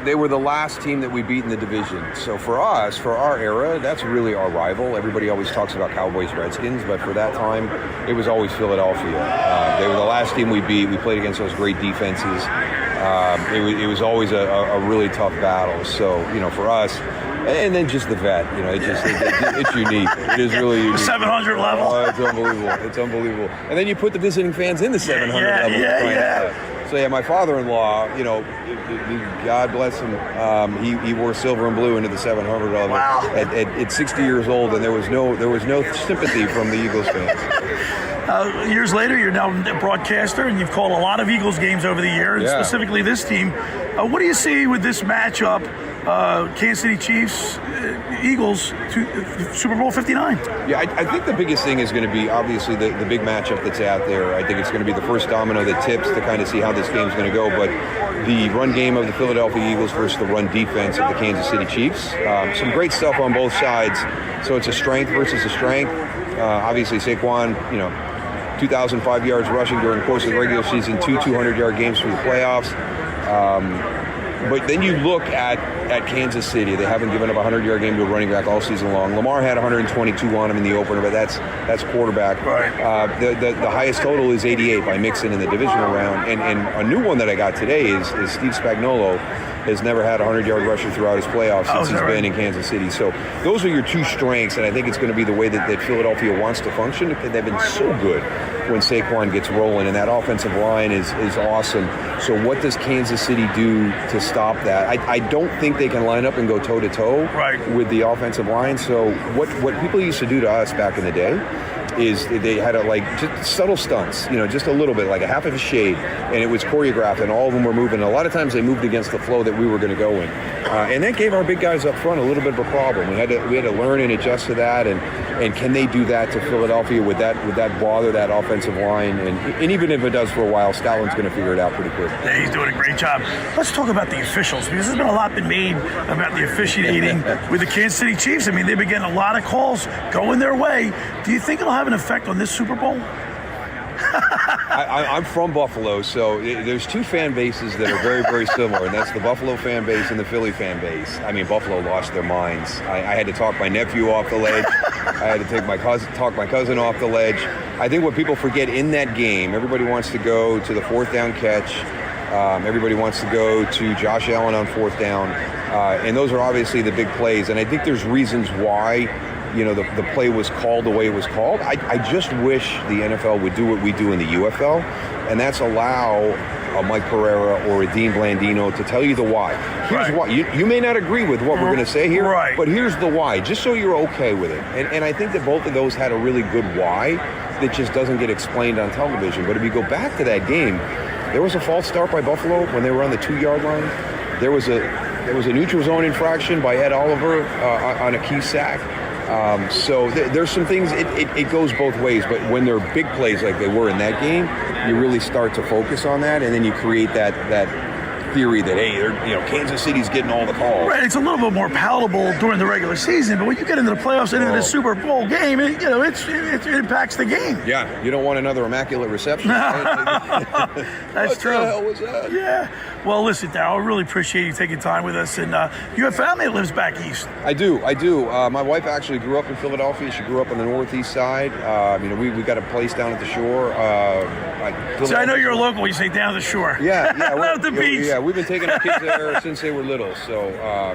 they were the last team that we beat in the division. So for us, for our era, that's really our rival. Everybody always talks about Cowboys, Redskins, but for that time, it was always Philadelphia. They were the last team we beat. We played against those great defenses. It was always a really tough battle. So, for us, And then just the vet, it's unique. It is really unique. 700 level. Oh, it's unbelievable. It's unbelievable. And then you put the visiting fans in the 700 level. Yeah. So my father-in-law, God bless him, he wore silver and blue into the 700 level. Wow. At 60 years old, and there was no sympathy from the Eagles fans. Years later, you're now a broadcaster, and you've called a lot of Eagles games over the years, Yeah. specifically this team. What do you see with this matchup, Kansas City Chiefs, Eagles, Super Bowl 59? Yeah, I think the biggest thing is going to be, obviously, the big matchup that's out there. I think it's going to be the first domino that tips to kind of see how this game's going to go. But the run game of the Philadelphia Eagles versus the run defense of the Kansas City Chiefs. Some great stuff on both sides. So it's a strength versus a strength. Obviously, Saquon, 2,005 yards rushing during the course of the regular season, 200-yard games for the playoffs. But then you look at Kansas City. They haven't given up a 100-yard game to a running back all season long. Lamar had 122 on him in the opener, but that's quarterback. Right. The highest total is 88 by Mixon in the divisional round. And a new one that I got today is Steve Spagnuolo has never had a 100-yard rusher throughout his playoffs since he's been in Kansas City. So those are your two strengths, and I think it's going to be the way that Philadelphia wants to function. They've been so good when Saquon gets rolling, and that offensive line is awesome. So what does Kansas City do to stop that? I don't think they can line up and go toe-to-toe with the offensive line. So what people used to do to us back in the day is they had just subtle stunts, just a little bit, like a half of a shade, and it was choreographed, and all of them were moving. A lot of times they moved against the flow that we were going to go in, and that gave our big guys up front a little bit of a problem. We had to learn and adjust to that, and can they do that to Philadelphia? Would that bother that offensive line? And even if it does for a while, Scotland's going to figure it out pretty quick. Yeah, he's doing a great job. Let's talk about the officials, because there's been a lot been made about the officiating with the Kansas City Chiefs. I mean, they've been getting a lot of calls going their way. Do you think it'll have an effect on this Super Bowl? I'm from Buffalo, so there's two fan bases that are very, very similar, and that's the Buffalo fan base and the Philly fan base. I mean, Buffalo lost their minds. I had to talk my nephew off the ledge. I had to talk my cousin off the ledge. I think what people forget in that game, everybody wants to go to the fourth down catch. Everybody wants to go to Josh Allen on fourth down, and those are obviously the big plays. And I think there's reasons why the play was called the way it was called. I just wish the NFL would do what we do in the UFL, and that's allow a Mike Pereira or a Dean Blandino to tell you the why. Here's why. You may not agree with what we're going to say here, but here's the why, just so you're okay with it. And I think that both of those had a really good why that just doesn't get explained on television. But if you go back to that game, there was a false start by Buffalo when they were on the 2-yard line. There was a neutral zone infraction by Ed Oliver on a key sack. So there's some things, it goes both ways, but when there are big plays like they were in that game, you really start to focus on that, and then you create that theory that, hey, Kansas City's getting all the calls. Right, it's a little bit more palatable during the regular season, but when you get into the playoffs and into the Super Bowl game, it impacts the game. Yeah, you don't want another immaculate reception. That's true. What the hell was that? Yeah. Well, listen, Darryl, I really appreciate you taking time with us, and you have family that lives back east. I do. My wife actually grew up in Philadelphia. She grew up on the northeast side. We got a place down at the shore. So I know you're a local. You say down the shore. Yeah. At the beach. Yeah, we've been taking our kids there since they were little. So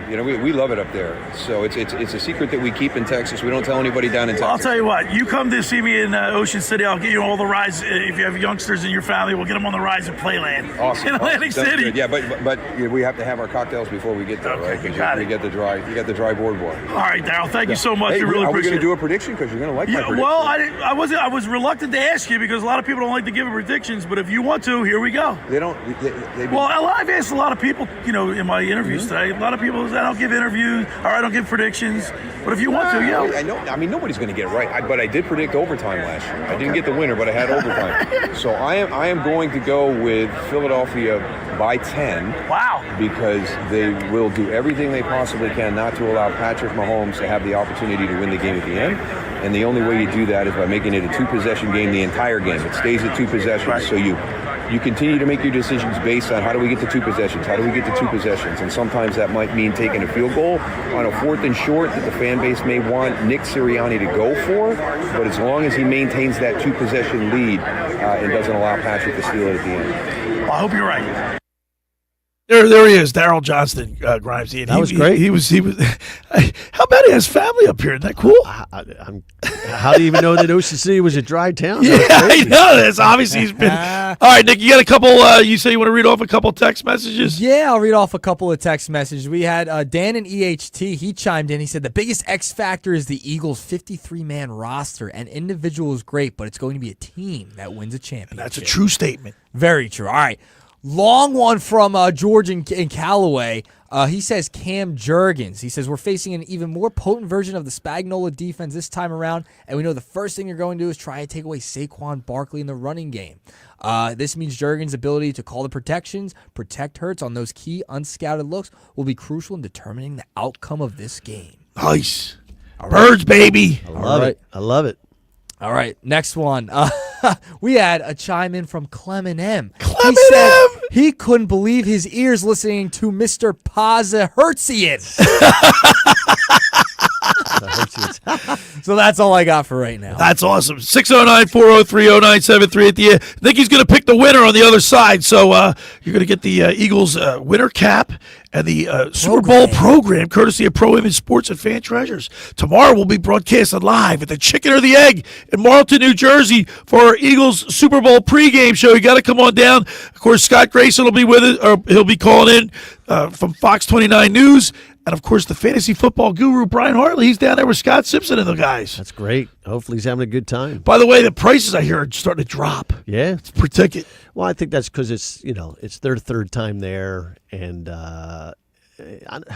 we love it up there. So it's a secret that we keep in Texas. We don't tell anybody down in Texas. Well, I'll tell you what. You come to see me in Ocean City. I'll get you all the rides. If you have youngsters in your family, we'll get them on the rides at Playland. Awesome. In Atlantic City. Good. Yeah, but we have to have our cocktails before we get there, right? Because you get the dry board boy. All right, Darryl. Thank you so much. Hey, I really are we appreciate going it. to do a prediction? Because you're going to like my prediction. Well, I was reluctant to ask you because a lot of people don't like to give predictions. But if you want to, here we go. They don't. Well, I've asked a lot of people, in my interviews today. A lot of people say I don't give interviews or I don't give predictions. But if you want to, I know. I mean, nobody's going to get it right. But I did predict overtime last year. I didn't get the winner, but I had overtime. So I am going to go with Philadelphia by 10. Wow. Because they will do everything they possibly can not to allow Patrick Mahomes to have the opportunity to win the game at the end. And the only way you do that is by making it a 2-possession game the entire game. It stays at 2 possessions. Right. So you continue to make your decisions based on how do we get to 2 possessions? How do we get to 2 possessions? And sometimes that might mean taking a field goal on a 4th and short that the fan base may want Nick Sirianni to go for. But as long as he maintains that 2-possession lead and doesn't allow Patrick to steal it at the end. Well, I hope you're right. There he is, Darryl Johnston, Grimesy. And That was great. He was. How about he has family up here? Isn't that cool? How do you even know that Ocean City was a dry town? Yeah, I know this. Obviously, he's been. All right, Nick, you got a couple. You say you want to read off a couple text messages? Yeah, I'll read off a couple of text messages. We had Dan in EHT. He chimed in. He said the biggest X factor is the Eagles' 53-man roster. An individual is great, but it's going to be a team that wins a championship. That's a true statement. Very true. All right. Long one from George in Callaway. He says Cam Jurgens. He says we're facing an even more potent version of the Spagnuolo defense this time around, and we know the first thing you're going to do is try to take away Saquon Barkley in the running game. This means Jurgens' ability to call the protections, protect Hurts on those key unscouted looks will be crucial in determining the outcome of this game. Nice. Birds, baby. I love it. All right, next one. We had a chime in from Clement M. Clement he said M. he couldn't believe his ears listening to Mr. Paza Hertzian. So that's all I got for right now. That's awesome. 609-403-0973 at the end. I think he's going to pick the winner on the other side. So you're going to get the Eagles winner cap and the Super Bowl program, courtesy of Pro Image Sports and Fan Treasures. Tomorrow we'll be broadcasted live at the Chicken or the Egg in Marlton, New Jersey for our Eagles Super Bowl pregame show. You got to come on down. Of course, Scott Grayson will be with us, or he'll be calling in from Fox 29 News. And, of course, the fantasy football guru, Brian Hartley, he's down there with Scott Simpson and the guys. That's great. Hopefully he's having a good time. By the way, the prices I hear are starting to drop. Yeah. It's per ticket. Well, I think that's because it's their third time there, and how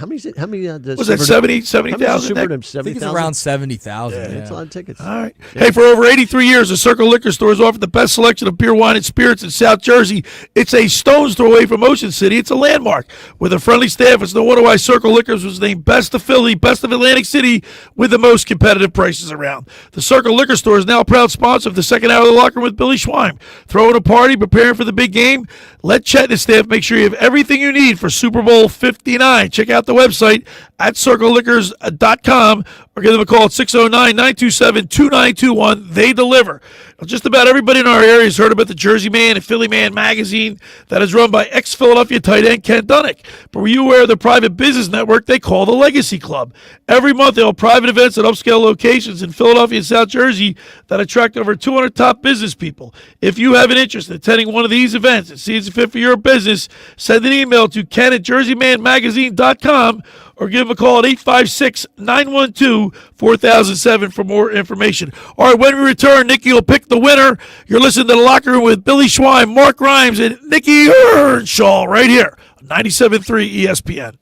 many? Was that 70,000? I think it's around 70,000. Yeah, that's a lot of tickets. All right. Yeah. Hey, for over 83 years, the Circle Liquor Store has offered the best selection of beer, wine, and spirits in South Jersey. It's a stone's throw away from Ocean City. It's a landmark with a friendly staff. It's no wonder why Circle Liquors was named Best of Philly, Best of Atlantic City, with the most competitive prices around. The Circle Liquor Store is now a proud sponsor of the second hour of the locker room with Billy Schweim. Throwing a party, preparing for the big game. Let Chet and his staff make sure you have everything you need for Super Bowl 59. Check out the website at circleliquors.com or give them a call at 609-927-2921. They deliver. Just about everybody in our area has heard about the Jersey Man and Philly Man magazine that is run by ex-Philadelphia tight end Ken Dunnick. But were you aware of the private business network they call the Legacy Club? Every month they hold private events at upscale locations in Philadelphia and South Jersey that attract over 200 top business people. If you have an interest in attending one of these events and see it's fit for your business, send an email to ken@jerseymanmagazine.com or give them a call at 856-912-4007 for more information. All right, when we return, Nikki will pick the winner. You're listening to The Locker Room with Billy Schweim, Mark Grimes, and Nick Earnshaw right here on 97.3 ESPN.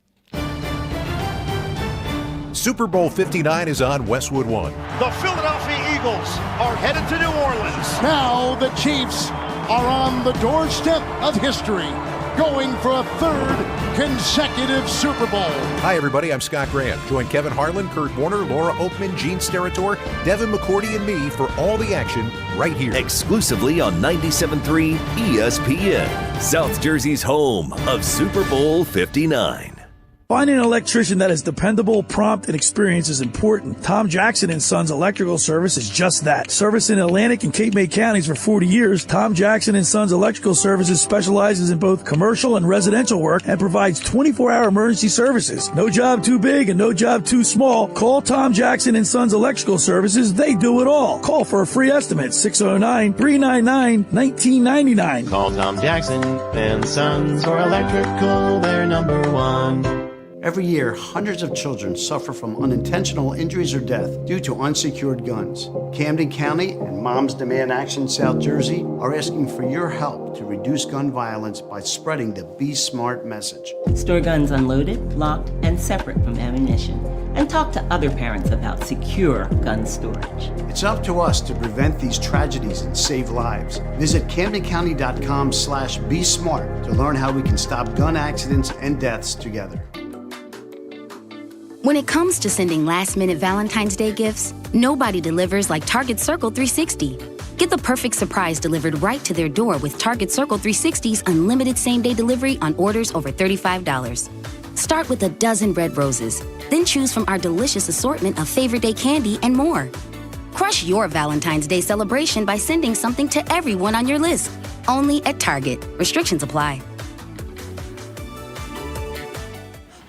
Super Bowl 59 is on Westwood One. The Philadelphia Eagles are headed to New Orleans. Now the Chiefs are on the doorstep of history, going for a third consecutive Super Bowl. Hi, everybody. I'm Scott Graham. Join Kevin Harlan, Kurt Warner, Laura Oakman, Gene Steratore, Devin McCourty, and me for all the action right here. Exclusively on 97.3 ESPN, South Jersey's home of Super Bowl 59. Finding an electrician that is dependable, prompt, and experienced is important. Tom Jackson & Sons Electrical Service is just that. Service in Atlantic and Cape May counties for 40 years, Tom Jackson & Sons Electrical Services specializes in both commercial and residential work and provides 24-hour emergency services. No job too big and no job too small. Call Tom Jackson & Sons Electrical Services. They do it all. Call for a free estimate, 609-399-1999. Call Tom Jackson and Sons for electrical, they're number one. Every year, hundreds of children suffer from unintentional injuries or death due to unsecured guns. Camden County and Moms Demand Action South Jersey are asking for your help to reduce gun violence by spreading the Be Smart message. Store guns unloaded, locked, and separate from ammunition. And talk to other parents about secure gun storage. It's up to us to prevent these tragedies and save lives. Visit CamdenCounty.com/BeSmart to learn how we can stop gun accidents and deaths together. When it comes to sending last-minute Valentine's Day gifts, nobody delivers like Target Circle 360. Get the perfect surprise delivered right to their door with Target Circle 360's unlimited same-day delivery on orders over $35. Start with a dozen red roses, then choose from our delicious assortment of favorite day candy and more. Crush your Valentine's Day celebration by sending something to everyone on your list. Only at Target. Restrictions apply.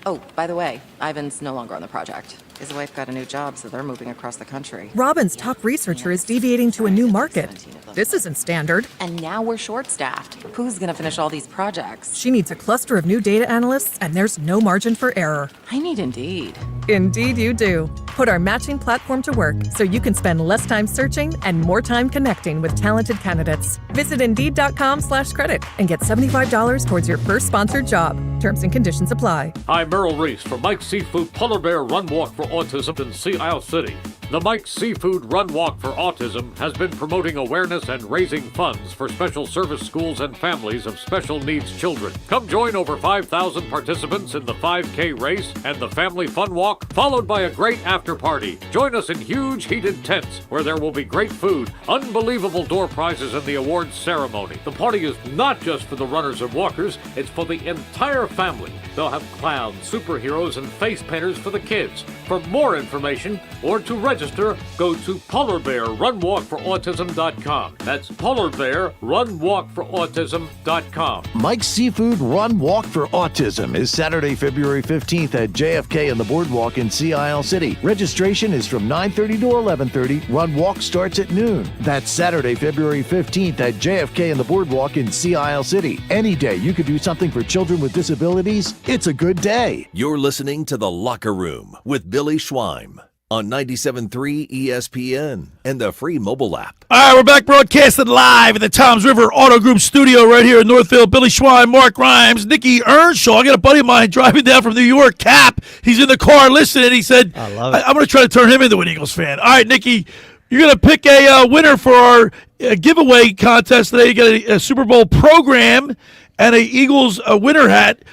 Oh, by the way, Ivan's no longer on the project. His wife got a new job, so they're moving across the country. Robin's top researcher is deviating to a new market. This isn't standard. And now we're short-staffed. Who's going to finish all these projects? She needs a cluster of new data analysts, and there's no margin for error. I need Indeed. Indeed you do. Put our matching platform to work so you can spend less time searching and more time connecting with talented candidates. Visit Indeed.com/credit and get $75 towards your first sponsored job. Terms and conditions apply. I'm Merrill Reese from Mike's Seafood Polar Bear Run Walk for Autism in Sea Isle City. The Mike's Seafood Run Walk for Autism has been promoting awareness and raising funds for special service schools and families of special needs children. Come join over 5,000 participants in the 5K race and the Family Fun Walk, followed by a great after party. Join us in huge heated tents where there will be great food, unbelievable door prizes, and the awards ceremony. The party is not just for the runners and walkers, it's for the entire family. They'll have clowns, superheroes, and face painters for the kids. For more information or to register, go to polarbearrunwalkforautism.com. That's polarbearrunwalkforautism.com. Mike's Seafood Run Walk for Autism is Saturday, February 15th at JFK on the Boardwalk in Sea Isle City. Registration is from 9:30 to 11:30. Run Walk starts at noon. That's Saturday, February 15th at JFK on the Boardwalk in Sea Isle City. Any day you could do something for children with disabilities, it's a good day. You're listening to The Locker Room with Billy Schweim on 97.3 ESPN and the free mobile app. All right, we're back broadcasting live in the Toms River Auto Group studio right here in Northfield. Billy Schweim, Mark Grimes, Nick Earnshaw. I got a buddy of mine driving down from New York, Cap. He's in the car listening. He said, I love it. I'm going to try to turn him into an Eagles fan. All right, Nicky, you're going to pick a winner for our giveaway contest today. You got a Super Bowl program and a Eagles winner hat.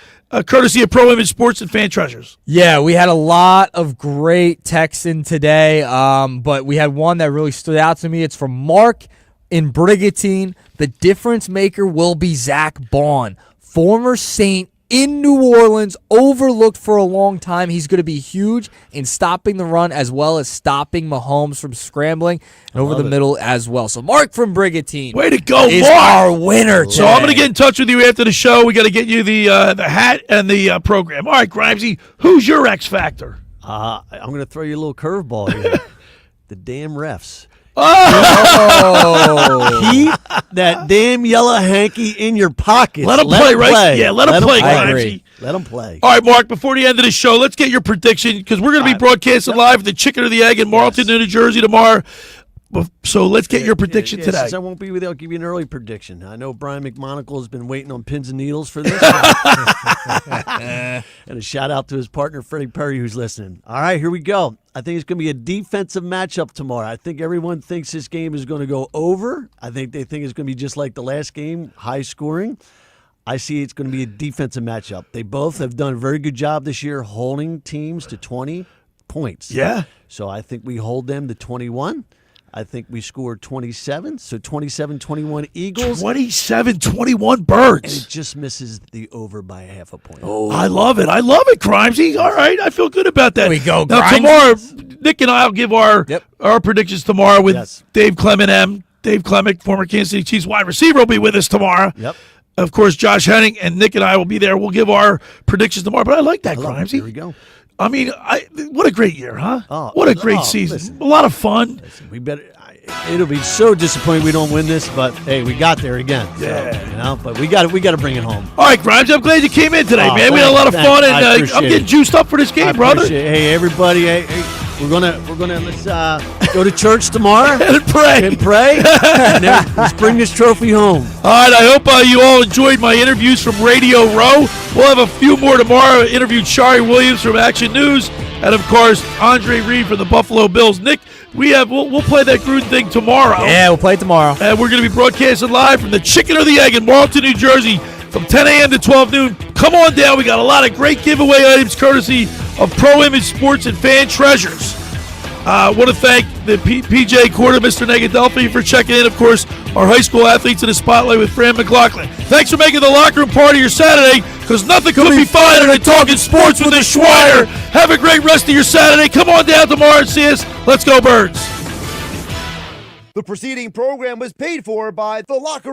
Courtesy of Pro Image Sports and Fan Treasures. Yeah, we had a lot of great texts in today, but we had one that really stood out to me. It's from Mark in Brigantine. The difference maker will be Zach Bond, former Saint in New Orleans, overlooked for a long time. He's going to be huge in stopping the run as well as stopping Mahomes from scrambling and over the middle as well. So Mark from Brigantine. Way to go, is Mark. our winner today. So I'm going to get in touch with you after the show. We got to get you the hat and the program. All right, Grimesy, who's your X Factor? I'm going to throw you a little curveball here. The damn refs. Oh! Keep that damn yellow hanky in your pocket. Let them play, right? Yeah, let them play, Grimesy. Let them play. All right, Mark, before the end of the show, let's get your prediction because we're going to be broadcasting live the Chicken or the Egg in Marlton, New Jersey tomorrow. So let's get your prediction today. Since I won't be with you, I'll give you an early prediction. I know Brian McMonagle has been waiting on pins and needles for this. And a shout out to his partner, Freddie Perry, who's listening. All right, here we go. I think it's going to be a defensive matchup tomorrow. I think everyone thinks this game is going to go over. I think they think it's going to be just like the last game, high scoring. I see it's going to be a defensive matchup. They both have done a very good job this year holding teams to 20 points. Yeah. So I think we hold them to 21. I think we scored 27, so 27-21 Eagles. 27-21 Birds. And it just misses the over by a half a point. Oh, I love it. I love it, Grimesy. All right, I feel good about that. There we go, now, tomorrow, Nick and I will give our predictions tomorrow with Dave Clement, Dave Clement, former Kansas City Chiefs wide receiver, will be with us tomorrow. Yep. Of course, Josh Henning and Nick and I will be there. We'll give our predictions tomorrow. But I like that, Grimesy. Here we go. I mean, what a great year, huh? What a great season. Listen, a lot of fun. Listen, we better. It'll be so disappointing we don't win this, but hey, we got there again. Yeah. So, but we got to bring it home. All right, Grimes, I'm glad you came in today, man. We had a lot of fun, and I'm getting juiced up for this game, brother. Hey, everybody, we're gonna let's go to church tomorrow and pray and then let's bring this trophy home. All right, I hope you all enjoyed my interviews from Radio Row. We'll have a few more tomorrow. I interviewed Shari Williams from Action News, and of course Andre Reed from the Buffalo Bills. Nick, we'll play that Gruden thing tomorrow. Yeah, we'll play it tomorrow. And we're going to be broadcasting live from the Chicken or the Egg in Marlton, New Jersey from 10 a.m. to 12 noon. Come on down. We got a lot of great giveaway items courtesy of Pro Image Sports and Fan Treasures. I want to thank the P.J. Corda, Mr. Negadelphia, for checking in. Of course, our high school athletes in the spotlight with Fran Mclaughlin. Thanks for making the locker room part of your Saturday, because nothing could be finer than talking sports with a Schweier. Have a great rest of your Saturday. Come on down tomorrow and see us. Let's go, Birds. The preceding program was paid for by The Locker Room.